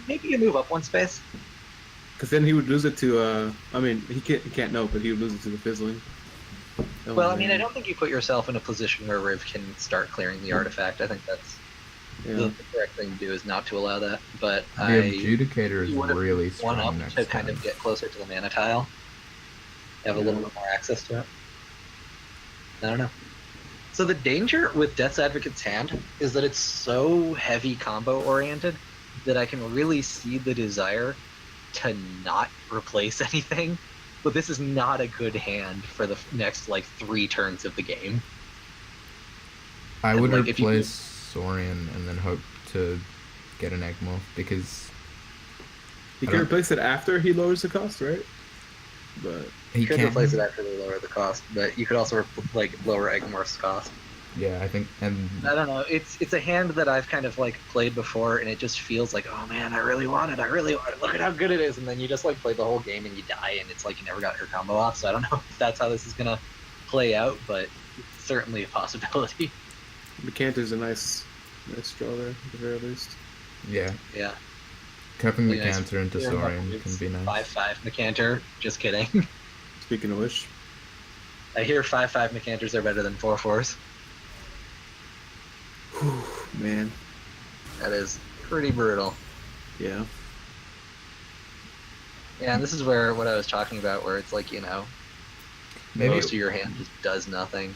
Maybe you move up one space. Because then he would lose it to, I mean, he can't know, but he would lose it to the Fizzling. Oh, well, I mean, man. I don't think you put yourself in a position where Riv can start clearing the artifact. I think that's the correct thing to do is not to allow that. But the Adjudicator is really strong one up next to time. kind of get closer to the mana tile. Have a little bit more access to it. I don't know. So the danger with Death's Advocate's hand is that it's so heavy combo oriented that I can really see the desire to not replace anything. But this is not a good hand for the next like 3 turns of the game. I would like, replace Saurian and then hope to get an Eggmorph because he can replace it after he lowers the cost, right? But you could replace it after they lower the cost, but you could also like lower Eggmorph's cost. Yeah, I think, and I don't know. It's a hand that I've kind of like played before, and it just feels like, oh man, I really want it. Look at how good it is, and then you just like play the whole game and you die, and it's like you never got your combo off. So I don't know if that's how this is gonna play out, but it's certainly a possibility. Decanter's a nice draw there, at the very least. yeah, Yeah. cupping Really nice. Decanter into Saurian can be nice. 5/5 Decanter. Just kidding. Speaking of which, I hear 5/5 Decanters are better than 4/4s. whew, man, That is pretty brutal. yeah. Yeah, and this is where what I was talking about, where it's like, you know, Maybe most of your hand just does nothing.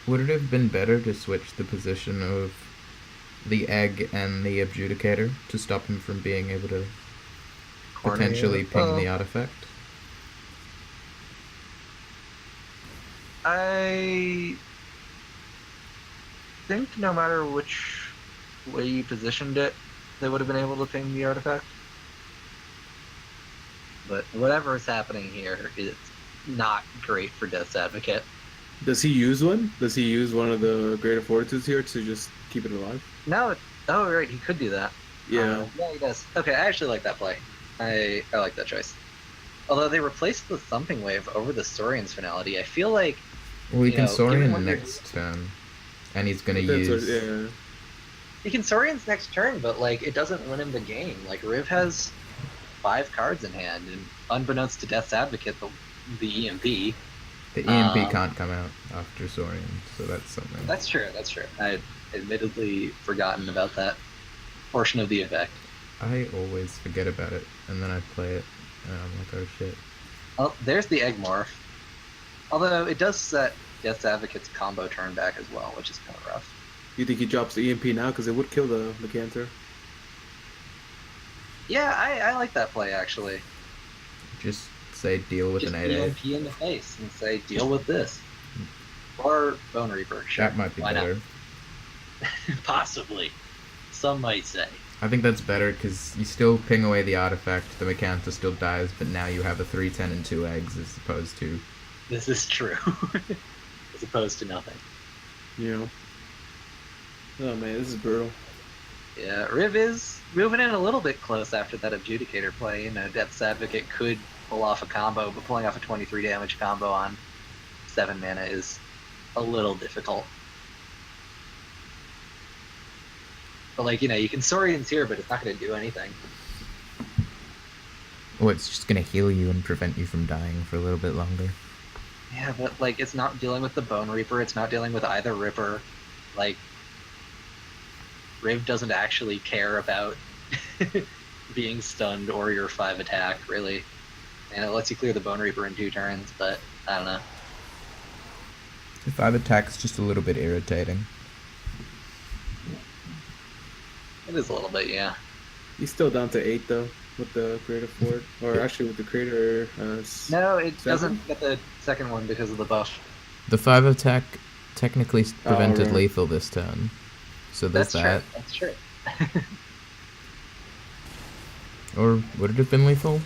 would it have been better to switch the position of the Egg and the Adjudicator to stop him from being able to Corner potentially you. ping the artifact? I think no matter which way you positioned it, they would have been able to ping the artifact. But whatever is happening here is not great for Death's Advocate. Does he use one? Does he use one of the Greater Fortitudes here to just keep it alive? No, oh right, he could do that. Yeah. Yeah, he does. Okay, I actually like that play. I like that choice. Although they replaced the Thumping Wave over the Saurian's Finality, I feel like Well, he you can know, given Saurian what you're- next turn, and he's gonna That's use. yeah. he can Saurian's next turn, but like it doesn't win him the game. Like Riv has 5 cards in hand, and unbeknownst to Death's Advocate, the EMP. The EMP can't come out after Saurian, so that's something. That's true. That's true. I had admittedly forgotten about that portion of the effect. I always forget about it, and then I play it, and I'm like, oh shit. Oh, there's the Eggmorph. Although it does set Death's Advocate's combo turn back as well, which is kind of rough. You think he drops the EMP now because it would kill the Cantor? Yeah, I like that play actually. Just say deal with Just an 8/8. EMP in the face and say deal with this. Or Bone Reaper, sure. That might be Why better. not? Possibly. Some might say. I think that's better because you still ping away the artifact, the Mechanta still dies, but now you have a 3/10 and 2 eggs as opposed to... This is true. As opposed to nothing. Yeah. Oh man, this is brutal. Yeah, Riv is moving in a little bit close after that Adjudicator play. You know, Death's Advocate could pull off a combo, but pulling off a 23 damage combo on 7 mana is a little difficult. But, like, you know, you can Saurians here, but it's not going to do anything. Oh, it's just going to heal you and prevent you from dying for a little bit longer. Yeah, but, like, it's not dealing with the Bone Reaper. It's not dealing with either Ripper. Like, Riv doesn't actually care about being stunned or your 5 attack, really. And it lets you clear the Bone Reaper in 2 turns, but I don't know. The 5 attack's just a little bit irritating. It is a little bit, yeah. He's still down to 8 though with the creator fort, or actually with the creator. No, it 7? doesn't get the second one because of the buff. The 5 attack technically prevented right. lethal this turn, so there's that. True. That's true. Or would it have been lethal?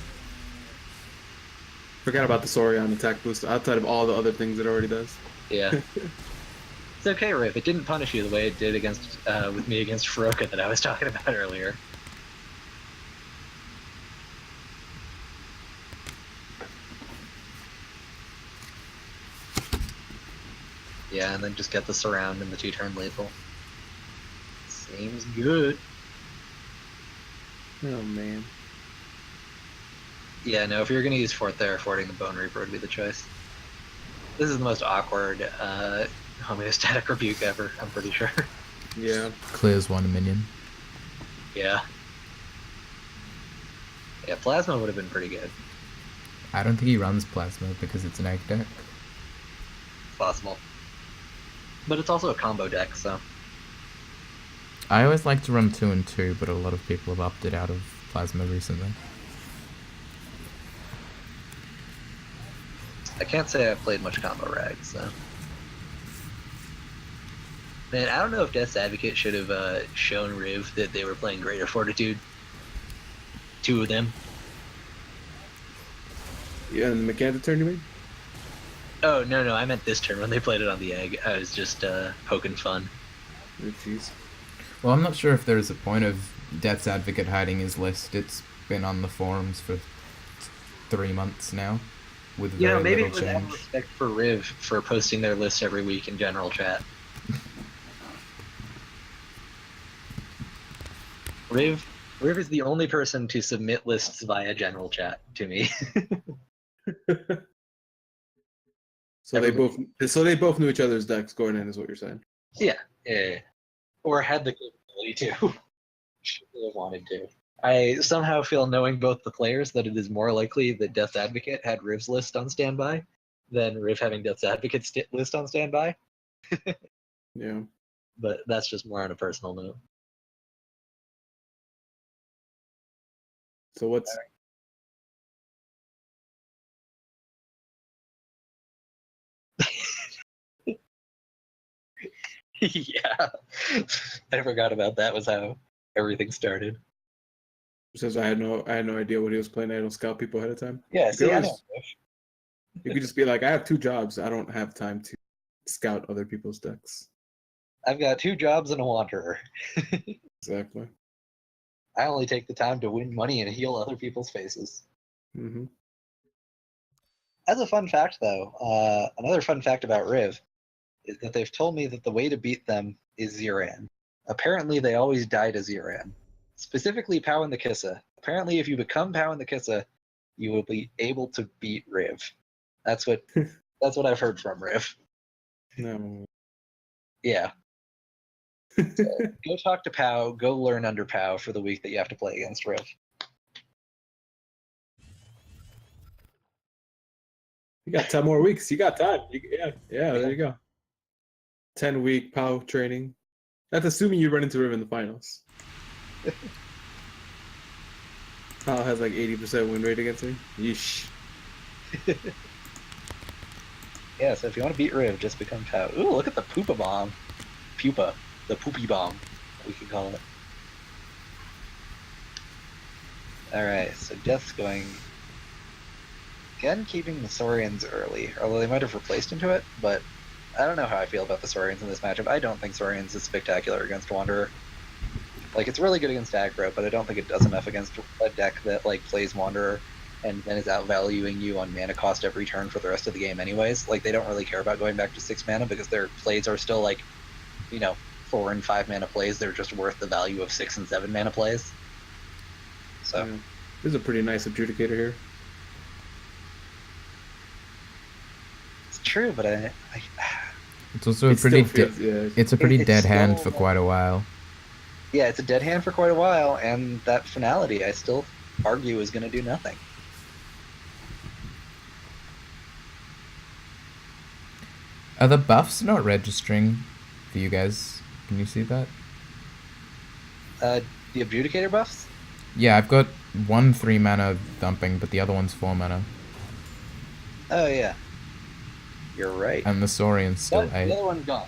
Forgot about the Saurian attack boost outside of all the other things it already does. Yeah. It's okay, Riv. It didn't punish you the way it did against with me against Furoka that I was talking about earlier. Yeah, and then just get the surround and the 2-turn lethal. Seems good. Oh man. Yeah, no, if you're going to use Fort there, forting the Bone Reaper would be the choice. This is the most awkward homeostatic rebuke ever, I'm pretty sure. Yeah. Clears 1 minion. Yeah. Yeah, Plasma would have been pretty good. I don't think he runs Plasma because it's an egg deck. Possible. But it's also a combo deck, so... I always like to run 2 and 2, but a lot of people have opted out of Plasma recently. I can't say I've played much combo rag, so... Man, I don't know if Death's Advocate should have shown Riv that they were playing Greater Fortitude. 2 of them. Yeah, and the Mechanta turn you mean? Oh, no, I meant this turn when they played it on the egg. I was just poking fun. Oh, jeez. Well, I'm not sure if there's a point of Death's Advocate hiding his list. It's been on the forums for 3 months now, with very maybe little it was out of change. respect for Riv for posting their list every week in general chat. Riv is the only person to submit lists via general chat to me. So they both knew each other's decks going in, is what you're saying. Yeah. Or had the capability to. Should have wanted to. I somehow feel, knowing both the players, that it is more likely that Death's Advocate had Riv's list on standby than Riv having Death's Advocate's list on standby. Yeah. But that's just more on a personal note. So what's Yeah. I forgot about that was how everything started. says I had no idea what he was playing. I don't scout people ahead of time. Yeah, see, I know. You could just be like, I have 2 jobs. I don't have time to scout other people's decks. I've got 2 jobs and a wanderer. Exactly. I only take the time to win money and heal other people's faces. Mm-hmm. As a fun fact, though, another fun fact about Riv is that they've told me that the way to beat them is Ziran. Apparently, they always die to Ziran. Specifically, Pow and the Kissa. Apparently, if you become Pow and the Kissa, you will be able to beat Riv. That's what I've heard from Riv. No. Yeah. So, go talk to Pow. Go learn under Pow for the week that you have to play against Riv. You got 10 more weeks. You got time. Yeah. There you go. 10-week POW training. That's assuming you run into Riv in the finals. POW has like 80% win rate against me. Yeesh. Yeah, so if you want to beat Riv, just become POW. Ooh, look at the Poopa Bomb. Pupa. The Poopy Bomb, we could call it. Alright, so Death's going... Again, keeping the Saurians early, although they might have replaced into it, but I don't know how I feel about the Saurians in this matchup. I don't think Saurians is spectacular against Wanderer. Like, it's really good against aggro, but I don't think it does enough against a deck that, like, plays Wanderer and then is outvaluing you on mana cost every turn for the rest of the game anyways. Like, they don't really care about going back to 6 mana because their plays are still, like, 4 and 5 mana plays. They're just worth the value of 6 and 7 mana plays. So... Yeah. This is a pretty nice adjudicator here. It's true, but I It's also a pretty it's a pretty dead hand still, for quite a while. Yeah, it's a dead hand for quite a while, and that finality I still argue is going to do nothing. Are the buffs not registering for you guys? Can you see that? The Adjudicator buffs? Yeah, I've got 1 3 mana dumping, but the other one's 4 mana. Oh, yeah. You're right. And the Saurian's still But 8. the other one's gone.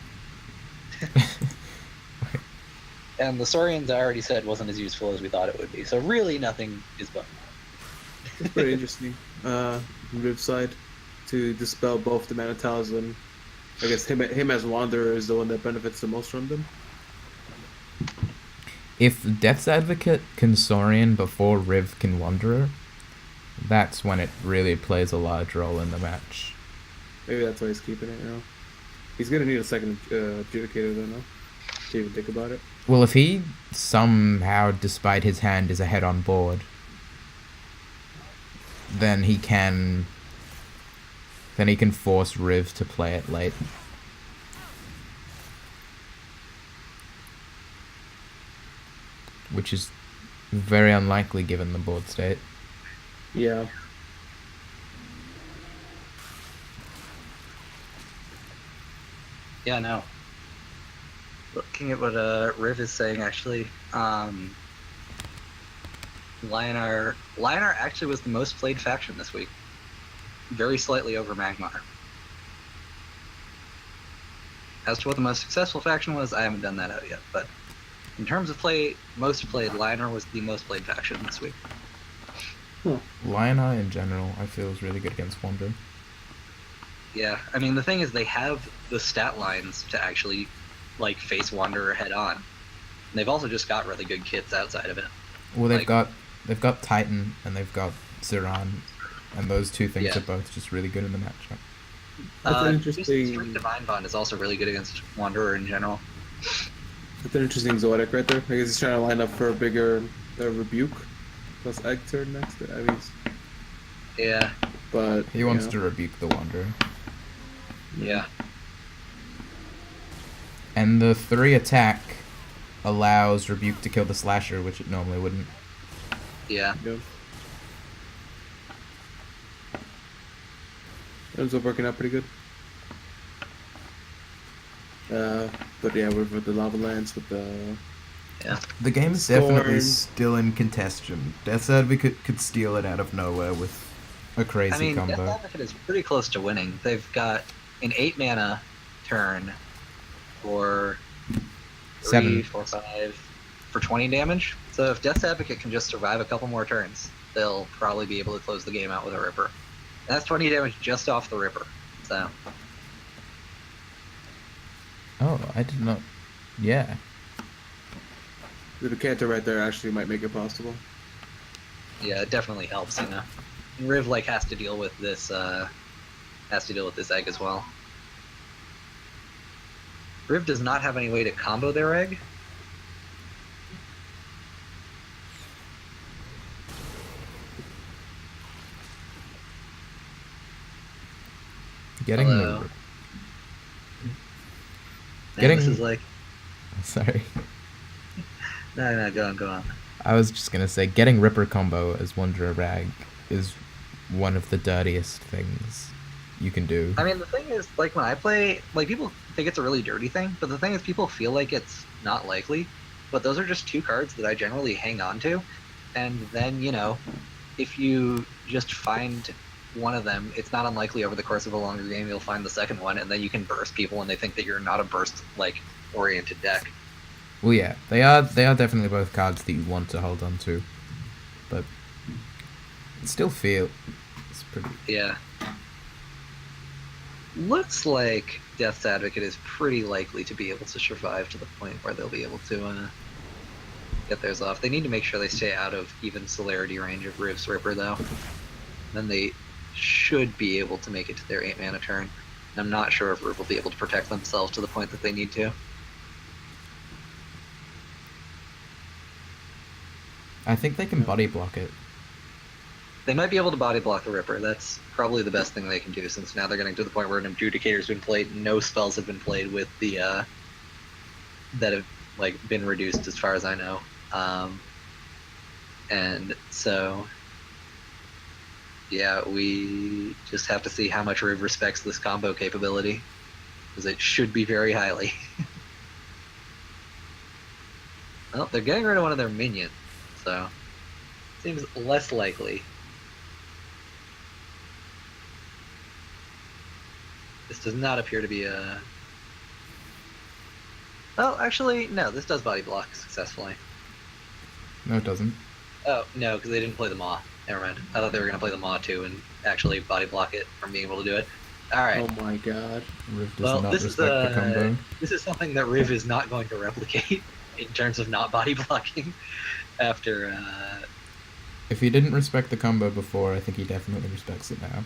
And the Saurians, I already said, wasn't as useful as we thought it would be. So really nothing is bugged. It's pretty interesting. Riv side to dispel both the Mana Talisman. I guess him as Wanderer is the one that benefits the most from them. If Death's Advocate can Saurian before Riv can Wanderer, that's when it really plays a large role in the match. Maybe that's why he's keeping it, He's gonna need a second adjudicator though, no? To even think about it. Well, if he somehow, despite his hand, is ahead on board, then he can force Riv to play it late. Which is very unlikely given the board state. Yeah. Yeah, no. Looking at what Riv is saying, actually, Lionar actually was the most played faction this week. Very slightly over Magmar. As to what the most successful faction was, I haven't done that out yet, but in terms of most played, Lionar was the most played faction this week. Lionar in general, I feel, is really good against Wanderer. Yeah, I mean, the thing is, they have the stat lines to actually, like, face Wanderer head on. And they've also just got really good kits outside of it. Well, they've got Titan and they've got Ziran, and those two things are both just really good in the matchup. That's an interesting. Strength Divine Bond is also really good against Wanderer in general. That's an interesting Zoetic right there. I guess he's trying to line up for a bigger Rebuke plus Egg turn next. Yeah. But he wants to rebuke the Wanderer. Yeah. And the 3 attack allows Rebuke to kill the Slasher, which it normally wouldn't. Yeah. Yep. Ends up working out pretty good. But yeah, with the Lava Lance, with the... Yeah. The game is definitely still in contention. Death's Advocate could steal it out of nowhere with a crazy combo. Death's Advocate is pretty close to winning. They've got an 8 mana turn for 3, 4, 5 for 20 damage. So if Death's Advocate can just survive a couple more turns, they'll probably be able to close the game out with a Ripper. And that's 20 damage just off the Ripper. So. Oh, I did not. Yeah. The decanter right there actually might make it possible. Yeah, it definitely helps, And Riv has to deal with this egg as well. Riv does not have any way to combo their egg. Getting Hello. This is like... Sorry. No, go on. I was just gonna say, getting Ripper combo as Wanderer Rag is one of the dirtiest things you can do. I mean, the thing is, like, when I play, like, people think it's a really dirty thing, but the thing is, people feel like it's not likely. But those are just 2 cards that I generally hang on to. And then, you know, if you just find one of them, it's not unlikely over the course of a longer game you'll find the second one, and then you can burst people when they think that you're not a burst, like, oriented deck. Well, yeah, they are definitely both cards that you want to hold on to, but still feel it's pretty. Yeah. Looks like Death's Advocate is pretty likely to be able to survive to the point where they'll be able to get theirs off. They need to make sure they stay out of even celerity range of Riv's Ripper, though. Then they should be able to make it to their 8 mana turn. I'm not sure if Riv will be able to protect themselves to the point that they need to. I think they can body block it. They might be able to body block the Ripper. That's probably the best thing they can do, since now they're getting to the point where an Adjudicator's been played. No spells have been played with the that have like been reduced, as far as I know. And so, yeah, we just have to see how much Riv respects this combo capability, because it should be very highly. Well, they're getting rid of one of their minions, so seems less likely. This does not appear to be a... Oh, actually, no, this does body block successfully. No, it doesn't. Oh, no, because they didn't play the Maw. Never mind. I thought they were going to play the Maw too and actually body block it from being able to do it. Alright. Oh my god. Riv does not respect the combo. This is something that Riv is not going to replicate in terms of not body blocking after... If he didn't respect the combo before, I think he definitely respects it now.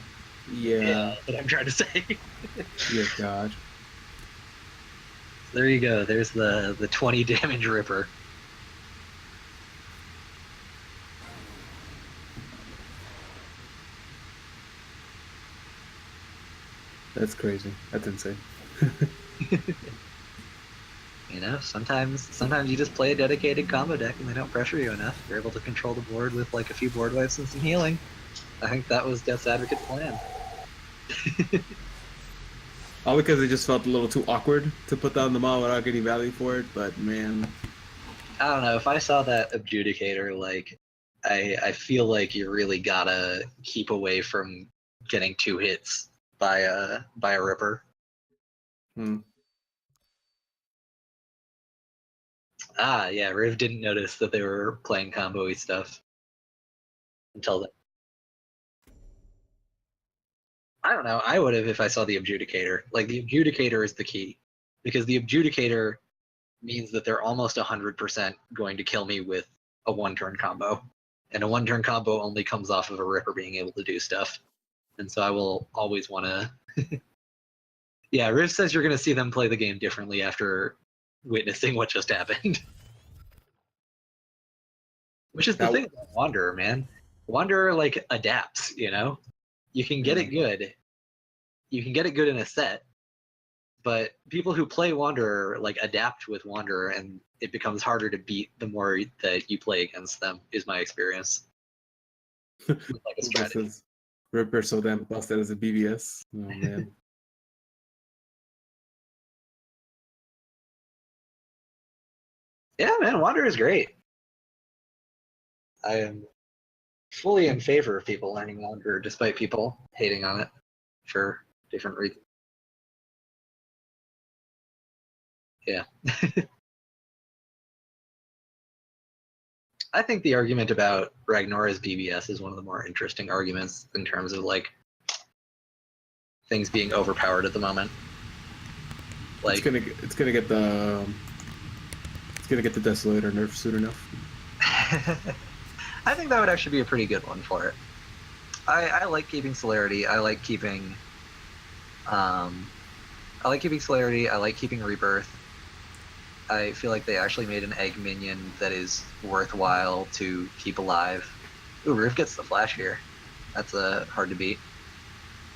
Yeah. That's what I'm trying to say. Yeah, god. There you go. There's the 20 damage Ripper. That's crazy. That's insane. You know, sometimes you just play a dedicated combo deck and they don't pressure you enough. You're able to control the board with like a few board wipes and some healing. I think that was Death's Advocate's plan. All because it just felt a little too awkward to put down the Maw without getting value for it, but man. I don't know, if I saw that Adjudicator, like, I feel like you really gotta keep away from getting 2 hits by a Ripper. Ah, yeah, Riv didn't notice that they were playing combo-y stuff until then. I don't know, I would have if I saw the Adjudicator. Like, the Adjudicator is the key, because the Adjudicator means that they're almost 100% going to kill me with a 1-turn combo. And a 1-turn combo only comes off of a Ripper being able to do stuff. And so I will always want to... Yeah, Riv says you're going to see them play the game differently after witnessing what just happened. Which is the thing about Wanderer, man. Wanderer, like, adapts, you know? You can get it good. You can get it good in a set. But people who play Wanderer, like, adapt with Wanderer, and it becomes harder to beat the more that you play against them, is my experience. Like a strategy. Ripper so damn busted as a BBS. Oh, man. Yeah, man, Wanderer is great. I am fully in favor of people learning Wanderer, despite people hating on it for different reasons. Yeah. I think the argument about Ragnora's BBS is one of the more interesting arguments in terms of, like, things being overpowered at the moment. Like, it's gonna get the Desolator nerf soon enough. I think that would actually be a pretty good one for it. I like keeping Celerity. I like keeping Celerity. I like keeping Rebirth. I feel like they actually made an egg minion that is worthwhile to keep alive. Ooh, Riv gets the flash here. That's hard to beat.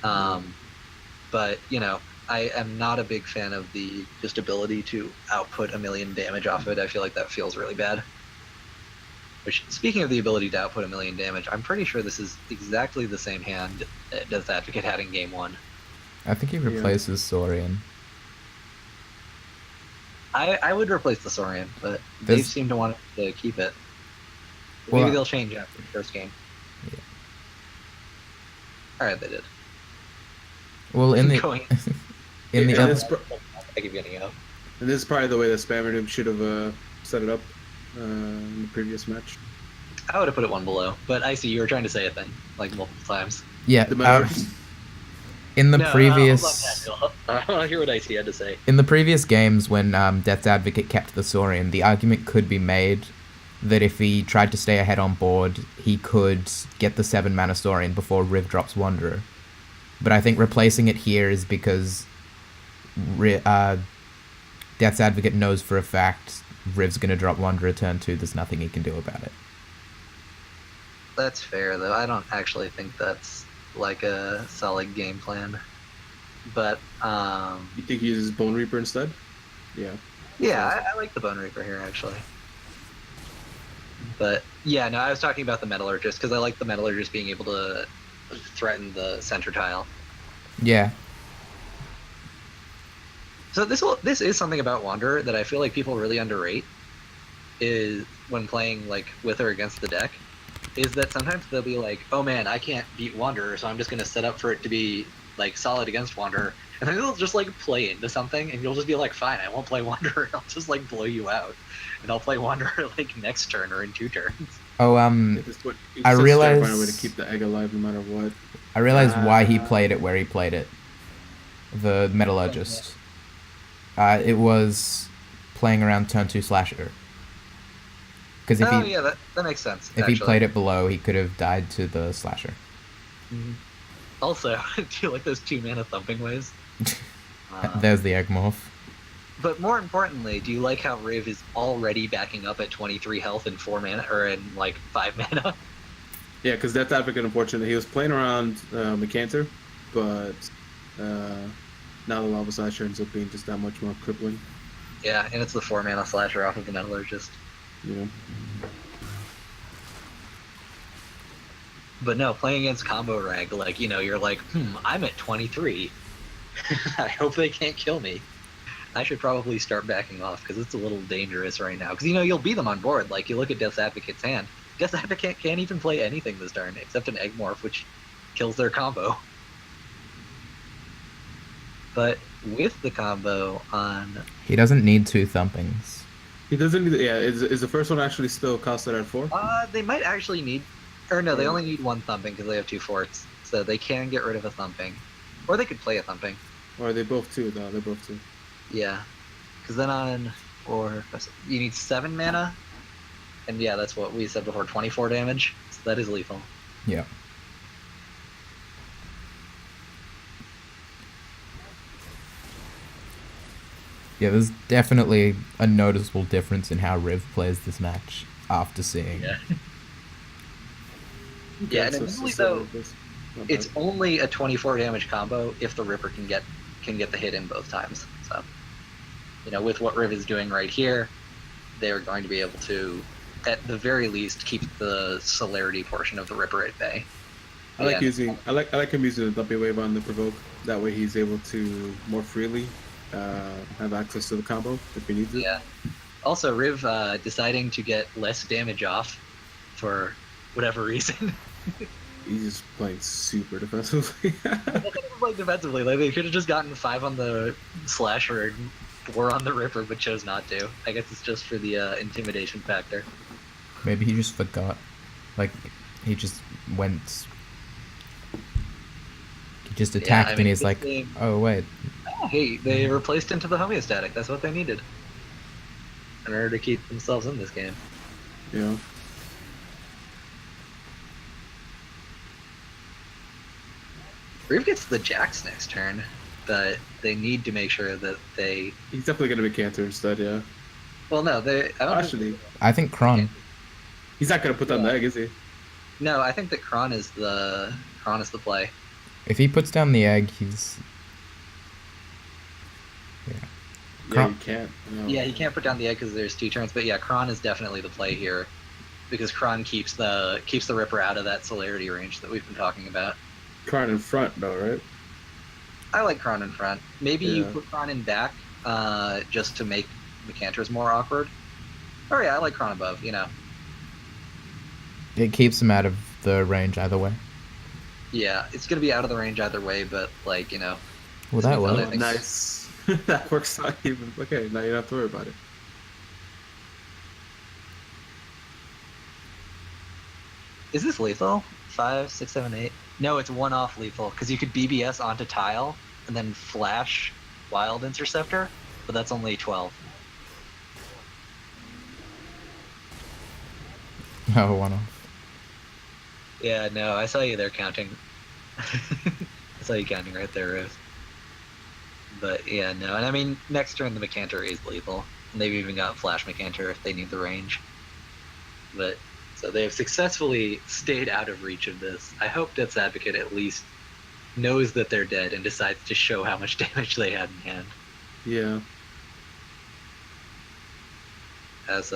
But, you know, I am not a big fan of the just ability to output 1 million damage off it. I feel like that feels really bad. Which, speaking of the ability to output 1 million damage, I'm pretty sure this is exactly the same hand that Death's Advocate had in Game 1. I think he replaces Saurian. I would replace the Saurian, but There's- they seem to want to keep it. Well, Maybe they'll change after the first game. Yeah. Alright, they did. Well, in the Going- in the Yeah, other, this- I keep getting out. And this is probably the way that Spammer Noob should have set it up in the previous match. I would have put it one below, but I see you were trying to say it then, like multiple times. yeah, The matter. in the previous I want to hear what Icy had to say. in the previous games when Death's Advocate kept the Saurian, the argument could be made that if he tried to stay ahead on board, he could get the 7-mana Saurian before Riv drops Wanderer. But I think replacing it here is because Death's Advocate knows for a fact Riv's going to drop Wanderer turn 2, there's nothing he can do about it. That's fair, though. I don't actually think that's like a solid game plan. But, You think he uses Bone Reaper instead? Yeah. yeah, I like the Bone Reaper here, actually. But, yeah, no, I was talking about the Metallurgist, because I like the Metallurgist being able to threaten the center tile. Yeah. So this is something about Wanderer that I feel like people really underrate, is when playing like with or against the deck, is that sometimes they'll be like, oh man, I can't beat Wanderer, so I'm just gonna set up for it to be like solid against Wanderer, and then they'll just like play into something, and you'll just be like, fine, I won't play Wanderer, I'll just like blow you out, and I'll play Wanderer like next turn or in 2 turns. Oh, At this point, it's I such a realize- terrifying way to keep the egg alive no matter what. I realized why he played it where he played it. The Metallurgist. It was playing around turn 2 Slasher. Because if Oh he yeah, that makes sense. if he played it below, he could have died to the Slasher. Mhm. Also, do you like those 2 mana thumping ways? There's the egg morph. But more importantly, do you like how Riv is already backing up at 23 health and 4 mana, or in like 5 mana? Yeah, because Death Advocate, unfortunately, he was playing around Mecanter, but now the Lava Slasher ends up being just that much more crippling. Yeah, and it's the 4 mana slasher off of the Metallurgist. You know? But no, playing against combo rag, like, you know, you're like, I'm at 23. I hope they can't kill me. I should probably start backing off, because it's a little dangerous right now. Because, you know, you'll beat them on board. Like, you look at Death's Advocate's hand. Death's Advocate can't even play anything this turn, except an Egg Morph, which kills their combo. But with the combo on... He doesn't need 2 thumpings. He doesn't need. Yeah, is the first one actually still costed at 4? They might actually need... Or no, they only need 1 thumping, because they have 2 forts. So they can get rid of a thumping. Or they could play a thumping. Or are they both 2? No, they're both 2. Yeah, because then on you need 7 mana, and yeah, that's what we said before, 24 damage. So that is lethal. Yeah. Yeah, there's definitely a noticeable difference in how Riv plays this match after seeing. Yeah. Yeah, and admittedly though, it's only a 24 damage combo if the Ripper can get the hit in both times. So, you know, with what Riv is doing right here, they are going to be able to, at the very least, keep the celerity portion of the Ripper at bay. I like him using the dumpy wave on the provoke. That way he's able to more freely have access to the combo if he needs it. Yeah. Also, Riv deciding to get less damage off for whatever reason. He's just playing super defensively. Like defensively, like they could have just gotten 5 on the Slasher and 4 on the Ripper, but chose not to. I guess it's just for the intimidation factor. Maybe he just forgot. Like, he just went... He just attacked I mean, and he's this like, game- oh, wait. Oh, hey, they replaced into the homeostatic. That's what they needed in order to keep themselves in this game. Yeah. Reeve gets the Jax next turn, but they need to make sure that they. He's definitely gonna be Cantor instead, yeah. Well, no, they. I don't Actually, I think Kron. he's not gonna put down the egg, is he? No, I think that Kron is the play. If he puts down the egg, he's... Yeah, Kron- you can't. No. Yeah, he can't put down the egg because there's 2 turns, but yeah, Kron is definitely the play here, because Kron keeps the Ripper out of that celerity range that we've been talking about. Karn in front though, right? I like Kron in front. Maybe you Yeah. put Kron in back, just to make Mecantors more awkward. Or yeah, I like Kron above. You know. It keeps him out of the range either way. Yeah, it's gonna be out of the range either way, but like Well, that smooth out, I Oh, works. think. nice. That works out even. Okay, now you don't have to worry about it. Is this lethal? 5, 6, 7, 8. No, it's one off lethal because you could BBS onto tile and then flash Wild Interceptor, but that's only 12. Oh, one off. Yeah, no, I saw you there counting. I saw you counting right there, Rose. But yeah, no, and I mean, next turn the Mecantor is lethal, and they've even got Flash Mecantor if they need the range. But so they have successfully stayed out of reach of this. I hope Death's Advocate at least knows that they're dead and decides to show how much damage they had in hand. Yeah. As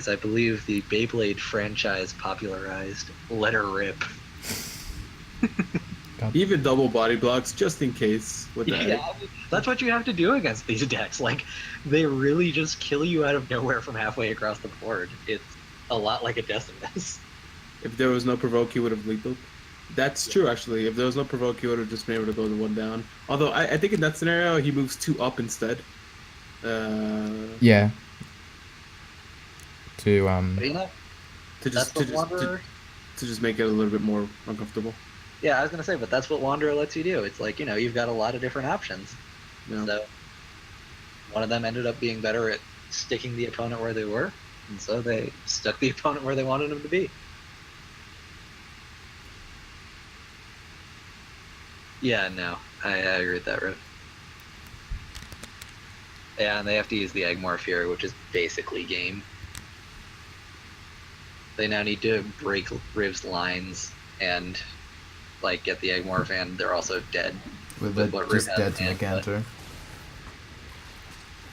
I believe the Beyblade franchise popularized, let her rip. Even double body blocks, just in case. With that. Yeah, that's what you have to do against these decks. Like, they really just kill you out of nowhere from halfway across the board. It's a lot like a Decimus. If there was no provoke, he would have lethal. That's true, actually. If there was no provoke, he would have just been able to go to 1 down. Although I think in that scenario, he moves 2 up instead. Yeah. To But you know, to that's just what Wanderer. to just make it a little bit more uncomfortable. Yeah, I was gonna say, but that's what Wanderer lets you do. It's like, you've got a lot of different options. Yeah. So one of them ended up being better at sticking the opponent where they were, and so they stuck the opponent where they wanted him to be. Yeah, no, I agree with that, Riv. Yeah, and they have to use the Eggmore Fury, which is basically game. They now need to break Riv's lines and get the Eggmorph, and they're also dead. With what just Riv has dead in to hand, but- Mecantor.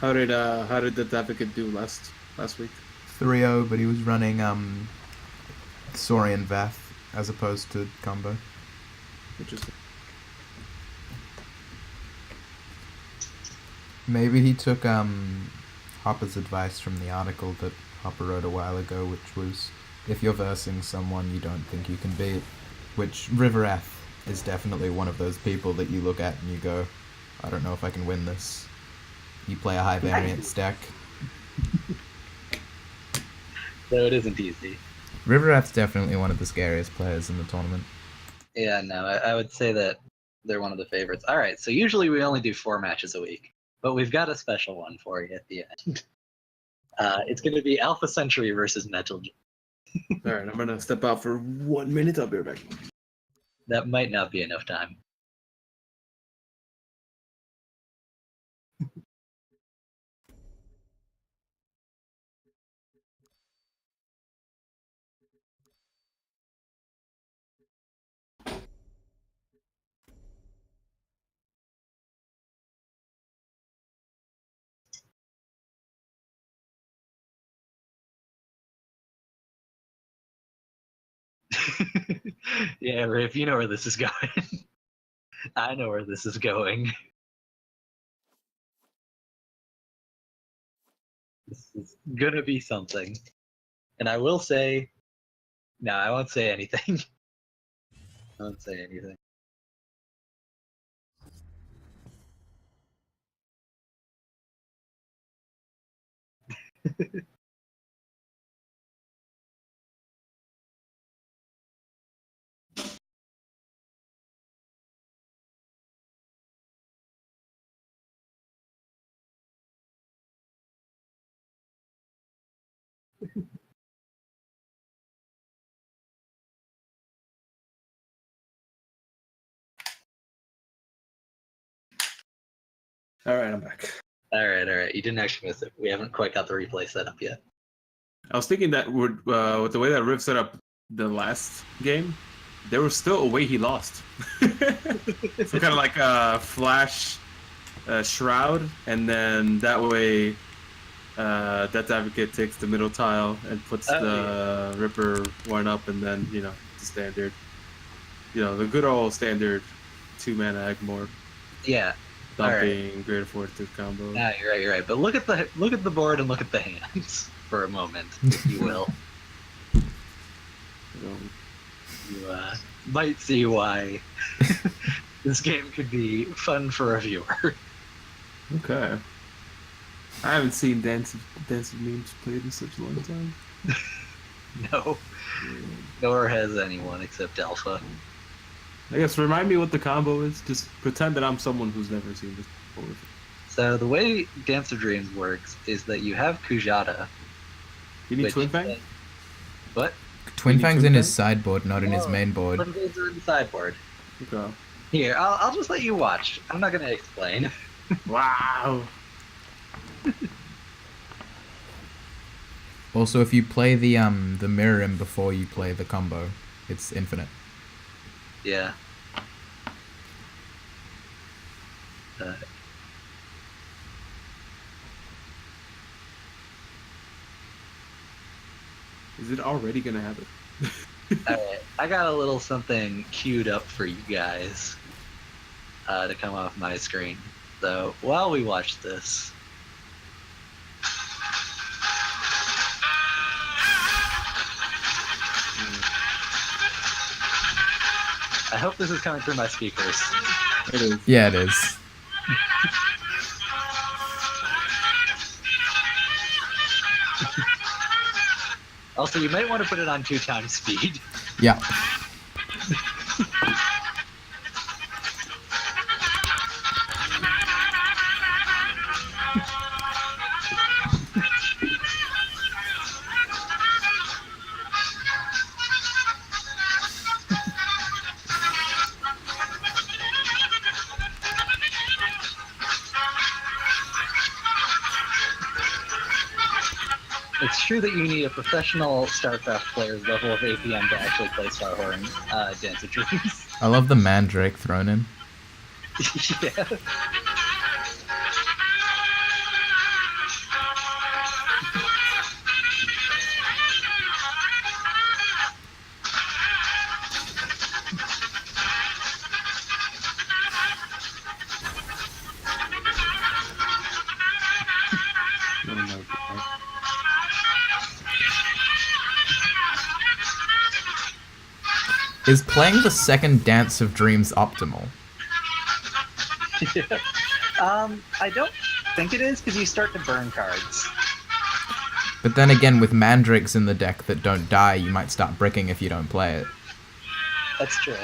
How did the Advocate do last week? 3-0, but he was running Saurian Vath as opposed to combo. Interesting. Maybe he took Hopper's advice from the article that Hopper wrote a while ago, which was, if you're versing someone you don't think you can beat, which Riverath is definitely one of those people that you look at and you go, I don't know if I can win this. You play a high variance deck. So it isn't easy. Riverath's definitely one of the scariest players in the tournament. Yeah, no, I would say that they're one of the favorites. All right, so usually we only do 4 matches a week, but we've got a special one for you at the end. It's going to be Alpha Century versus Metal. All right, I'm gonna step out for 1 minute. I'll be right back. That might not be enough time. Yeah, Riff, you know where this is going. I know where this is going. This is gonna be something. And I will say, no, I won't say anything. I won't say anything. All right, I'm back. All right. You didn't actually miss it. We haven't quite got the replay set up yet. I was thinking that with the way that Riv set up the last game, there was still a way he lost. So kind of like a flash shroud, and then that way Death Advocate takes the middle tile and puts the Ripper one up, and then the standard, the good old standard 2-mana Agmor, Yeah. dumping Greater Fortress combo. Yeah, you're right. But look at the board and look at the hands for a moment, if you will. You might see why this game could be fun for a viewer. Okay. I haven't seen Dance of Memes played in such a long time. No, nor has anyone except Alpha. I guess remind me what the combo is. Just pretend that I'm someone who's never seen this before. So the way Dance of Dreams works is that you have Kujata. You need Twin Fang? What? Twin need Fang's Twin in his Fang? sideboard, not in his main board. Twin Fangs are in the sideboard. Okay. Here, I'll just let you watch. I'm not gonna explain. Wow. Also, if you play the mirror imp before you play the combo, it's infinite. Yeah. Is it already gonna happen? Alright, I got a little something queued up for you guys to come off my screen. So while we watch this, I hope this is coming through my speakers. It is. Yeah, it is. Also, you might want to put it on 2x speed. Yeah. It's true that you need a professional StarCraft player's level of APM to actually play Starhorn Dance of Dreams. I love the Mandrake thrown in. Yeah. Oh my god. Is playing the second Dance of Dreams optimal? Yeah. I don't think it is because you start to burn cards. But then again, with Mandrakes in the deck that don't die, you might start bricking if you don't play it. That's true.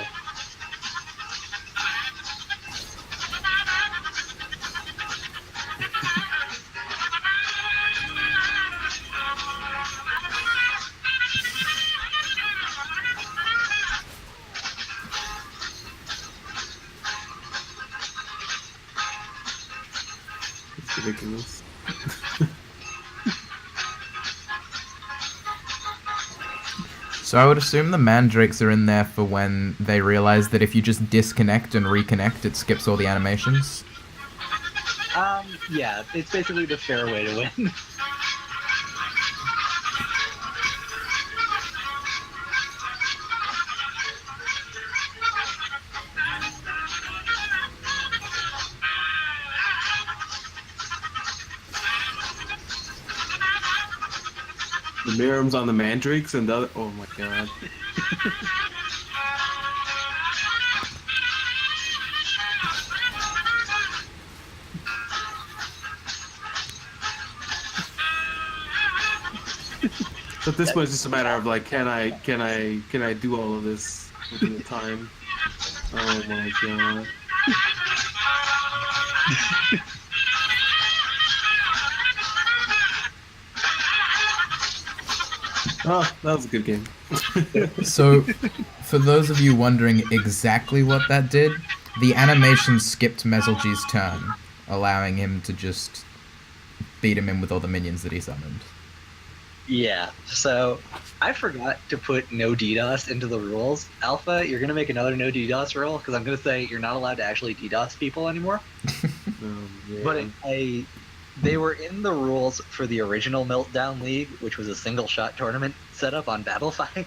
It's ridiculous. So I would assume the Mandrakes are in there for when they realize that if you just disconnect and reconnect, it skips all the animations. Yeah, it's basically the fair way to win. The Mirrors on the Mandrakes and the other. Oh my god. So at this point, it's just a matter of like, can I do all of this within the time? Oh my god. Oh, that was a good game. So, for those of you wondering exactly what that did, the animation skipped Mezelgee's turn, allowing him to just beat him in with all the minions that he summoned. Yeah, so I forgot to put no DDoS into the rules. Alpha, you're going to make another no DDoS rule, because I'm going to say you're not allowed to actually DDoS people anymore. Yeah. But they were in the rules for the original Meltdown League, which was a single-shot tournament set up on Battlefy,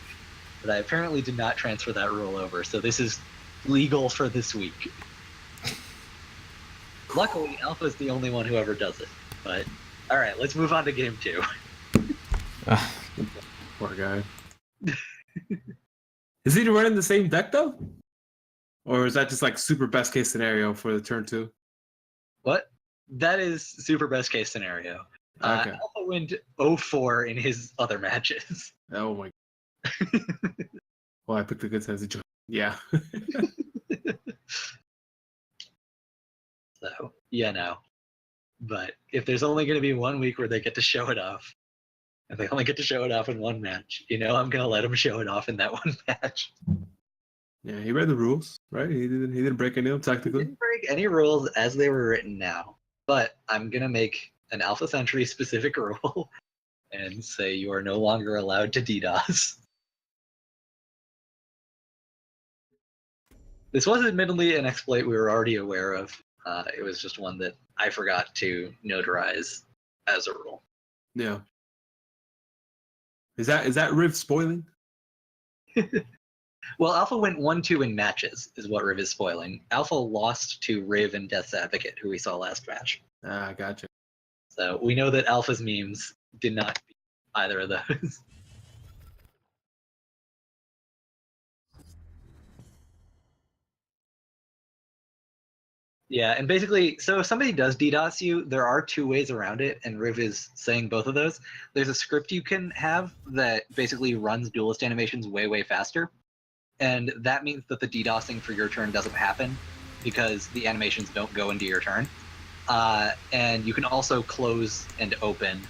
but I apparently did not transfer that rule over. So this is legal for this week. Luckily, Alpha's the only one who ever does it. But all right, let's move on to game 2. Poor guy. Is he running the same deck though, or is that just like super best case scenario for the turn 2? What? That is super best case scenario. Okay. Alpha went 0-4 in his other matches. Oh my. Well, I picked a good sense of joy. Yeah. So, yeah, no. But if there's only going to be 1 week where they get to show it off, and they only get to show it off in one match, I'm going to let them show it off in that one match. Yeah, he read the rules, right? He didn't break any of them He technically. didn't break any rules as they were written now. But I'm going to make an Alpha Century specific rule and say you are no longer allowed to DDoS. This was admittedly an exploit we were already aware of. It was just one that I forgot to notarize as a rule. Yeah. Is that Riv spoiling? Well, Alpha went 1-2 in matches, is what Riv is spoiling. Alpha lost to Riv and Death's Advocate, who we saw last match. Ah, gotcha. So we know that Alpha's memes did not beat either of those. Yeah, and basically, so if somebody does DDoS you, there are 2 ways around it, and Riv is saying both of those. There's a script you can have that basically runs duelist animations way, way faster, and that means that the DDoSing for your turn doesn't happen because the animations don't go into your turn. And you can also close and open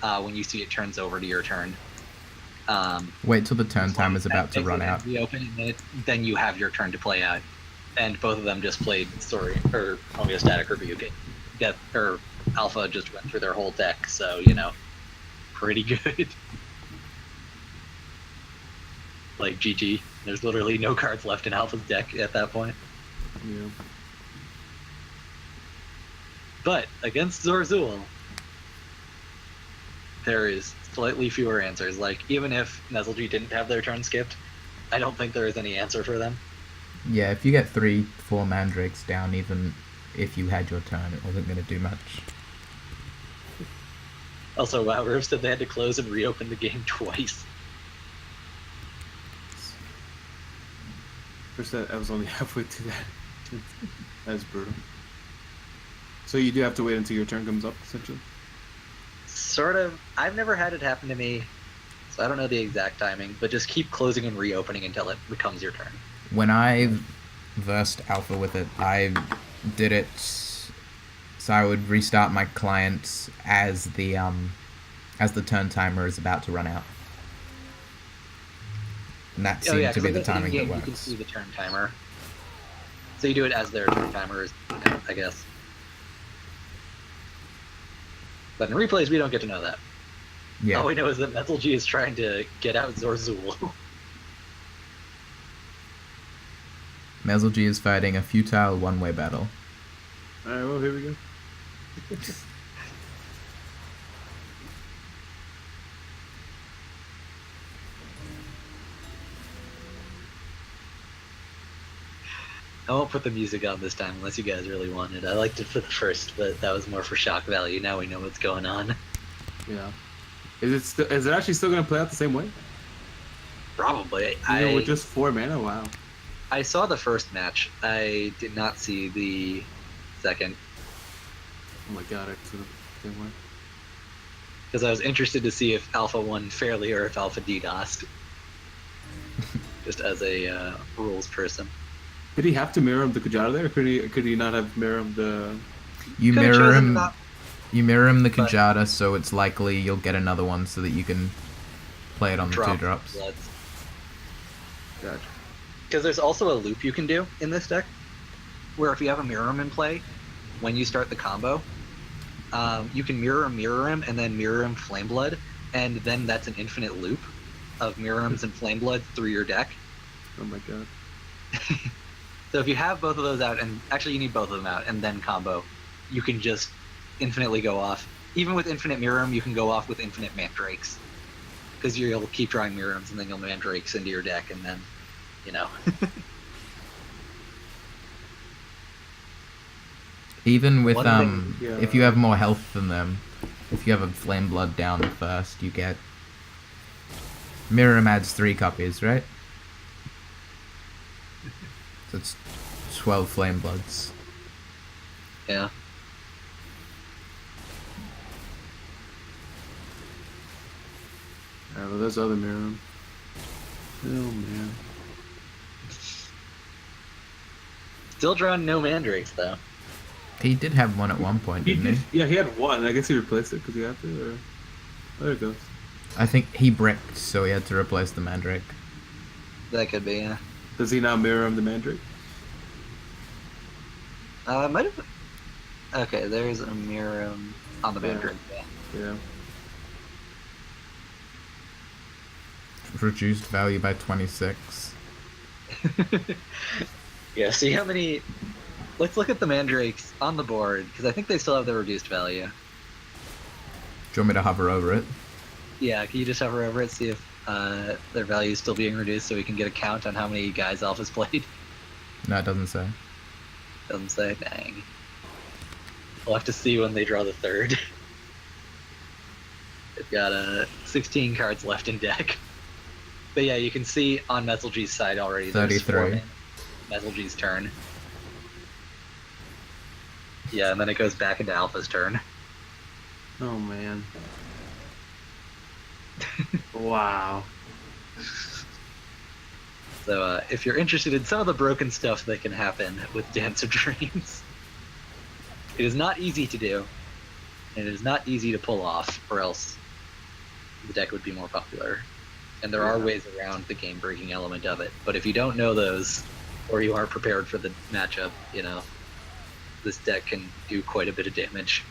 when you see it turns over to your turn. Wait till the turn time is about to run out. Reopen and then you have your turn to play out. And both of them just played homeostatic rebuking. Alpha just went through their whole deck, so pretty good. Like GG. There's literally no cards left in Alpha's deck at that point. Yeah. But against Zorzul, there is slightly fewer answers. Like, even if Nezelgi didn't have their turn skipped, I don't think there is any answer for them. Yeah, if you get 3-4 mandrakes down, even if you had your turn, it wasn't going to do much. Also, wow, Riv said they had to close and reopen the game twice. First, I was only halfway to that. That's brutal. So you do have to wait until your turn comes up, essentially? Sort of. I've never had it happen to me, so I don't know the exact timing, but just keep closing and reopening until it becomes your turn. When I versed Alpha with it, I did it so I would restart my client as the turn timer is about to run out. And that seemed to be the timing that works. You can see the turn timer. So you do it as their turn timer is, I guess. But in replays, we don't get to know that. Yeah. All we know is that Metal-G is trying to get out Zorzul. Mezel-G is fighting a futile one-way battle. Alright, well, here we go. I won't put the music on this time unless you guys really want it. I liked it for the first, but that was more for shock value. Now we know what's going on. Yeah. Is it actually still going to play out the same way? Probably. With just 4 mana? Wow. I saw the first match. I did not see the second. Oh my god, it's the same way. Because I was interested to see if Alpha won fairly or if Alpha DDoSed. Just as a rules person. Did he have to mirror him the Kajata there, or could he not have mirror him the... You mirror him the Kajata, so it's likely you'll get another one so that you can play it on the 2 drops. Gotcha. Because there's also a loop you can do in this deck, where if you have a mirror him in play, when you start the combo, you can mirror him and then mirror him Flameblood, and then that's an infinite loop of mirror hims and Flameblood through your deck. Oh my god. So if you have both of those out, and actually you need both of them out, and then combo, you can just infinitely go off. Even with infinite mirror him, you can go off with infinite mandrakes. Because you'll keep drawing mirror hims, and then you'll mandrakes into your deck, and then, Even with One thing- if you have more health than them, if you have a flame blood down first, you get Miriam adds 3 copies, right? So it's 12 flame bloods. Yeah. Yeah, but there's other Miriam. Oh man. Still drawing no mandrakes though. He did have one at one point, didn't he? Yeah, he had one. I guess he replaced it because he had to. Or... There it goes. I think he bricked, so he had to replace the Mandrake. That could be, yeah. Does he now mirror him the Mandrake? Might have. Okay, there's a mirror on the mandrake. Yeah. Yeah. Reduced value by 26. Yeah. See how many? Let's look at the mandrakes on the board because I think they still have the reduced value. Do you want me to hover over it? Yeah. Can you just hover over it, see if their value is still being reduced, so we can get a count on how many guys Alpha's played? No, it doesn't say. Doesn't say. Dang. We'll have to see when they draw the third. They've got 16 cards left in deck. But yeah, you can see on Metzelgee's side already. 33. Metzelgee's turn. Yeah, and then it goes back into Alpha's turn. Oh man. Wow. So if you're interested in some of the broken stuff that can happen with Dance of Dreams, it is not easy to do, and it is not easy to pull off, or else the deck would be more popular. And there are ways around the game-breaking element of it. But if you don't know those, or you aren't prepared for the matchup, you know, this deck can do quite a bit of damage.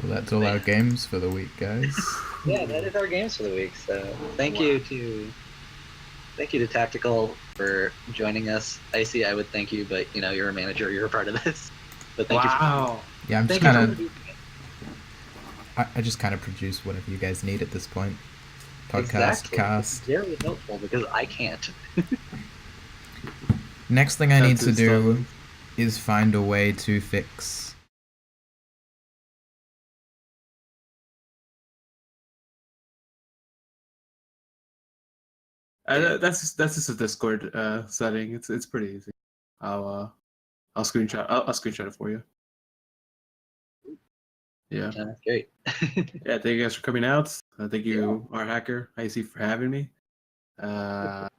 Well, that's all our games for the week, guys. Yeah, that is our games for the week. So thank you to Tactical for joining us. Icy, I would thank you, but you know you're a manager, you're a part of this. But thank Wow. Yeah, I'm just Thank you kind for of. I just kind of produce whatever you guys need at this point. Podcast, Exactly. cast. It's very helpful because I can't. Next thing I need That's to do installing. is find a way to fix. That's just a Discord setting. It's pretty easy. I'll screenshot. I'll screenshot it for you. Yeah. That's great. Yeah. Thank you guys for coming out. Thank you, our hacker, IC, for having me. I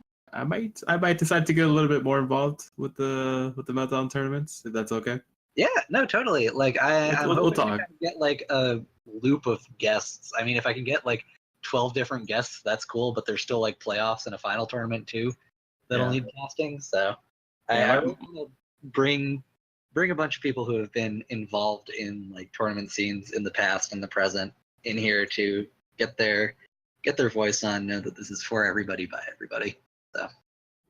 might decide to get a little bit more involved with the Meltdown tournaments, if that's okay. Yeah, no, totally. Like I'm We'll hoping to talk. kind of get like a loop of guests. I mean, if I can get like 12 different guests, that's cool. But there's still like playoffs and a final tournament too that'll Yeah. need casting. So Yeah, I really want to bring a bunch of people who have been involved in like tournament scenes in the past and the present in here to get their voice on. Know that this is for everybody by everybody. So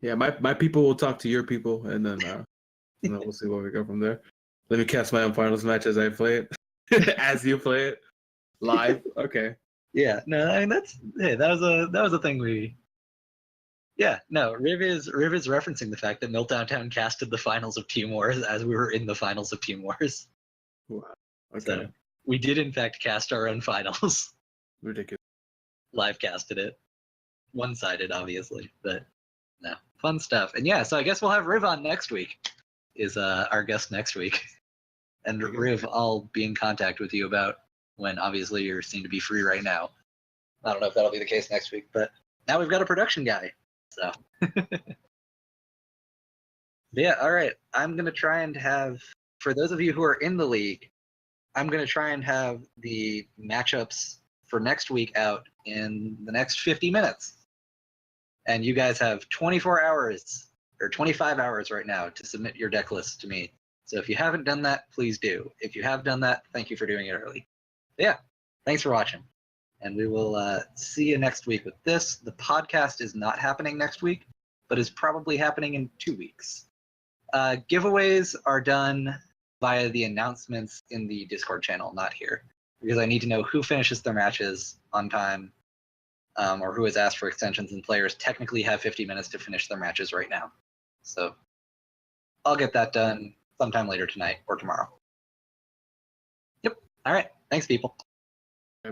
Yeah, my people will talk to your people, and then we'll see where we go from there. Let me cast my own finals match as I play it, as you play it live. Okay. yeah, no, I mean that was a thing we. Yeah, no, Riv is referencing the fact that Meltdown casted the finals of Team Wars as we were in the finals of Team Wars. Wow. Okay. So we did in fact cast our own finals. Ridiculous. Live casted it. One-sided, obviously, but no. Fun stuff. And yeah, so I guess we'll have Riv on next week. Is our guest next week. And Riv, I'll be in contact with you about when obviously you seem to be free right now. I don't know if that'll be the case next week, but now we've got a production guy. So yeah, all right. I'm gonna try and have, for those of you who are in the league, I'm gonna try and have the matchups for next week out in the next 50 minutes. And you guys have 24 hours or 25 hours right now to submit your deck list to me. So if you haven't done that, please do. If you have done that, thank you for doing it early. But yeah, thanks for watching. And we will see you next week with this. The podcast is not happening next week, but is probably happening in 2 weeks. Giveaways are done via the announcements in the Discord channel, not here, because I need to know who finishes their matches on time, or who has asked for extensions, and players technically have 50 minutes to finish their matches right now. So I'll get that done sometime later tonight or tomorrow. Yep. All right. Thanks, people.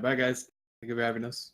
Bye, guys. Thank you for having us.